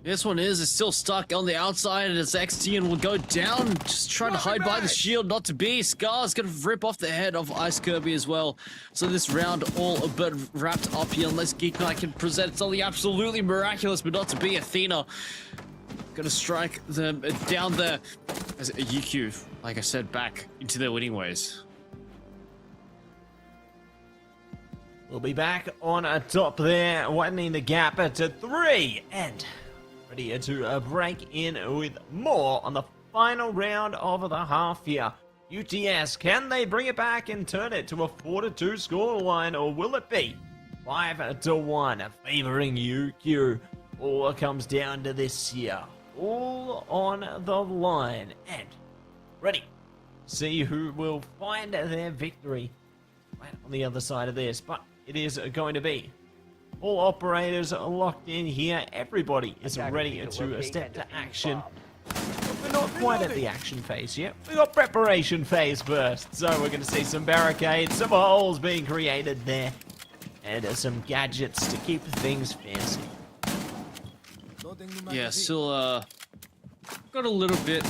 This one is still stuck on the outside, and as XTN will go down, just trying to hide by the shield, not to be. Scar's gonna rip off the head of Ice Kirby as well. So this round all a bit wrapped up here, unless Geek Knight can present something absolutely miraculous, but not to be. Athena gonna strike them down there as UQ, like I said, back into their winning ways. We'll be back on top there, widening the gap to 3, and ready to break in with more on the final round of the half here. UTS, can they bring it back and turn it to a 4-2 scoreline, or will it be 5-1 favoring UQ? All comes down to this here. All on the line, and ready to see who will find their victory right on the other side of this. But it is going to be all operators are locked in here. Everybody is ready to step to action. We're not quite at the action phase yet. We got preparation phase first. So we're going to see some barricades, some holes being created there, and some gadgets to keep things fancy. Yeah, still got a little bit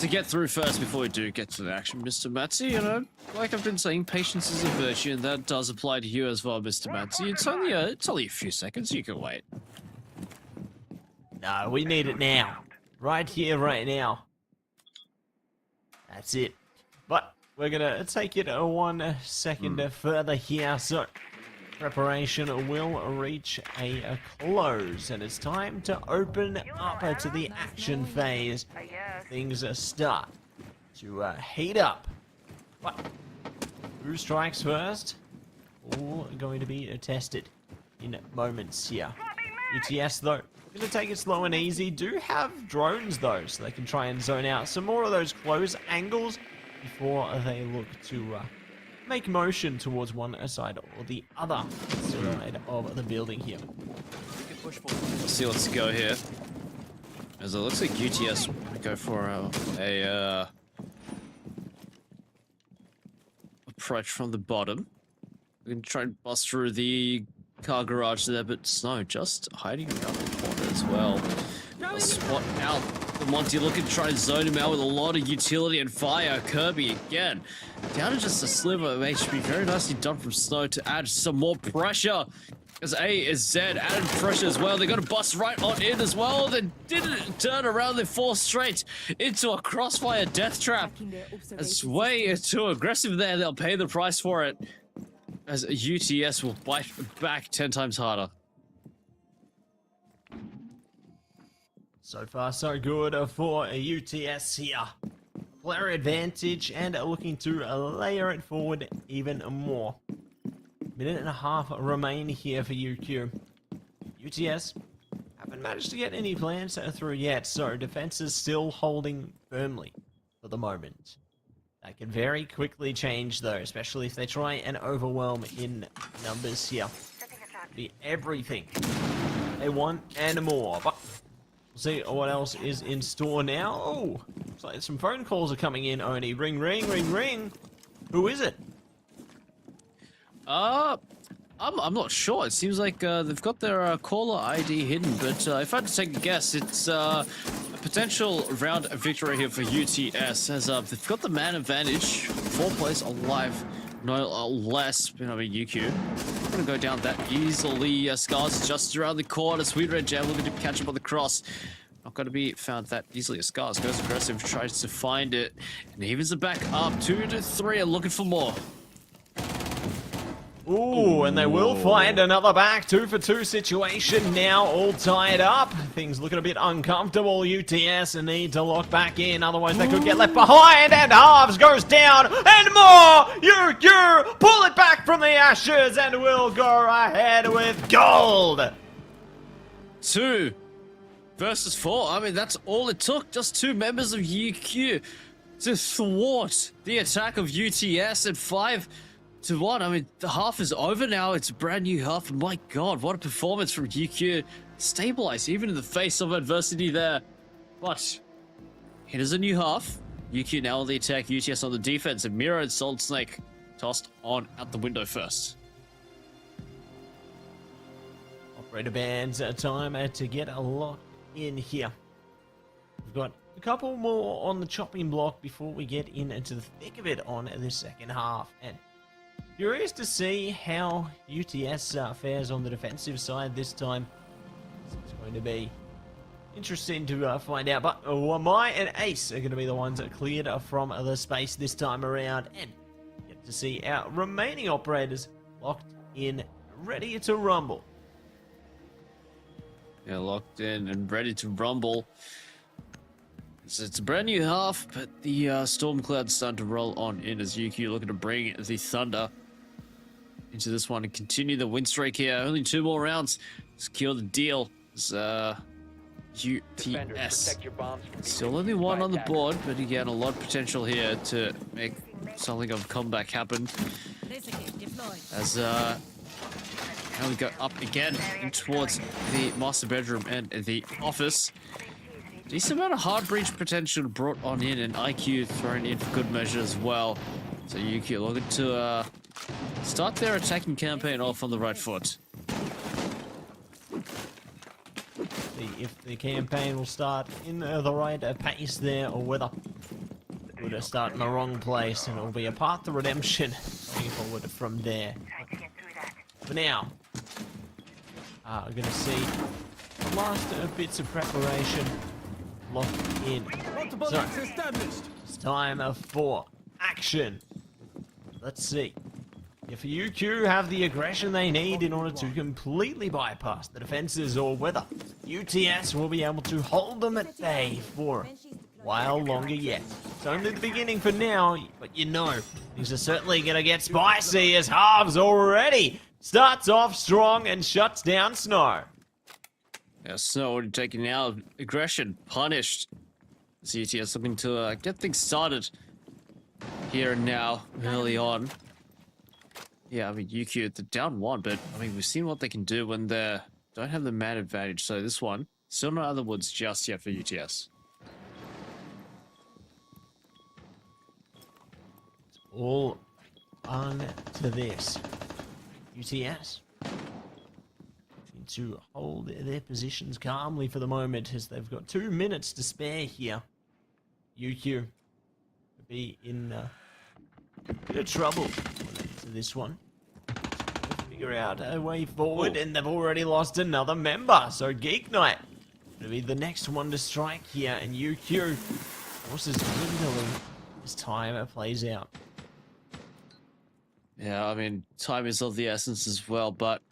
to get through first before we do get to the action, Mr. Matzy. You know, like I've been saying, patience is a virtue, and that does apply to you as well, Mr. Matzy. It's only a few seconds. You can wait. No, we need it now. Right here, right now. That's it. But we're gonna take it 1 second further here. So preparation will reach a close, and it's time to open up to the action phase. Things start to heat up. But who strikes first? All going to be tested in moments here. UTS, though, going to take it slow and easy. Do have drones, though, so they can try and zone out some more of those close angles before they look to make motion towards one side or the other side of the building here. Let's see what's go here. As it looks like UTS might go for a approach from the bottom. We can try and bust through the car garage there, but Snow just hiding around the corner as well. A spot out the Monty, looking to try and zone him out with a lot of utility and fire. Kirby again down to just a sliver of HP. Very nicely done from Snow to add some more pressure As AZ added pressure as well. They got a bust right on in as well. They didn't turn around. They forced straight into a crossfire death trap. It's way too aggressive there. They'll pay the price for it. As UTS will bite back 10 times harder. So far, so good for a UTS here. Player advantage and looking to layer it forward even more. Minute and a half remain here for UQ. UTS haven't managed to get any plans through yet, so defense is still holding firmly for the moment. That can very quickly change though, especially if they try and overwhelm in numbers here. Be everything they want and more. But we'll see what else is in store now. Oh, looks like some phone calls are coming in, Oni. Ring, ring, ring, ring. Who is it? I'm not sure. It seems like they've got their caller ID hidden, but if I had to take a guess, it's a potential round victory here for UTS, as they've got the man advantage, 4 players alive, no less. I mean, UQ not gonna go down that easily. Scars just around the corner. Sweet Red Jam looking to catch up on the cross. Not going to be found that easily. Scars goes aggressive, tries to find it, and evens it back up. 2 to 3 are looking for more. Ooh, and they will find another back. 2-for-2 situation now, all tied up. Things looking a bit uncomfortable. UTS need to lock back in, otherwise they could get left behind. And halves goes down, and more. UQ pull it back from the ashes, and will go ahead with gold. 2 versus 4. I mean, that's all it took. Just 2 members of UQ to thwart the attack of UTS at 5-1. I mean, the half is over now. It's a brand new half. My God, what a performance from UQ. Stabilized, even in the face of adversity there. But it is a new half. UQ now on the attack, UTS on the defense, and Mira and Solid Snake tossed on out the window first. Operator bands, time to get a lock in here. We've got a couple more on the chopping block before we get into the thick of it on the second half. And curious to see how UTS fares on the defensive side this time. It's going to be interesting to find out. But Wamai and Ace are going to be the ones that cleared from the space this time around. And get to see our remaining operators locked in, ready to rumble. Yeah, locked in and ready to rumble. It's a brand new half, but the storm cloud's starting to roll on in as UQ looking to bring the Thunder into this one and continue the win streak here. Only 2 more rounds. Secure the deal. It's, UTS. Still only 1 on the board, but again, a lot of potential here to make something of a comeback happen. As now we go up again in towards the master bedroom and the office. Decent amount of hard breach potential brought on in, and IQ thrown in for good measure as well. So UQ looking to start their attacking campaign off on the right foot. See if the campaign will start in the right pace there, or whether it would start in the wrong place, and it will be a path to redemption going forward from there. For now, we're going to see the last bits of preparation locked in. So, it's time for action. Let's see if UQ have the aggression they need in order to completely bypass the defenses, or whether UTS will be able to hold them at bay for a while longer yet. It's only the beginning for now, but you know, things are certainly going to get spicy as halves already starts off strong and shuts down Snow. Yeah, Snow already taking out aggression, punished. UTS looking to get things started here and now, early on. Yeah, I mean, UQ, they're down 1, but I mean, we've seen what they can do when they don't have the man advantage. So this one, still not out of the woods just yet for UTS. It's all on to this. UTS need to hold their positions calmly for the moment, as they've got 2 minutes to spare here. UQ will be in a bit of trouble to this one. figure out a way forward, and they've already lost another member. So Geek Knight will be the next one to strike here, and UQ forces dwindling as time plays out. Yeah, I mean, time is of the essence as well, but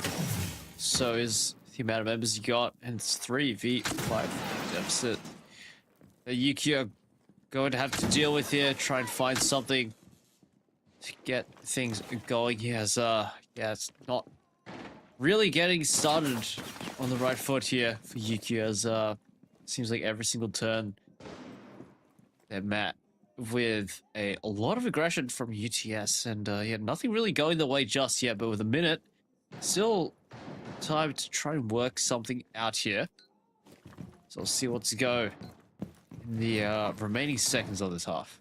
so is the amount of members you got, and it's 3v5 deficit. The UQ are going to have to deal with here, try and find something to get things going. He has, yeah, it's not really getting started on the right foot here for UQ, as seems like every single turn they're met with a lot of aggression from UTS, and yeah, nothing really going the way just yet, but with a minute, still time to try and work something out here. So we'll see what to go in the remaining seconds of this half.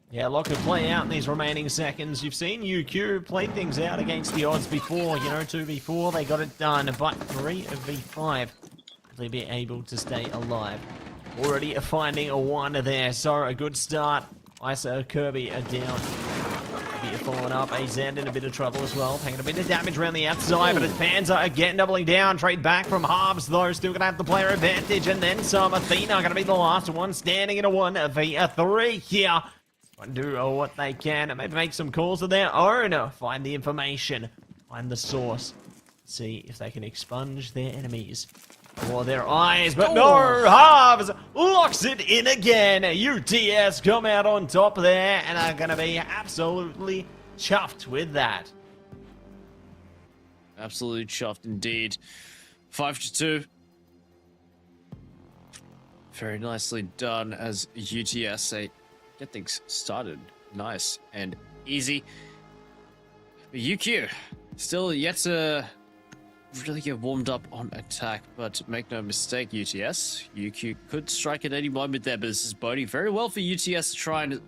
Yeah, a lot could play out in these remaining seconds. You've seen UQ play things out against the odds before, you know, 2v4, they got it done, but 3v5, will they be able to stay alive? Already finding a 1 there, so a good start. Isa, Kirby are down. Kirby falling up, AZ in a bit of trouble as well, taking a bit of damage around the outside, but it's Panzer again doubling down. Trade back from Harbs though, still gonna have the player advantage, and then some. Athena gonna be the last one standing in a 1v3 here. Do what they can, maybe make some calls of their own, find the information, find the source, see if they can expunge their enemies before their eyes, but no, Harves locks it in again. UTS come out on top there and are gonna be absolutely chuffed with that. Absolutely chuffed indeed. 5-2. Very nicely done as UTS say get things started nice and easy. But UQ still yet to really get warmed up on attack, but make no mistake, UTS, UQ could strike at any moment there, but this is boding very well for UTS to try and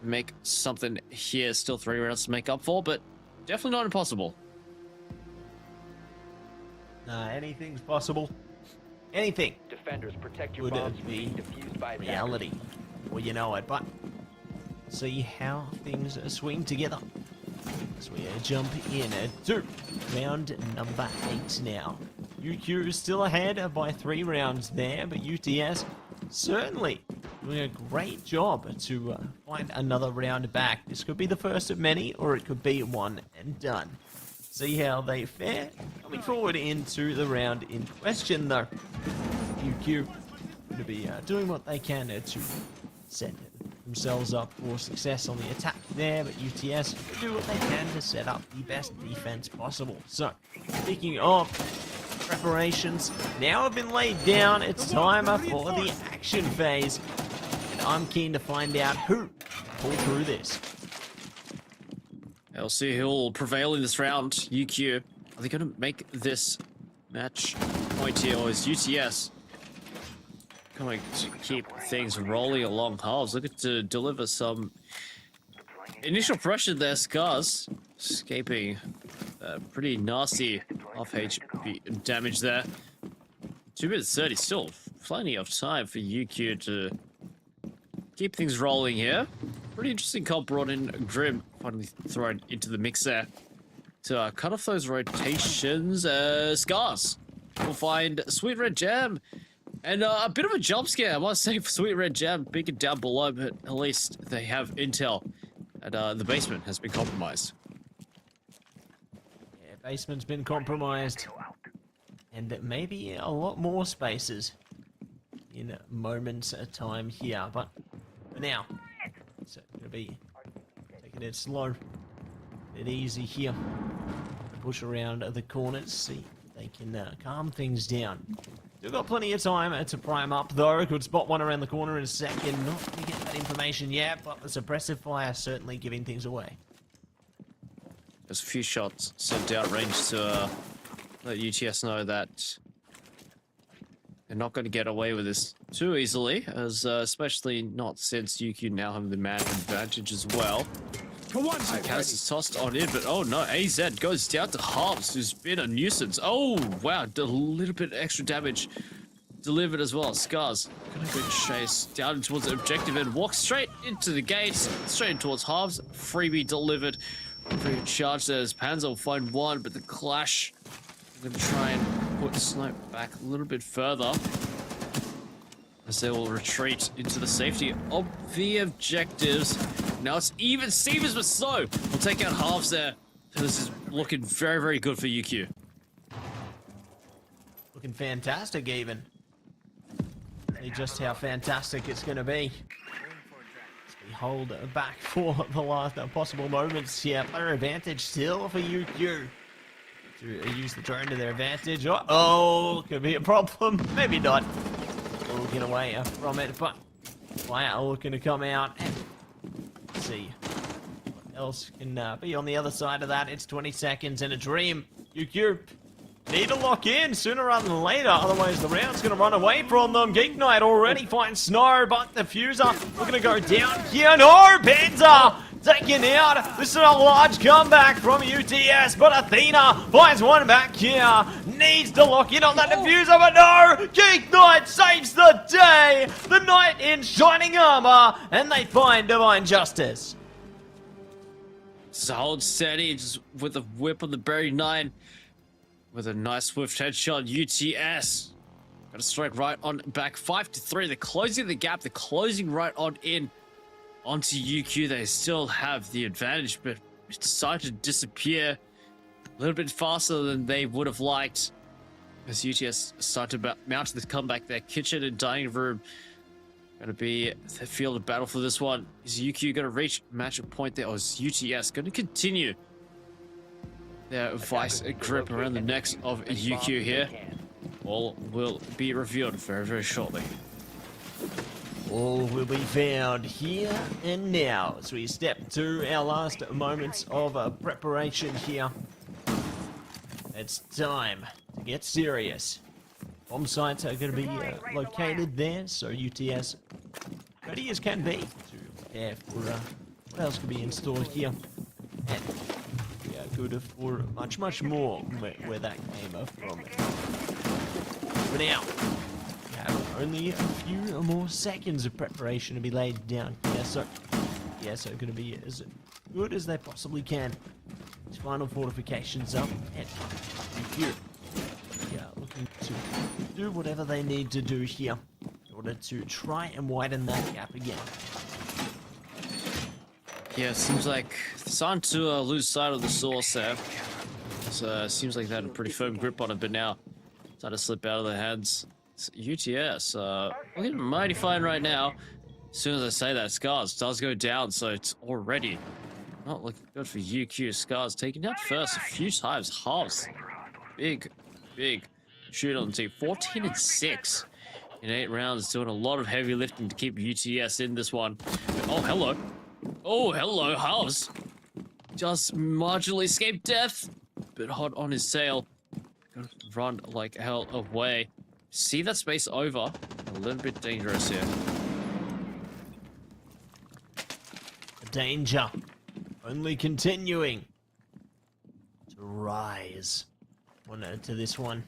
make something here. Still 3 rounds to make up for, but definitely not impossible. Anything's possible. Anything Defenders, protect your would bombs from be being defused by attackers. reality. Well, you know it, but see how things swing together as we jump in to round number 8 now. UQ is still ahead by 3 rounds there, but UTS certainly doing a great job to find another round back. This could be the first of many, or it could be one and done. See how they fare coming forward into the round in question, though. UQ going to be doing what they can to set themselves up for success on the attack there, but UTS will do what they can to set up the best defense possible. So, speaking of preparations, now have been laid down, it's time for the action phase, and I'm keen to find out who pull through this. I'll see who'll prevail in this round. UQ, are they going to make this match point here, or is UTS going to keep things rolling along? Halves looking to deliver some initial pressure there. Scars escaping pretty nasty off HP damage there. 2 minutes 30, still plenty of time for UQ to keep things rolling here. Pretty interesting comp brought in Grim, finally thrown into the mix there to cut off those rotations. Scars will find Sweet Red Jam. And a bit of a jump scare, I must say, for Sweet Red Jam, big and down below, but at least they have intel. And the basement has been compromised. Yeah, basement's been compromised. And maybe a lot more spaces in moments at time here. But for now, it's going to be taking it slow, a bit easy here. Push around the corners, see if they can calm things down. Still got plenty of time to prime up, though. Could spot one around the corner in a second. Not going to get that information yet, but the suppressive fire certainly giving things away. There's a few shots sent out range to let UTS know that they're not going to get away with this too easily, as especially not since UQ now have the man advantage as well. Cass is tossed on in, but oh no, AZ goes down to Hobbs, who's been a nuisance. Oh wow, a little bit extra damage delivered as well. Scars gonna go chase down towards the objective and walk straight into the gate, straight towards Hobbs. Freebie delivered Free charge there as Panzer will find one, but the clash. I'm going to try and put Snipe back a little bit further as they will retreat into the safety of the objectives. Now it's even Stevens, but so we'll take out halves there. So this is looking very, very good for UQ. Looking fantastic, even. See just how fantastic it's going to be. As we hold back for the last possible moments here. Player advantage still for UQ. To use the drone to their advantage. Uh-oh, could be a problem. Maybe not. We'll get away from it, but Fire looking to come out and see what else can be on the other side of that. It's 20 seconds and a dream. UQ need to lock in sooner rather than later, otherwise the round's going to run away from them. Geek Knight already finds Snow, but the Fuser looking to go down here. No, Panzer taken out. This is a large comeback from UTS, but Athena finds one back here. Needs to lock in on that diffuser, but no! Geek Knight saves the day! The Knight in shining armor, and they find Divine Justice. So hold steady, just with a whip on the Berry 9. With a nice swift headshot, UTS. Got to strike right on back, 5-3. They're closing the gap. They're closing right on in onto UQ. They still have the advantage, but it's decided to disappear a little bit faster than they would have liked. As UTS start to mount the comeback, their kitchen and dining room going to be the field of battle for this one. Is UQ going to reach match point there, or is UTS going to continue their vice grip around the necks of UQ here? All will be revealed very, very shortly. All will be found here and now as we step to our last moments of preparation here. It's time to get serious. Bomb sites are going to be located there, so UTS ready as can be to prepare for what else could be in store here. And we are good for much, much more where that came from. For now, we have only a few more seconds of preparation to be laid down here, so going to be as good as they possibly can. These final fortifications up, and here, looking to do whatever they need to do here in order to try and widen that gap again. Yeah, it seems like they're starting to lose sight of the source there. So seems like they had a pretty firm grip on it, but now starting to slip out of their hands. It's UTS, looking mighty fine right now. As soon as I say that, Scars does go down, so it's already not looking good for UQ. Scars taking out first a few times. Halves. Big shoot on the team. 14-6 in 8 rounds, doing a lot of heavy lifting to keep UTS in this one. Oh, hello. Oh, hello, Halves. Just marginally escaped death. Bit hot on his tail. Gotta run like hell away. See that space over. A little bit dangerous here. Danger. Only continuing to rise to this one.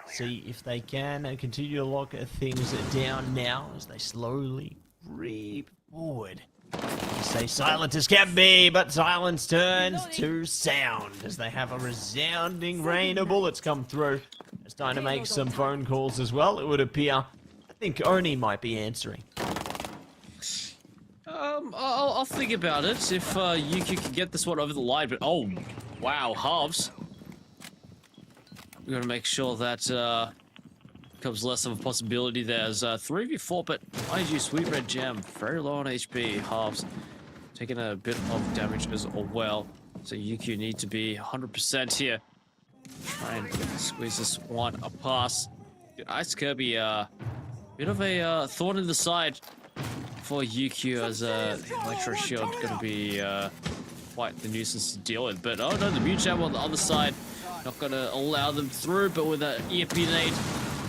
See if they can continue to lock things down now as they slowly creep forward. You say silent as can be, but silence turns to sound as they have a resounding rain of bullets come through. It's time to make some phone calls as well, it would appear. I think Oni might be answering. I'll think about it if UQ can get this one over the line, but oh, wow, Halves. We're gonna make sure that becomes less of a possibility. There's 3v4, but IG Sweet Red Gem very low on HP. Halves taking a bit of damage as well, so UQ need to be 100% here. Try and squeeze this one a pass. Ice Kirby, bit of a thorn in the side for UQ as the Electro Shield gonna be quite the nuisance to deal with. But oh no, the Mute Jab on the other side not gonna allow them through, but with an EMP nade,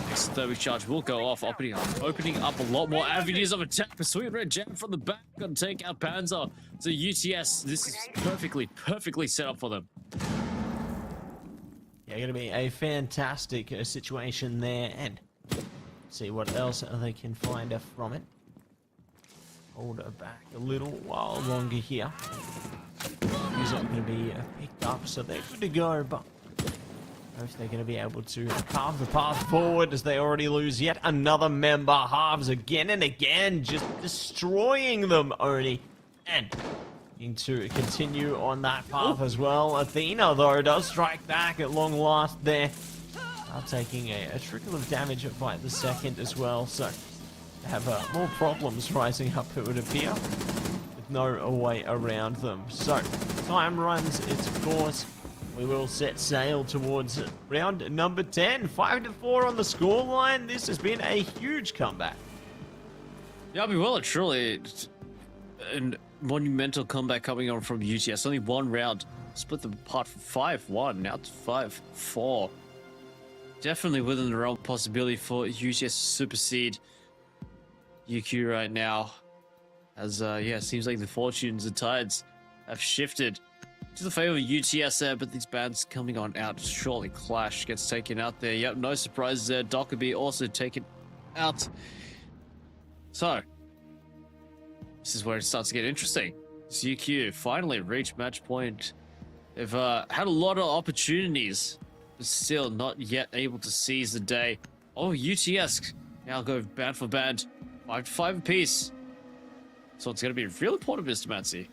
next thermic charge will go off, opening up a lot more avenues of attack. The Sweet Red Gem from the back gonna take out Panzer. So UTS, this is perfectly set up for them. Yeah, gonna be a fantastic situation there, and see what else they can find from it. hold her back a little while longer here. He's not going to be picked up, so they're good to go, but if they're going to be able to carve the path forward as they already lose yet another member. Halves again and again, just destroying them, Oni. And looking to continue on that path as well. Athena, though, does strike back at long last there. Taking a trickle of damage by the second as well, so they have more problems rising up, it would appear, with no way around them. So, time runs its course. We will set sail towards round number 10. 5-4 on the scoreline. This has been a huge comeback. Yeah, I mean, well, truly, a monumental comeback coming on from UTS. Only one round. Split them apart from 5-1, now to 5-4. Definitely within the realm of possibility for UTS to supersede UQ right now. As, yeah, seems like the fortunes and tides have shifted to the favor of UTS there, but these bands coming on out. Surely Clash gets taken out there. Yep, no surprises there. Dockerby also taken out. So, this is where it starts to get interesting. UQ finally reached match point. They've had a lot of opportunities, but still not yet able to seize the day. Oh, UTS now go band for band, 5-5 apiece. So it's going to be real important, Mr. Mancy.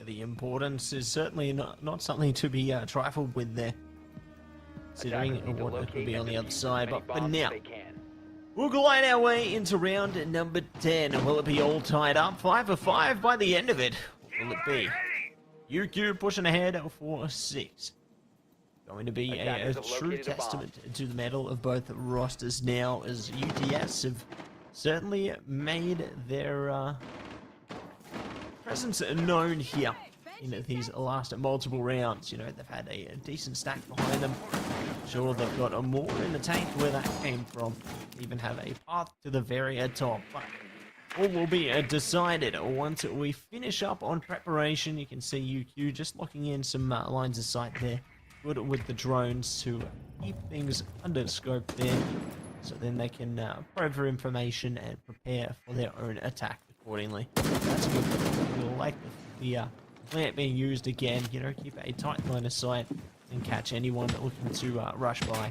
The importance is certainly not something to be trifled with there, considering what it could be on the other side. But for now, we'll glide our way into round number 10. And will it be all tied up 5-5 by the end of it? Will it be UQ pushing ahead for 6? Going to be a true testament to the mettle of both rosters now, as UTS have certainly made their presence known here in these last multiple rounds. You know, they've had a decent stack behind them. Sure, they've got a more in the tank where that came from. Even have a path to the very top. But all will be decided once we finish up on preparation. You can see UQ just locking in some lines of sight there. Good with the drones to keep things under scope there. So then they can probe for information and prepare for their own attack accordingly. That's good. We'll like the plant being used again. You know, keep a tight line of sight and catch anyone looking to rush by.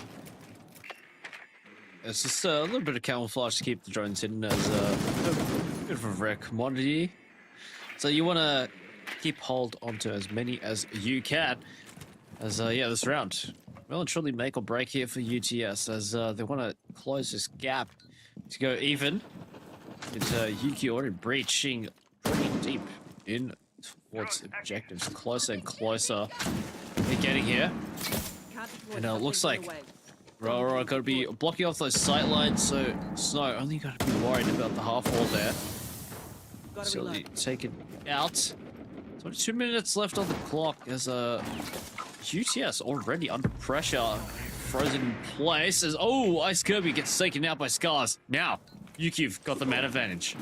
It's just a little bit of camouflage to keep the drones hidden as a bit of a rare commodity. So you want to keep hold onto as many as you can. As yeah, this round will and truly make or break here for UTS, as they want to close this gap to go even. It's UQ already breaching pretty deep in towards objectives, closer and closer. They're getting here, and it looks like Rora got to be blocking off those sight lines. So Snow only got to be worried about the half wall there. So taken out. 22 minutes left on the clock as UTS already under pressure, frozen in place as Ice Kirby gets taken out by Scars. Now UQ've got the man advantage.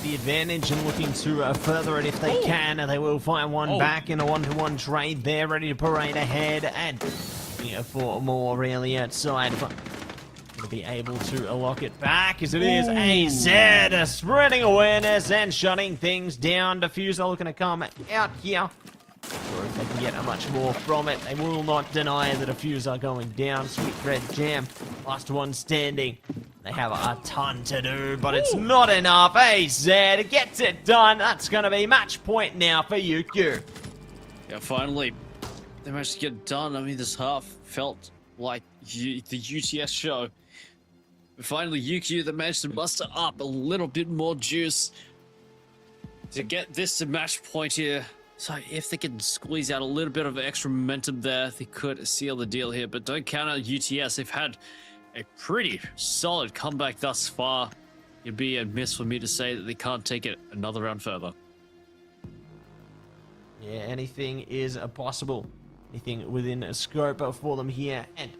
The advantage and looking to further it if they can, and they will find one back in a one-to-one trade there, ready to parade ahead and for more really outside. But going to be able to lock it back as it is AZ spreading awareness and shutting things down. Diffuser looking to come out here. Or if they can get much more from it, they will not deny the diffuser going down. Sweet Red Jam, last one standing. They have a ton to do, but it's not enough. AZ gets it done. That's going to be match point now for UQ. Yeah, finally, they managed to get it done. I mean, this half felt like the UTS show. But finally, UQ, they managed to muster up a little bit more juice to get this to match point here. So if they can squeeze out a little bit of extra momentum there, they could seal the deal here. But don't count out UTS. They've had a pretty solid comeback thus far. It'd be a miss for me to say that they can't take it another round further. Yeah, anything is possible. Anything within a scope for them here. And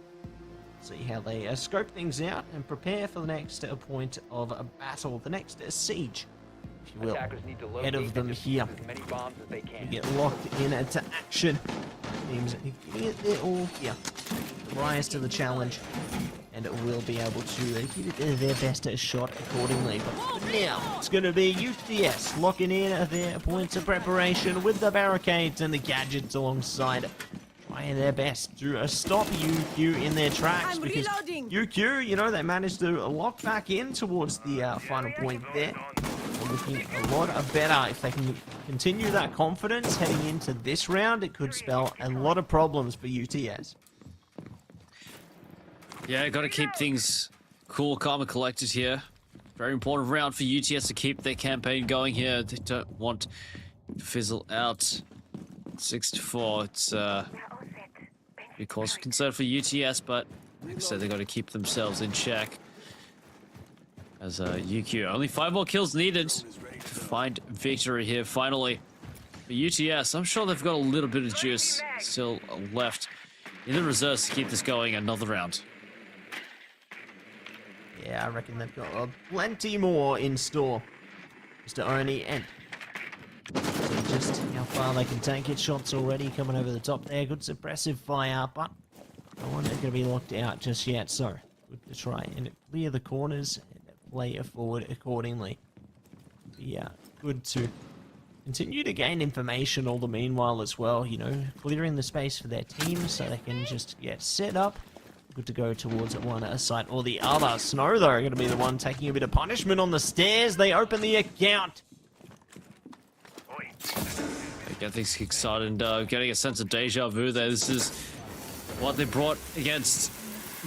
see how they scope things out and prepare for the next point of a battle, the next siege, if you will, ahead of them here. You get locked into action. Teams giving it their all here. Rise to the challenge and will be able to give it their best shot accordingly. But for now, it's going to be UTS locking in their points of preparation with the barricades and the gadgets alongside, trying their best to stop UQ in their tracks, I'm because reloading. UQ, you know, they managed to lock back in towards the final point there. They're looking a lot better. If they can continue that confidence heading into this round, it could spell a lot of problems for UTS. Yeah, got to keep things cool, calm, and collected here. Very important round for UTS to keep their campaign going here. They don't want to fizzle out. 6-4. It's be cause for concern for UTS, but like I said, they got to keep themselves in check. As UQ, only 5 more kills needed to find victory here finally. For UTS, I'm sure they've got a little bit of juice still left in the reserves to keep this going another round. Yeah, I reckon they've got plenty more in store. Mr. Oni, and see just how far they can take it. Shots already coming over the top there. Good suppressive fire, but no one is going to be locked out just yet. So, good to try and clear the corners and play it forward accordingly. Yeah, good to continue to gain information all the meanwhile as well. You know, clearing the space for their team so they can just get set up. Good to go towards one side or the other. Snow, though, going to be the one taking a bit of punishment on the stairs. They open the account. They get things kick-started and getting a sense of deja vu there. This is what they brought against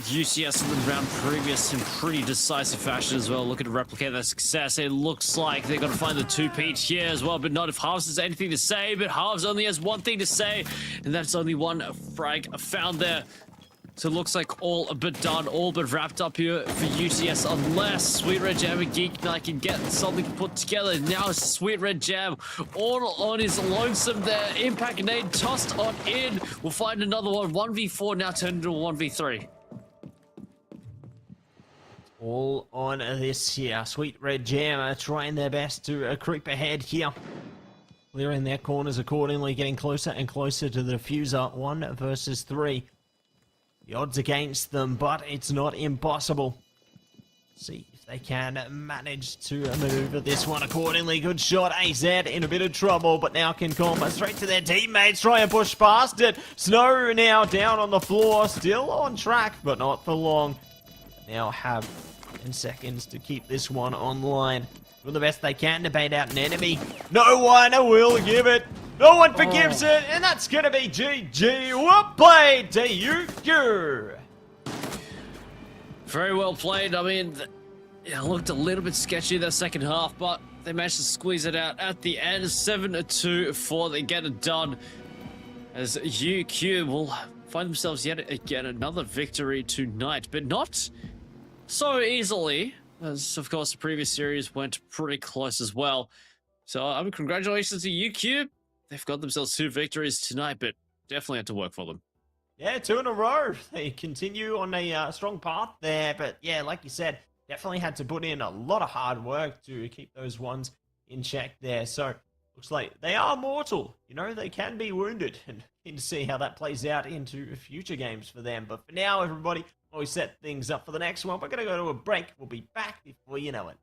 UCS in the round previous in pretty decisive fashion as well. Looking to replicate that success. It looks like they're going to find the 2-peat here as well, but not if Harves has anything to say. But Harves only has one thing to say, and that's only one frag found there. So it looks like all but done, all but wrapped up here for UTS, unless Sweet Red Jam and Geek Knight can get something put together. Now Sweet Red Jam all on his lonesome there. Impact grenade tossed on in. We'll find another one. 1v4 now turned into a 1v3. All on this here. Sweet Red Jam are trying their best to creep ahead here. Clearing their corners accordingly, getting closer and closer to the diffuser. 1 versus 3. The odds against them, but it's not impossible. See if they can manage to maneuver this one accordingly. Good shot. AZ in a bit of trouble, but now can come straight to their teammates. Try and push past it. Snow now down on the floor. Still on track, but not for long. Now have 10 seconds to keep this one online. Doing the best they can to bait out an enemy. No one will give it. No one forgives it, and that's going to be GG. Well played to you. Very well played. I mean, it looked a little bit sketchy that second half, but they managed to squeeze it out at the end. 7-2 for they get it done. As UQ will find themselves yet again another victory tonight, but not so easily, as of course the previous series went pretty close as well. So I mean, congratulations to UQ. They've got themselves 2 victories tonight, but definitely had to work for them. Yeah, 2 in a row. They continue on a strong path there, but yeah, like you said, definitely had to put in a lot of hard work to keep those ones in check there. So looks like they are mortal. You know, they can be wounded, and keen to see how that plays out into future games for them. But for now, everybody, while we set things up for the next one, we're going to go to a break. We'll be back before you know it.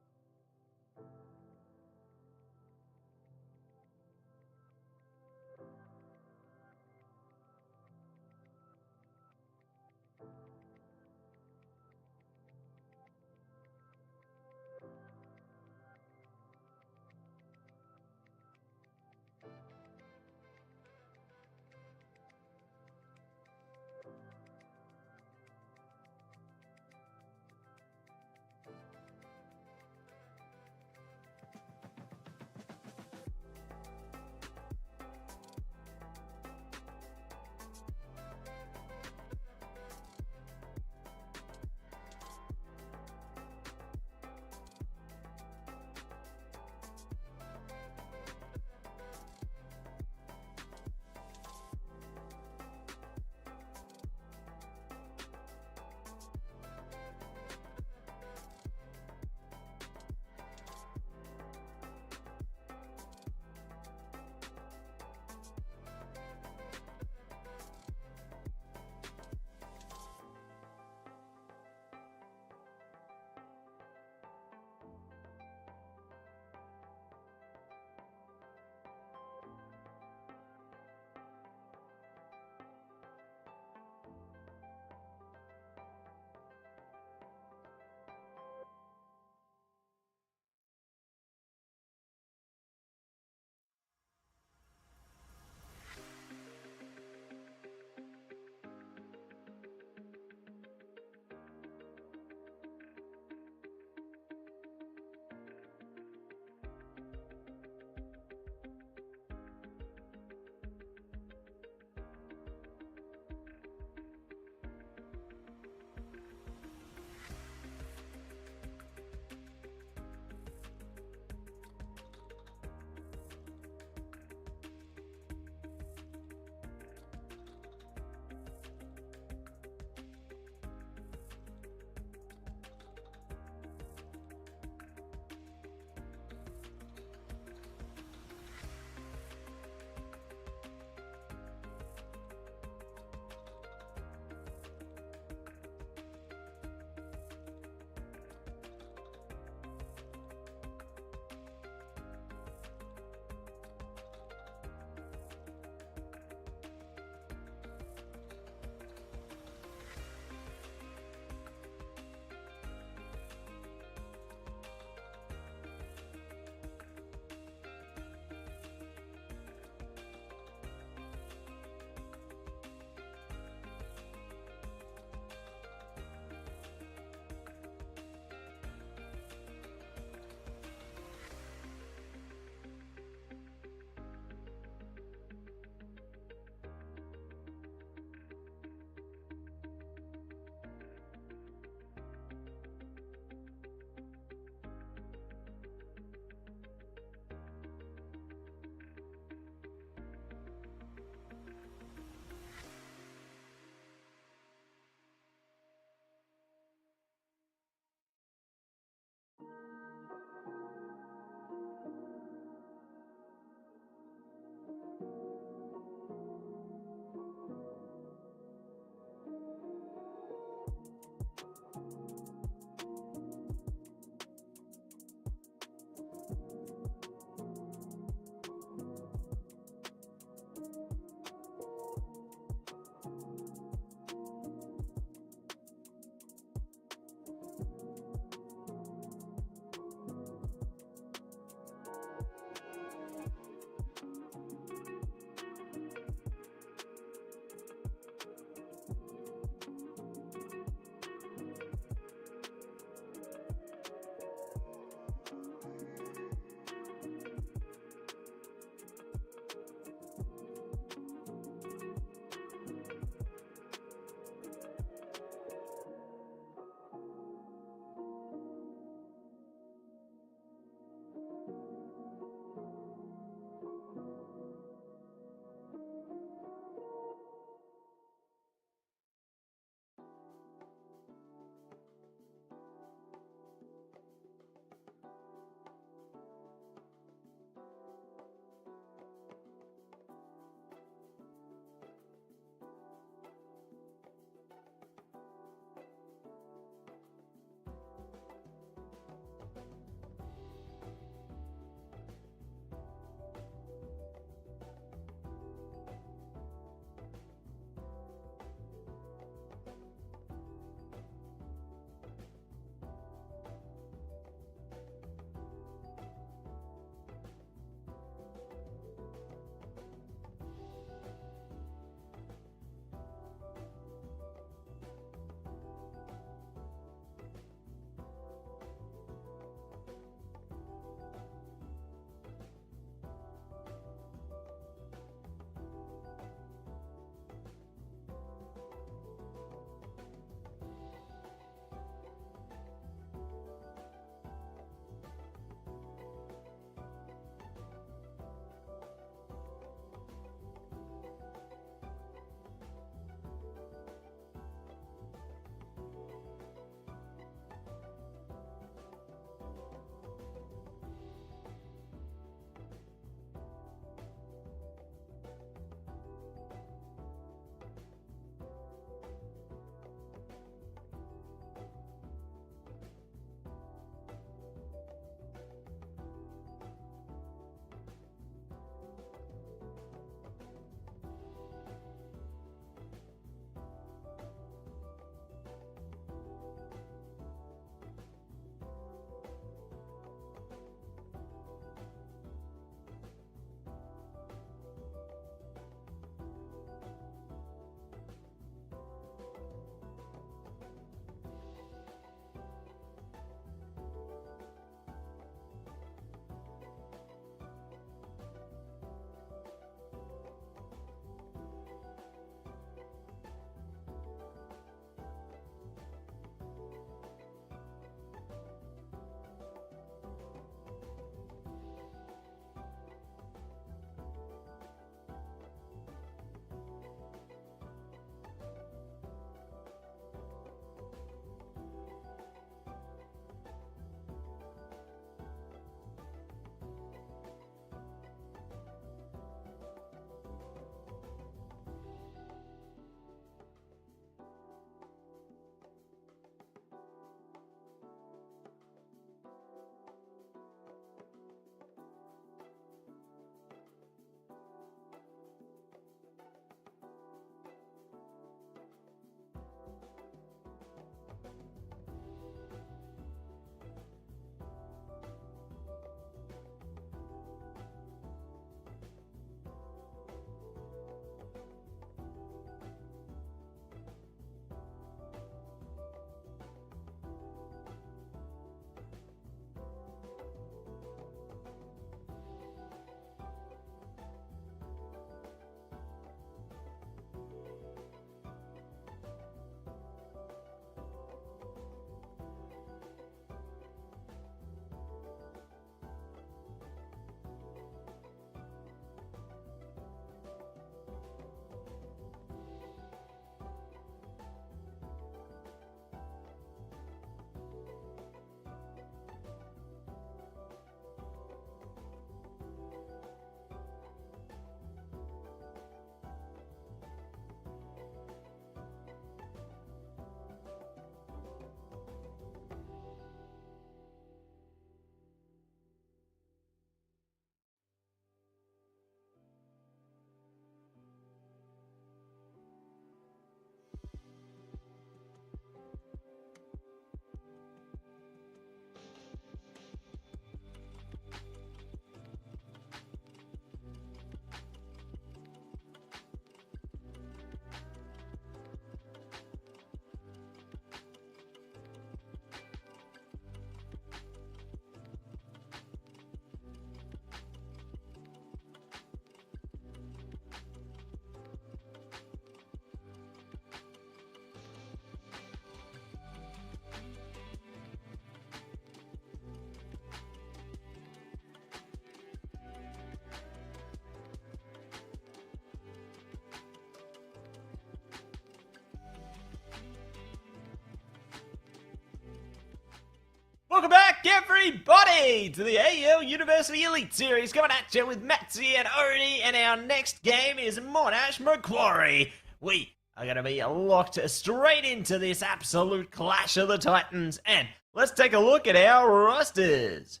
Welcome back, everybody, to the AEL University Elite Series, coming at you with Matzy and Odie, and our next game is Monash Macquarie. We are going to be locked straight into this absolute clash of the Titans, and let's take a look at our rosters.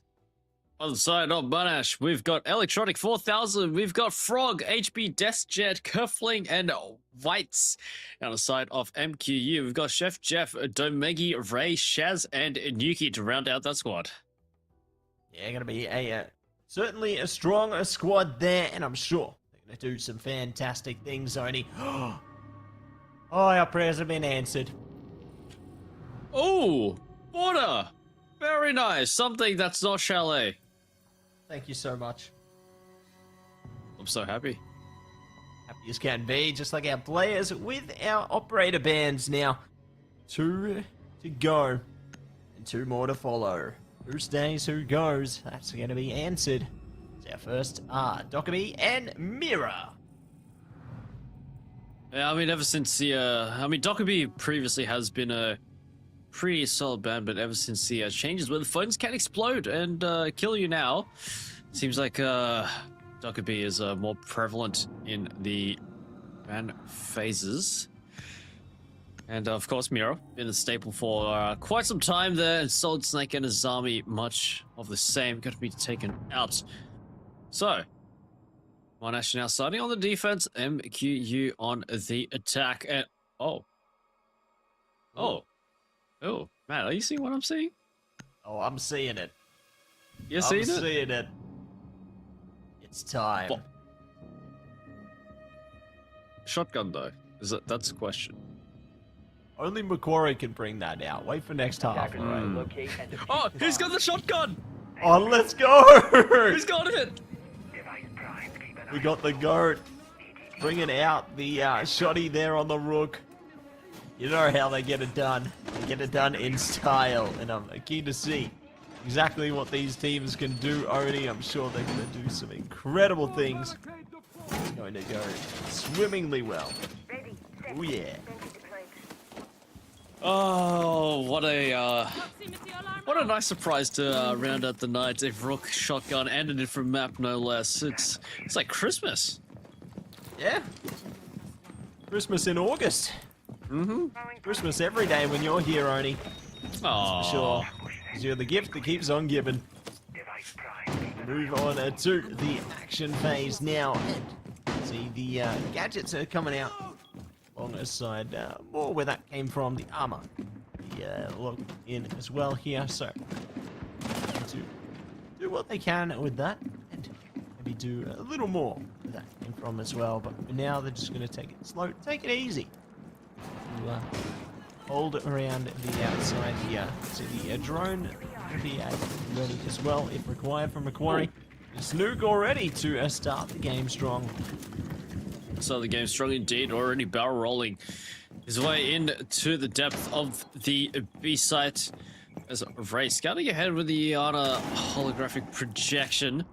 On the side of Monash, we've got Electronic 4000, we've got Frog, HB Deskjet, Kerfling, and Whites. On the side of MQU, we've got Chef Jeff, Domegi, Ray, Shaz, and Nuki to round out that squad. Yeah, going to be certainly a strong squad there, and I'm sure they're going to do some fantastic things, Oni. Oh, our prayers have been answered. Oh, border! Very nice. Something that's not chalet. Thank you so much. I'm so happy. Happy as can be, just like our players with our operator bands now. 2 to go, and 2 more to follow. Who stays, who goes? That's going to be answered. It's our first are Dockerby and Mira. Yeah, I mean, ever since the, Dockerby previously has been a pretty solid band, but ever since the changes where the phones can explode and kill you now, seems like Dockerby is more prevalent in the band phases. And of course, Miro, been a staple for quite some time there, and Solid Snake and Azami, much of the same, going to be taken out. So, Monash now starting on the defense, MQU on the attack, and oh, man, are you seeing what I'm seeing? Oh, I'm seeing it. You're seeing it? I'm seeing it. It's time. What? Shotgun though, that's the question. Only Macquarie can bring that out. Wait for next half. Locate and defuse Oh, the who's bomb. got the shotgun? Oh, let's go! Who's got it? We got the goat. Bringing out the shotty there on the rook. You know how they get it done. They get it done in style, and I'm keen to see exactly what these teams can do, Oni. I'm sure they're going to do some incredible things. It's going to go swimmingly well. Oh yeah. Oh, what a nice surprise to round out the night. A rook shotgun and a different map, no less. It's like Christmas. Yeah. Christmas in August. Mm-hmm. Christmas every day when you're here, Oni. Oh, For sure. 'Cause you're the gift that keeps on giving. Move on to the action phase now. And see the gadgets are coming out alongside more where that came from, the armor. The look in as well here. So to do what they can with that, and maybe do a little more where that came from as well. But for now, they're just going to take it slow, take it easy. To, hold around the outside here. So the drone will be ready as well if required from Macquarie. Snook already to start the game strong. so the game strong indeed, already barrel rolling his way into the depth of the B site as Ray scouting ahead with the Iana holographic projection.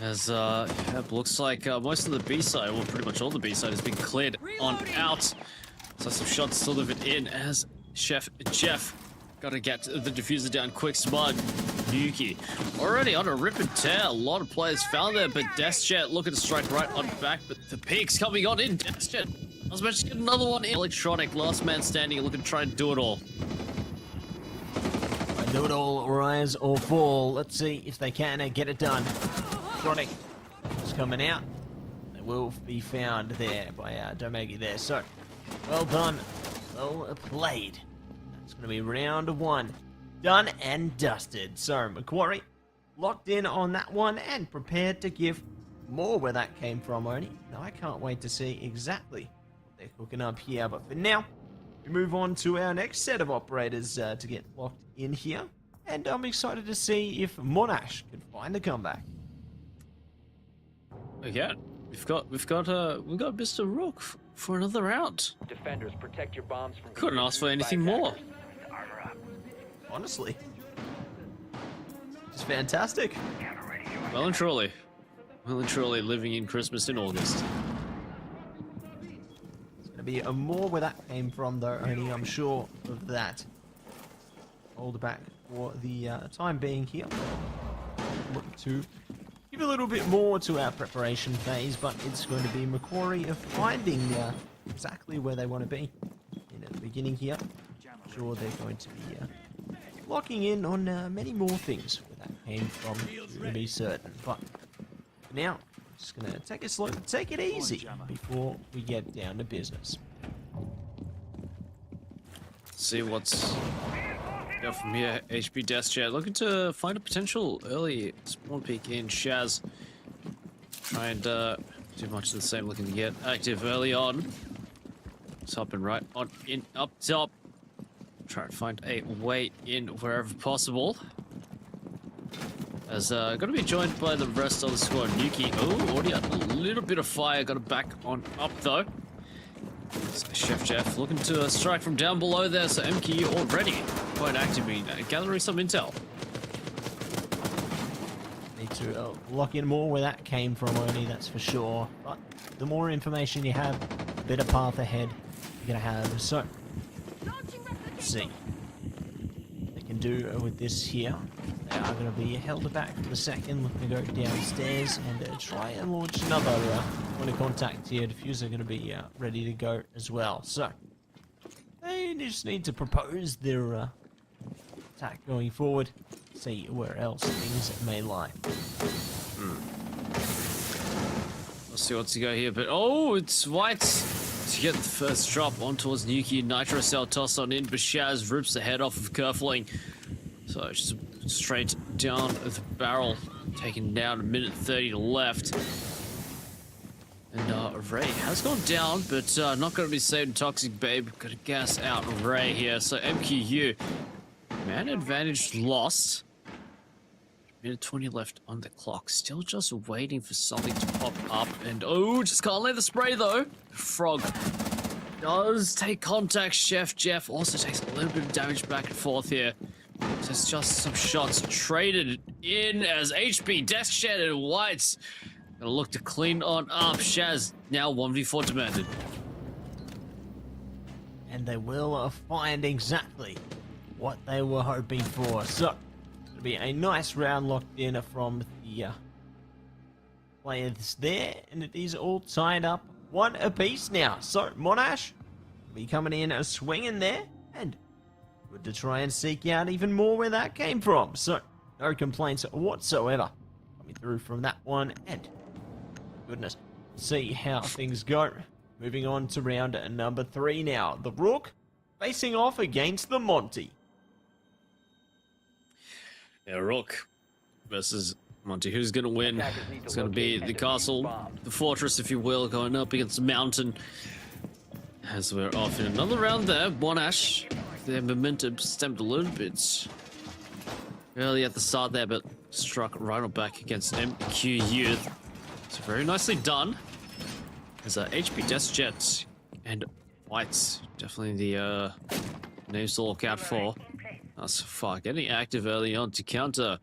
As it looks like most of the B side, well, pretty much all the B side has been cleared on out. So some shots delivered in as Chef Jeff got to get the diffuser down quick. Smart Nuki already on a rip and tear. A lot of players found there, but Deskjet looking to strike right on back. But the peaks coming on in. Deskjet, I was about to get another one in. Electronic, last man standing, looking to try and do it all. Do it all, rise or fall. Let's see if they can get it done. Electronic is coming out. They will be found there by Domegi there. So, well done. Well played. That's going to be round one. Done and dusted. So, Macquarie locked in on that one and prepared to give more where that came from, Oni. Now, I can't wait to see exactly what they're cooking up here. But for now, we move on to our next set of operators to get locked in here. And I'm excited to see if Monash can find a comeback. Again, we've got Mr. Rook for another round. Defenders, protect your bombs from Couldn't being ask for used by anything more. attackers. Honestly. Just fantastic. Well and truly living in Christmas in August. It's going to be a more where that came from, though, Oni. I'm sure of that. Hold back for the time being here. Look to give a little bit more to our preparation phase, but it's going to be Macquarie of finding exactly where they want to be in the beginning here. I'm sure they're going to be locking in on many more things where that came from, to be certain. But for now, I'm just going to take it slow, take it easy before we get down to business. See what's go from here. HP Death Chat looking to find a potential early spawn peek in Shaz. Try and do much of the same, looking to get active early on. It's up and right on in up top. Try and find a way in wherever possible. As gonna be joined by the rest of the squad. Nuki, oh, already had a little bit of fire. Got it back on up though. So Chef Jeff looking to strike from down below there. So MQ already quite active, gathering some intel. Need to lock in more where that came from, only that's for sure. But the more information you have, the better path ahead you're gonna have. So let's see what they can do with this here. They are going to be held back for a second, looking to go downstairs and try and launch another point of contact here. Diffuser going to be ready to go as well. So they just need to propose their attack going forward. See where else things may lie. Let's see what's to go here, but oh, it's White to get the first drop on towards Nuki. Nitro Cell toss on in, but Shaz rips the head off of Kerfling. So just straight down the barrel, taken down, 1:30 left. And Ray has gone down, but not going to be saved. Toxic Babe got to gas out Ray here. So MQU, man advantage lost. 1:20 left on the clock. Still just waiting for something to pop up. And oh, just can't let the spray though. Frog does take contact. Chef Jeff also takes a little bit of damage back and forth here. There's just some shots traded in as HP, Death Shed, and Whites gonna look to clean on up. Shaz now 1v4 demanded. And they will find exactly what they were hoping for. So it'll be a nice round locked in from the players there, and it is all tied up one apiece now. So Monash will be coming in swinging there, and good to try and seek out even more where that came from. So no complaints whatsoever coming through from that one. And goodness, see how things go. Moving on to round number 3 now. The Rook facing off against the Monty. Yeah, Rook versus Monty. Who's gonna win? It's gonna be the castle, the fortress, if you will, going up against the mountain. As we're off in another round there, Monash. Their momentum stemmed a little bit early at the start there, but struck right on back against MQU. So very nicely done. There's HP Death Jet and Whites, definitely the names to look out for. That's far getting active early on to counter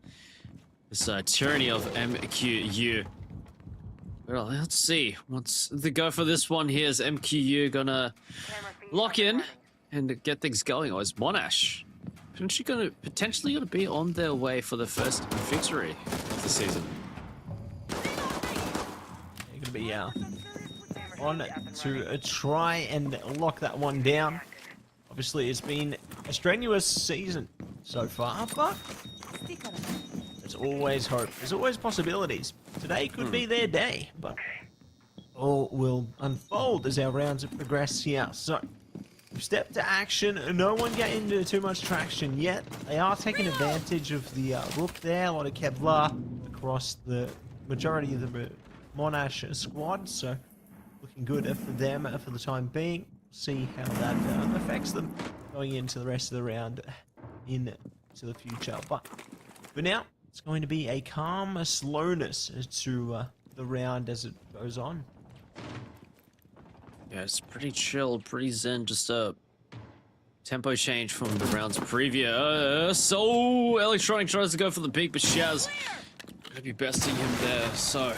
this tyranny of MQU. Well, let's see. What's the go for this one here? Is MQU gonna lock in and get things going, or is Monash potentially gonna be on their way for the first victory of the season? They're gonna be on to try and lock that one down. Obviously, it's been a strenuous season so far, but there's always hope. There's always possibilities. Today could be their day, but all will unfold as our rounds progress here. So step to action. No one getting into too much traction yet. They are taking advantage of the Rook there. A lot of Kevlar across the majority of the Monash squad. So looking good for them for the time being. See how that affects them going into the rest of the round into the future. But for now, it's going to be a calm slowness to the round as it goes on. Yeah, it's pretty chill, pretty zen, just a tempo change from the rounds previous. So Electronic tries to go for the peak, but Shaz gonna be besting him there. So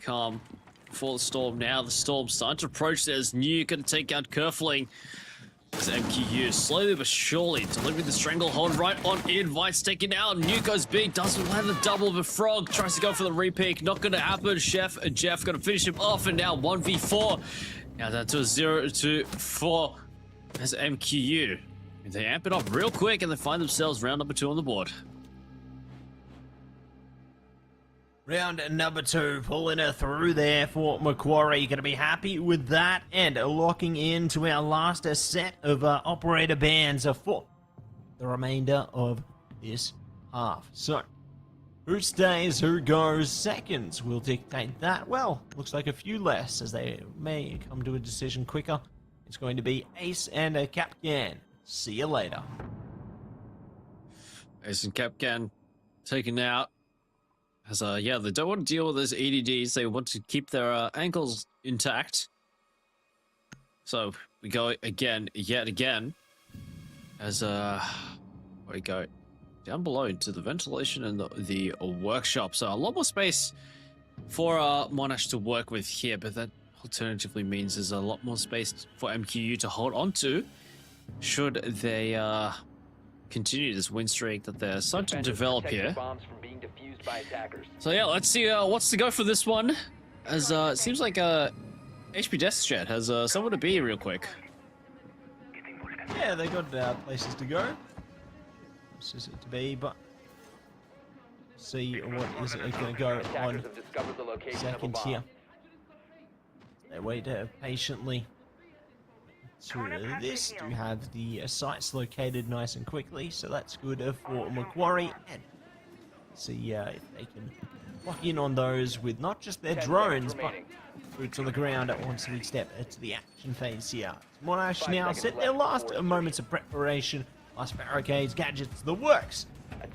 calm before the storm. Now the storm's starting to approach. There's New gonna take out Kerfling. As MQU slowly but surely delivering the stranglehold right on in. Vite's taken out. Nuko's big, doesn't land the double of a frog. Tries to go for the repeat. Not going to happen. Chef and Jeff going to finish him off. And now 1v4. Now down to a 0-4 as MQU. They amp it up real quick and they find themselves round number 2 on the board. Round number 2, pulling her through there for Macquarie. Going to be happy with that. And locking into our last set of operator bands for the remainder of this half. So, who stays, who goes? Seconds will dictate that. Well, looks like a few less, as they may come to a decision quicker. It's going to be Ace and Capcan. See you later. Ace and Capcan taken out. As yeah, they don't want to deal with those EDDs. They want to keep their ankles intact. So we go again, yet again. As we go down below into the ventilation and the workshop. So a lot more space for Monash to work with here, but that alternatively means there's a lot more space for MQU to hold on to. Should they continue this win streak that they're starting to develop here. So yeah, let's see what's to go for this one. As it seems like HP Desk Chat has somewhere to be real quick. Yeah, they got places to go. Places to be, but see what is it going to go on second here. They wait patiently to this to have the sites located nice and quickly, so that's good for Macquarie. And see if they can lock in on those with not just their drones, but boots on the ground once we step to the action phase here. Monash now set their last moments of preparation, last barricades, gadgets, the works,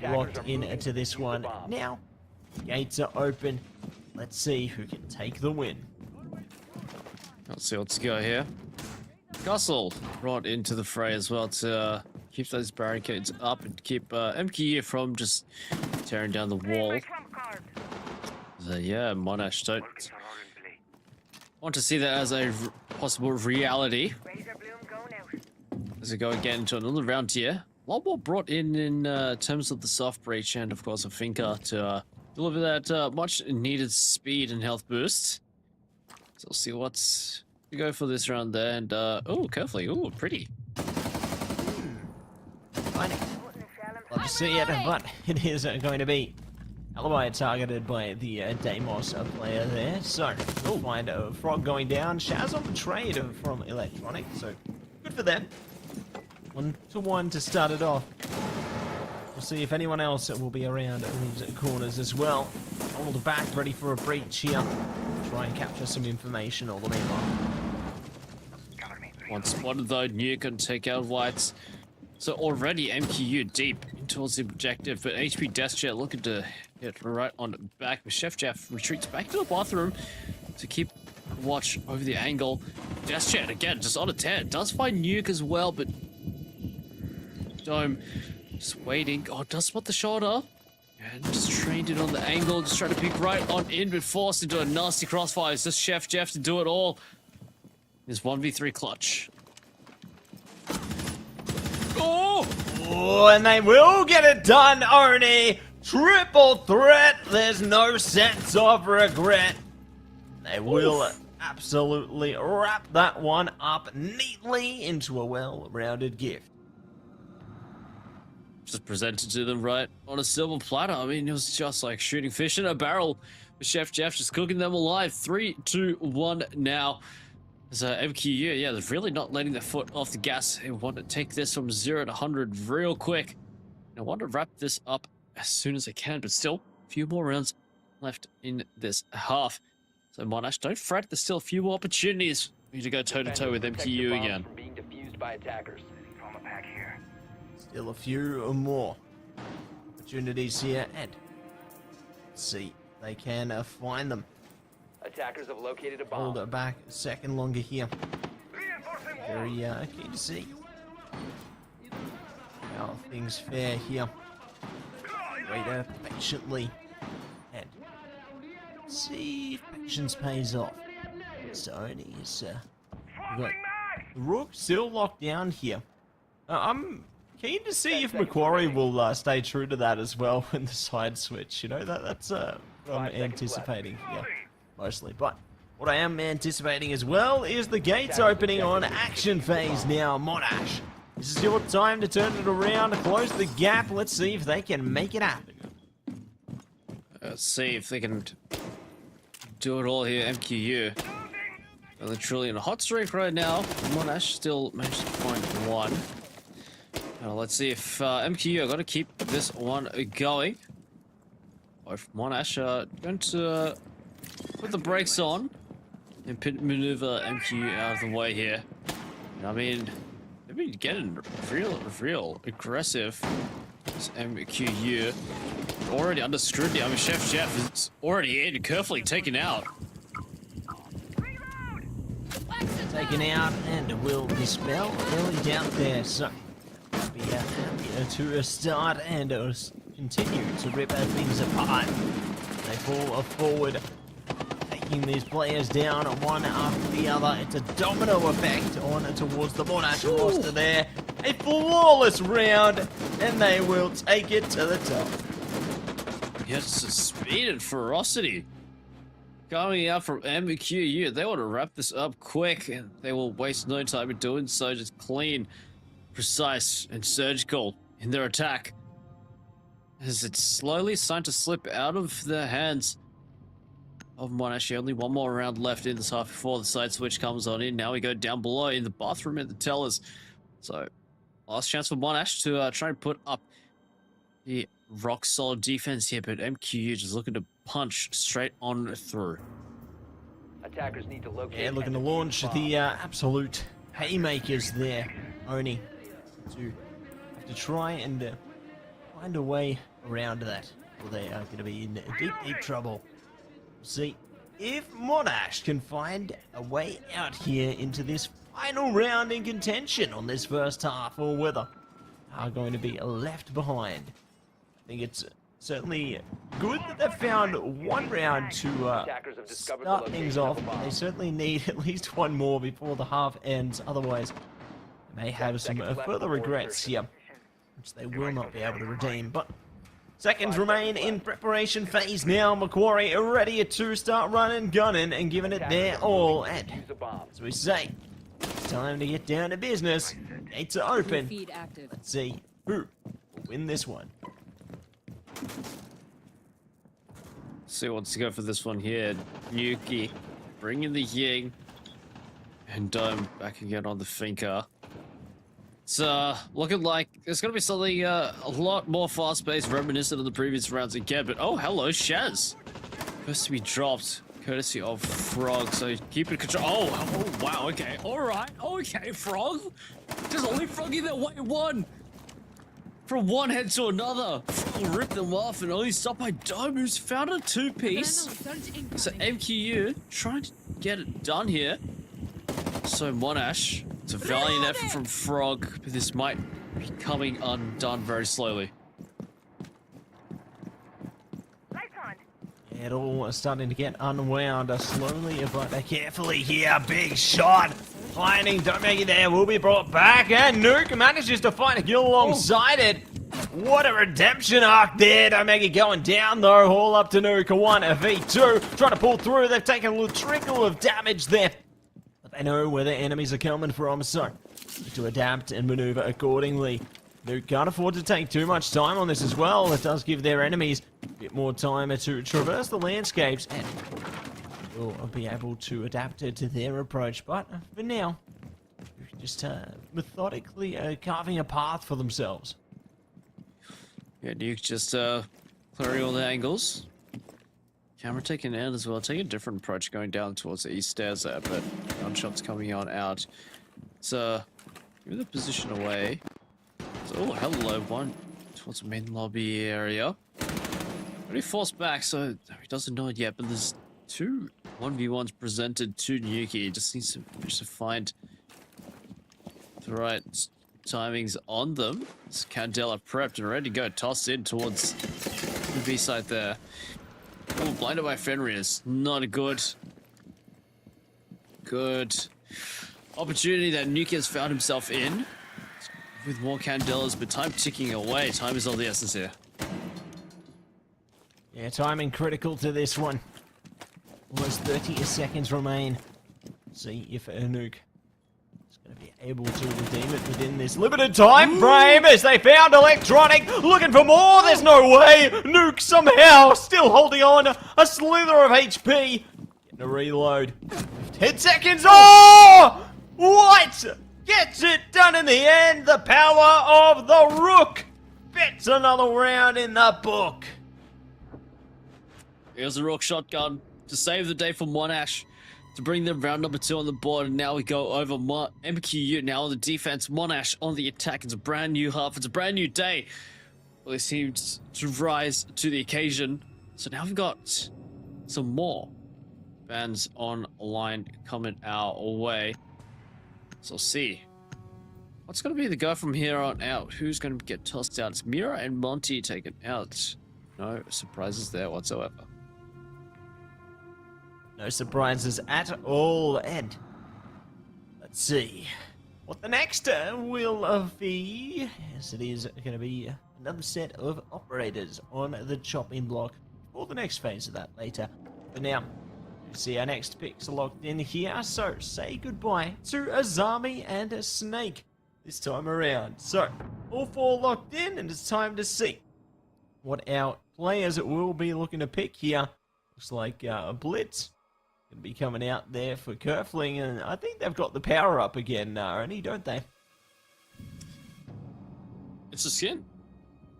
locked into this one. Now, gates are open. Let's see who can take the win. Let's see what's to go here. Castle brought into the fray as well to keep those barricades up and keep MQU from just tearing down the wall. So yeah, Monash don't want to see that as a possible reality. As we go again into another round here. A lot more brought in terms of the soft breach and of course a Finker to deliver that much needed speed and health boost. So we'll see what's to go for this round there. And oh, carefully, oh, pretty. Funny. Love to see it, but it is going to be Alibi targeted by the Deimos player there. So we'll find a frog going down. Shaz on the trade from Electronic, so good for them. 1-1 to start it off. We'll see if anyone else will be around these corners as well. Hold back, ready for a breach here. Try and capture some information all the meanwhile. One spotted though, Nuke can take out Whites. So already MQU deep in towards the objective, but HP Deathjet looking to hit right on back. But Chef Jeff retreats back to the bathroom to keep watch over the angle. Deathjet again, just on a 10. Does find Nuke as well, but Dome just waiting. Oh, does spot the shoulder. And just trained it on the angle, just trying to peek right on in, but forced into a nasty crossfire. It's just Chef Jeff to do it all. This 1v3 clutch. Oh! Oh, and they will get it done, Oni! Triple threat! There's no sense of regret. They will absolutely wrap that one up neatly into a well-rounded gift. Just presented to them right on a silver platter. I mean, it was just like shooting fish in a barrel. Chef Jeff just cooking them alive. 3-2-1 now. As MQU, yeah, they're really not letting their foot off the gas. They want to take this from 0 to 100 real quick. I want to wrap this up as soon as I can, but still, a few more rounds left in this half. So Monash, don't fret. There's still a few more opportunities for you to go toe-to-toe with MQU again. Still a few more opportunities here, and let's see if they can find them. Attackers have located a bomb. Hold it back a second longer here. Very keen to see how things fare here. Wait patiently and see if patience pays off. So Sony's got Rook still locked down here. I'm keen to see if Macquarie will stay true to that as well when the side switch. You know, that's what I'm anticipating here, mostly. But what I am anticipating as well is the gates opening on action phase now, Monash. This is your time to turn it around, close the gap. Let's see if they can make it happen. Let's see if they can do it all here. MQU. They're literally in a hot streak right now. Monash still managed to find one. Let's see if MQU are going to keep this one going. Or if Monash are going to put the brakes on and maneuver MQU out of the way here. I mean, they've been getting real aggressive. This MQU already under scrutiny. I mean, Chef is already in, carefully taken out. Taken out and will dispel early down there. So be happy to start and continue to rip things apart. They fall forward, taking these players down one after the other. It's a domino effect on towards the Monash roster there. A flawless round, and they will take it to the top. Yes, the speed and ferocity coming out from MQU. They want to wrap this up quick, and they will waste no time in doing so. Just clean, precise, and surgical in their attack. As it's slowly starting to slip out of their hands of Monash. Only one more round left in this half before the side switch comes on in. Now we go down below in the bathroom at the tellers. So, last chance for Monash to try and put up the rock solid defense here, but MQU just looking to punch straight on through. Attackers need to locate. Yeah, looking to launch the absolute haymakers there. Oni to have to try and find a way around that, or they are going to be in deep trouble. We'll see if Monash can find a way out here into this final round in contention on this first half, or whether are going to be left behind. I think it's certainly good that they've found one round to start things off. They certainly need at least one more before the half ends, otherwise they may have some further regrets here, which they will not be able to redeem. But seconds remain in preparation phase now. Macquarie are ready to start running, gunning, and giving it their all. And as we say, it's time to get down to business. Gates are open. Let's see who will win this one. See who wants to go for this one here. Nuki bringing the Ying, and Dome back again on the Finker. It's looking like there's gonna be something a lot more fast-paced, reminiscent of the previous rounds again. But oh, hello, Shaz. First to be dropped, courtesy of Frog. So keep it control. Oh, wow. Okay, all right. Okay, Frog. Just only Froggy that way one. From one head to another, Frog ripped them off, and only stopped by Dome, who's found a two-piece. So MQU trying to get it done here. So Monash. It's a valiant effort from Frog, but this might be coming undone very slowly. It all starting to get unwound slowly but carefully here. Big shot. Finding Domegi there will be brought back, and Nuke manages to find a kill alongside it. What a redemption arc there. Domegi going down though. All up to Nuke. 1v2. Trying to pull through. They've taken a little trickle of damage there. They know where their enemies are coming from, so to adapt and maneuver accordingly. They can't afford to take too much time on this as well. It does give their enemies a bit more time to traverse the landscapes, and will be able to adapt it to their approach. But for now, just methodically carving a path for themselves. Yeah, Duke just clearing all the angles. Camera taken out as well. Taking a different approach going down towards the east stairs there, but gunshots coming on out. So, give the position away. So, oh, hello, one towards the main lobby area. Already forced back, so he doesn't know it yet, but there's two 1v1s presented to Nuki. He just needs to manage to find the right timings on them. It's Candela prepped and ready to go. Tossed in towards the B side there. Oh, blinded by Fenrir. Not good. Good. opportunity that Nuke has found himself in. With more Candelas, but time ticking away. Time is of the essence here. Yeah, timing critical to this one. Almost 30 seconds remain. See if Nuke is going to be able to redeem it within this limited time frame as they found Electronic looking for more. There's no way. Nuke somehow still holding on. A slither of HP. Getting a reload. 10 seconds. Oh! What? Gets it done in the end. The power of the Rook. Bets another round in the book. Here's a Rook shotgun to save the day for Monash, to bring them round number 2 on the board. And now we go over MQU now on the defense, Monash on the attack. It's a brand new half. It's a brand new day. Well, they seem to rise to the occasion. So now we've got some more fans online coming our way. So see what's going to be the go from here on out. Who's going to get tossed out? It's Mira and Monty taken out. No surprises there whatsoever. No surprises at all. And let's see what the next will be. Yes, it is going to be another set of operators on the chopping block for the next phase of that later. But now, you see our next picks locked in here. So say goodbye to Azami and Snake this time around. So all 4 locked in, and it's time to see what our players will be looking to pick here. Looks like Blitz going to be coming out there for Kerfling, and I think they've got the power up again, Arnie, don't they? It's a skin.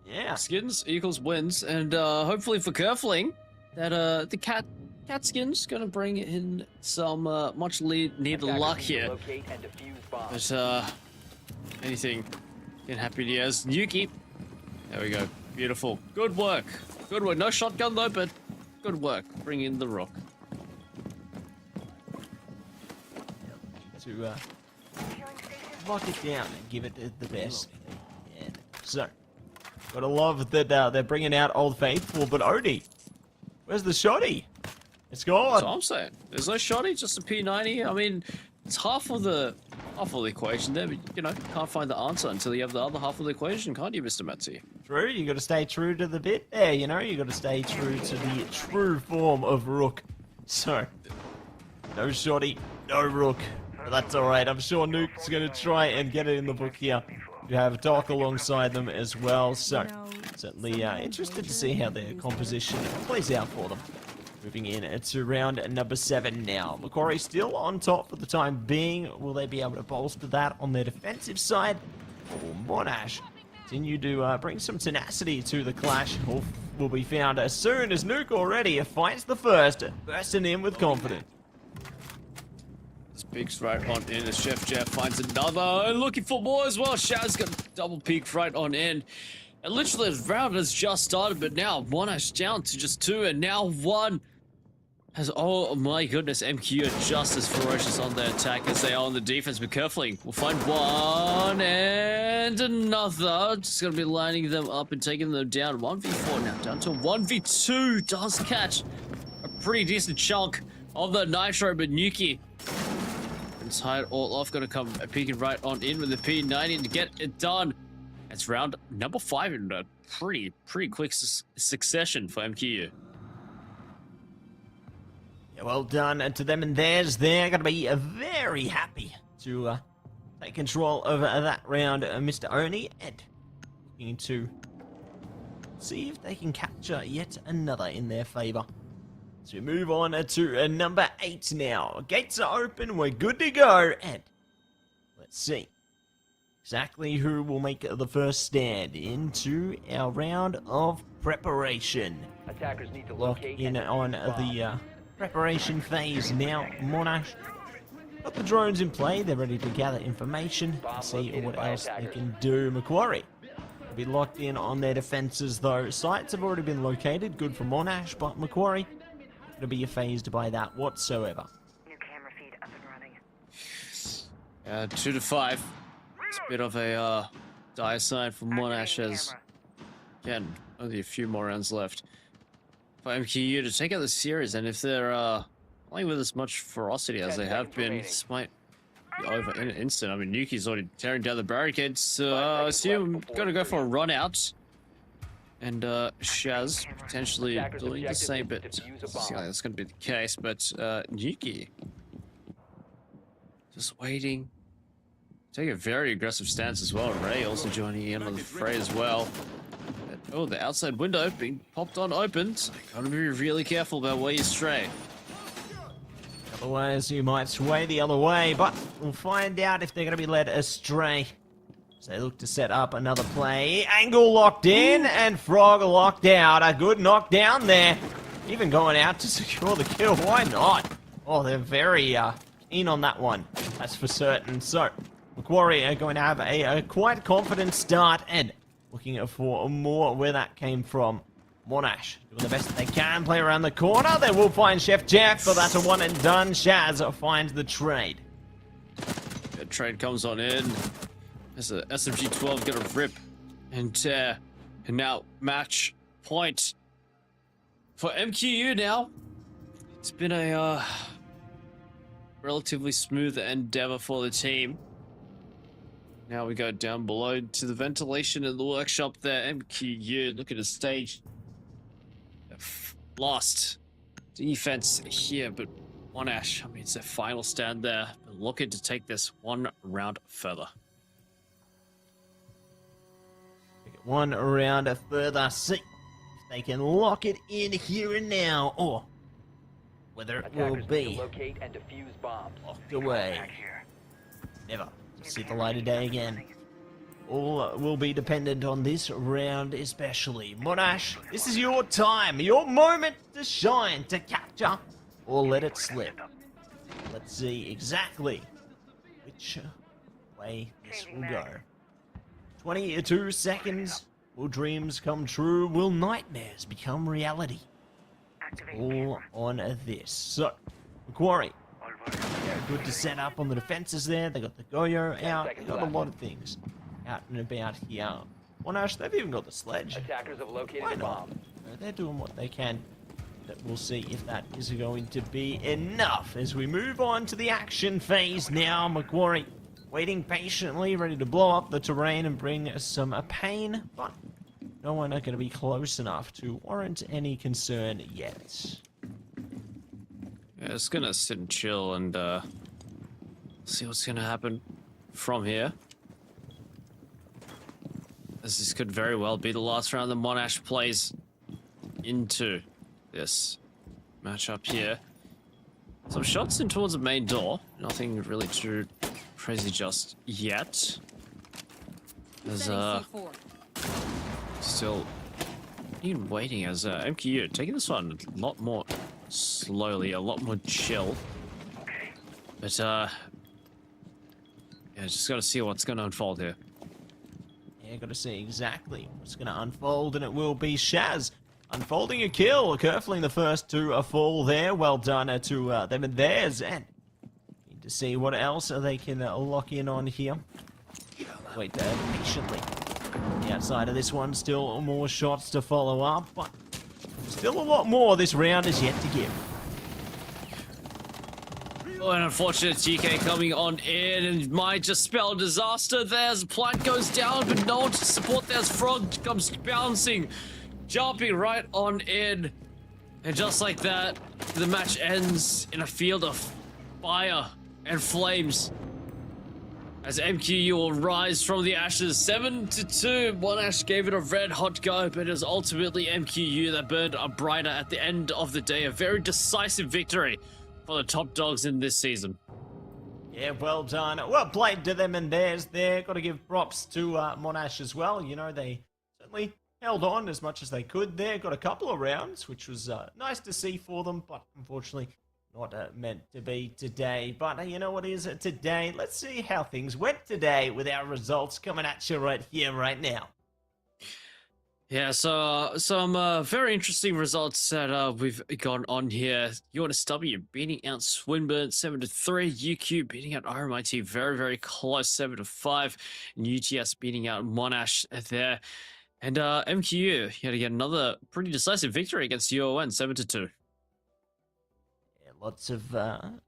Yeah. Skins equals wins, and hopefully for Kerfling, that the cat skin's gonna bring in some much needed luck here. But anything can happen here. As Yuki, there we go. Beautiful. Good work. Good work. No shotgun though, but good work. Bring in the Rook. To lock it down and give it the best. Yeah. So, gotta love that they're bringing out Old Faithful, but Odie, where's the shotty? It's gone. That's what I'm saying. There's no shotty, just a P90. I mean, it's half of the equation there, but you know, can't find the answer until you have the other half of the equation, can't you, Mr. Metzi? True, you gotta stay true to the bit there, you know, you gotta stay true to the true form of Rook. So, no shotty, no Rook. But that's alright, I'm sure Nuke's gonna try and get it in the book here. You have Doc alongside them as well, so certainly interested to see how their composition plays out for them. Moving in to round number 7 now. Macquarie still on top for the time being. Will they be able to bolster that on their defensive side? Or Monash continue to bring some tenacity to the clash? Will be found as soon as Nuke already finds the first, bursting in with confidence. Peeks right on in as Chef Jeff finds another, and looking for more as well. Shad's got double peek right on in. And literally the round has just started, but now Monash down to just 2, and now 1 has, oh my goodness, MQ are just as ferocious on their attack as they are on the defense, but carefully we'll find 1 and another. Just gonna be lining them up and taking them down. 1v4 now, down to 1v2. Does catch a pretty decent chunk of the Nitro, but Nuki tied all off, gonna come peeking right on in with the P90 to get it done. It's round number 5 in a pretty quick succession for MQU. Yeah, well done to them and theirs. They're gonna be very happy to take control of that round, Mr. Oni, and looking to see if they can capture yet another in their favor. So we move on to number 8 now. Gates are open, we're good to go, and let's see exactly who will make the first stand into our round of preparation. Attackers need to Lock locate in on the preparation phase now. Monash got the drones in play, they're ready to gather information and see what else they can do. Macquarie will be locked in on their defenses though. Sites have already been located, good for Monash, but Macquarie to be phased by that whatsoever. New camera feed up and running. 2 to 5. It's a bit of a dire sign for Monash as, again, only a few more rounds left for MQU to take out the series, and if they're playing with as much ferocity as they have been, this might be over in an instant. I mean, Yuki's already tearing down the barricades, so I assume gonna go for a run out. And Shaz potentially Attacker's doing the objective same is to bit. defuse a Seems bomb. like that's gonna be the case, but Yuki just waiting. Take a very aggressive stance as well. Ray also joining in on the fray as well. Oh, the outside window being popped on open. So gotta be really careful about where you stray. Otherwise, you might sway the other way, but we'll find out if they're going to be led astray. So they look to set up another play. Angle locked in, and Frog locked out. A good knockdown there. Even going out to secure the kill. Why not? Oh, they're very keen on that one. That's for certain. So, Macquarie are going to have a quite confident start, and looking for more where that came from. Monash doing the best they can, play around the corner. They will find Chef Jeff, but that's a one and done. Shaz finds the trade. The trade comes on in. As a SMG-12 gonna rip and tear. And now match point for MQU now. It's been a relatively smooth endeavor for the team. Now we go down below to the ventilation in the workshop there. MQU, look at the stage. Lost defense here, but Monash, I mean, it's their final stand there. But looking to take this one round further. One round further. See if they can lock it in here and now, or whether it will Attackers need be to locate and defuse bombs. locked away. Back here. Never to see the light of day again. All will be dependent on this round especially. Monash, this is your time, your moment to shine, to capture, or let it slip. Let's see exactly which way this will go. 22 seconds. Will dreams come true? Will nightmares become reality? All on this. So, Macquarie, they're good to set up on the defenses there. They got the Goyo out. They got a lot of things out and about here. Monash, they've even got the sledge. Attackers have located Why a not? bomb. They're doing what they can. But we'll see if that is going to be enough as we move on to the action phase now. Macquarie waiting patiently, ready to blow up the terrain and bring some pain, but no one are going to be close enough to warrant any concern yet. Yeah, it's gonna sit and chill and see what's gonna happen from here. As this could very well be the last round that Monash plays into this matchup here. Some shots in towards the main door. Nothing really too crazy just yet. There's still even waiting as MQU taking this one a lot more slowly, a lot more chill. But yeah, just gotta see what's gonna unfold here. Yeah, got to see exactly what's going to unfold, and it will be Shaz unfolding a kill, curfling the first to fall there. Well done to them and theirs, and need to see what else they can lock in on here. Wait patiently. On the outside of this one, still more shots to follow up, but still a lot more this round is yet to give. Oh, an unfortunate GK coming on in and might just spell disaster. There's plant goes down, but no one to support. There's Frog comes bouncing, jumping right on in. And just like that, the match ends in a field of fire and flames. As MQU will rise from the ashes 7-2. Monash gave it a red hot go, but it was ultimately MQU that burned a brighter at the end of the day. A very decisive victory for the top dogs in this season. Yeah, well done. Well played to them and theirs there. Got to give props to Monash as well. You know, they certainly held on as much as they could there. Got a couple of rounds, which was nice to see for them, but unfortunately not meant to be today. But you know what is today? Let's see how things went today with our results coming at you right here, right now. Yeah, so some very interesting results that we've gone on here. UNSW beating out Swinburne 7-3. UQ beating out RMIT very, very close 7-5. And UTS beating out Monash there. And MQU had to get another pretty decisive victory against UON 7-2. Yeah, Lots of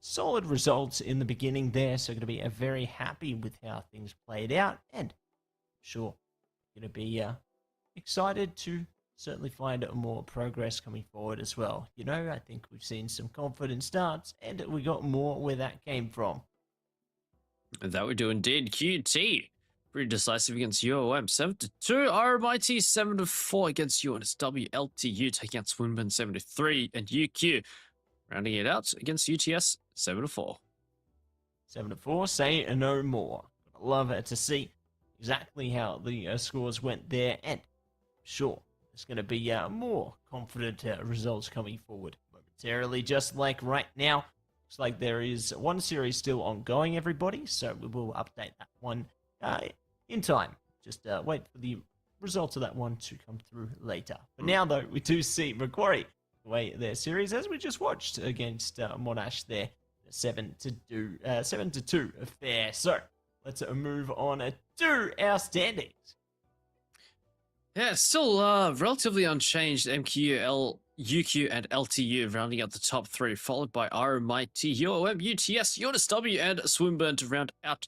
solid results in the beginning there, so going to be very happy with how things played out, and sure, going to be excited to certainly find more progress coming forward as well. You know, I think we've seen some confident starts, and we got more where that came from. That we do indeed. QT pretty decisive against UOM 7-2. RMIT 7-4 against UNSW. LTU taking out Swinburne 7-3, and UQ rounding it out against UTS 7-4. 7-4, say no more. Love to see exactly how the scores went there, and sure, there's going to be more confident results coming forward momentarily, just like right now. Looks like there is one series still ongoing, everybody, so we will update that one in time. Just wait for the results of that one to come through later. But now, though, we do see Macquarie away their series, as we just watched against Monash there, 7-2 affair. So let's move on to our standings. Yeah, still relatively unchanged. MQ, UQ, and LTU rounding out the top three, followed by RMIT, UOM, UTS, UNSW, and Swinburne to round out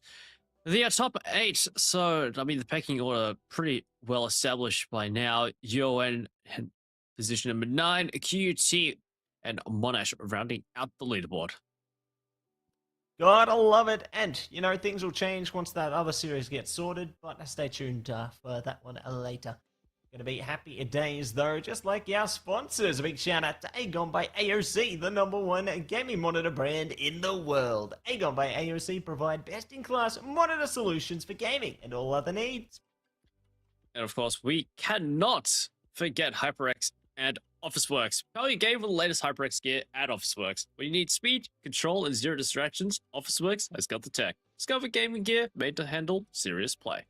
the top 8. So, I mean, the pecking order pretty well established by now. UON position number 9, QT, and Monash rounding out the leaderboard. Gotta love it, and, you know, things will change once that other series gets sorted, but stay tuned for that one later. Gonna be happy days, though, just like our sponsors. A big shout out to AGON by AOC, the #1 gaming monitor brand in the world. AGON by AOC provide best-in-class monitor solutions for gaming and all other needs. And of course, we cannot forget HyperX and Officeworks. Power your game with the latest HyperX gear at Officeworks. When you need speed, control, and zero distractions, Officeworks has got the tech. Discover gaming gear made to handle serious play.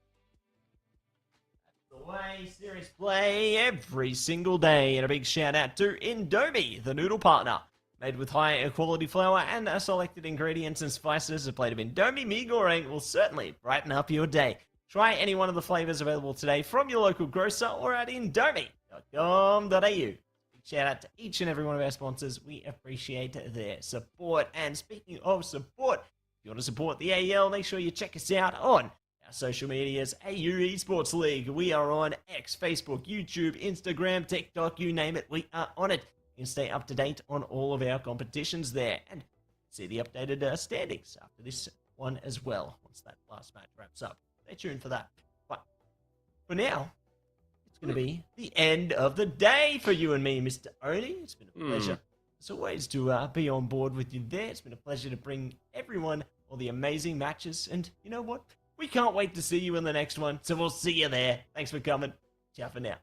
Way serious play every single day, and a big shout out to Indomie, the noodle partner. Made with high quality flour and selected ingredients and spices, a plate of Indomie mee goreng will certainly brighten up your day. Try any one of the flavors available today from your local grocer or at indomie.com.au. Big shout out to each and every one of our sponsors. We appreciate their support. And speaking of support, if you want to support the AEL, make sure you check us out on our social medias, AU Esports League. We are on X, Facebook, YouTube, Instagram, TikTok, you name it, we are on it. You can stay up to date on all of our competitions there and see the updated standings after this one as well, once that last match wraps up. Stay tuned for that. But for now, it's going to be the end of the day for you and me, Mr. Oni. It's been a pleasure, as always, to be on board with you there. It's been a pleasure to bring everyone all the amazing matches, and you know what? We can't wait to see you in the next one, so we'll see you there. Thanks for coming. Ciao for now.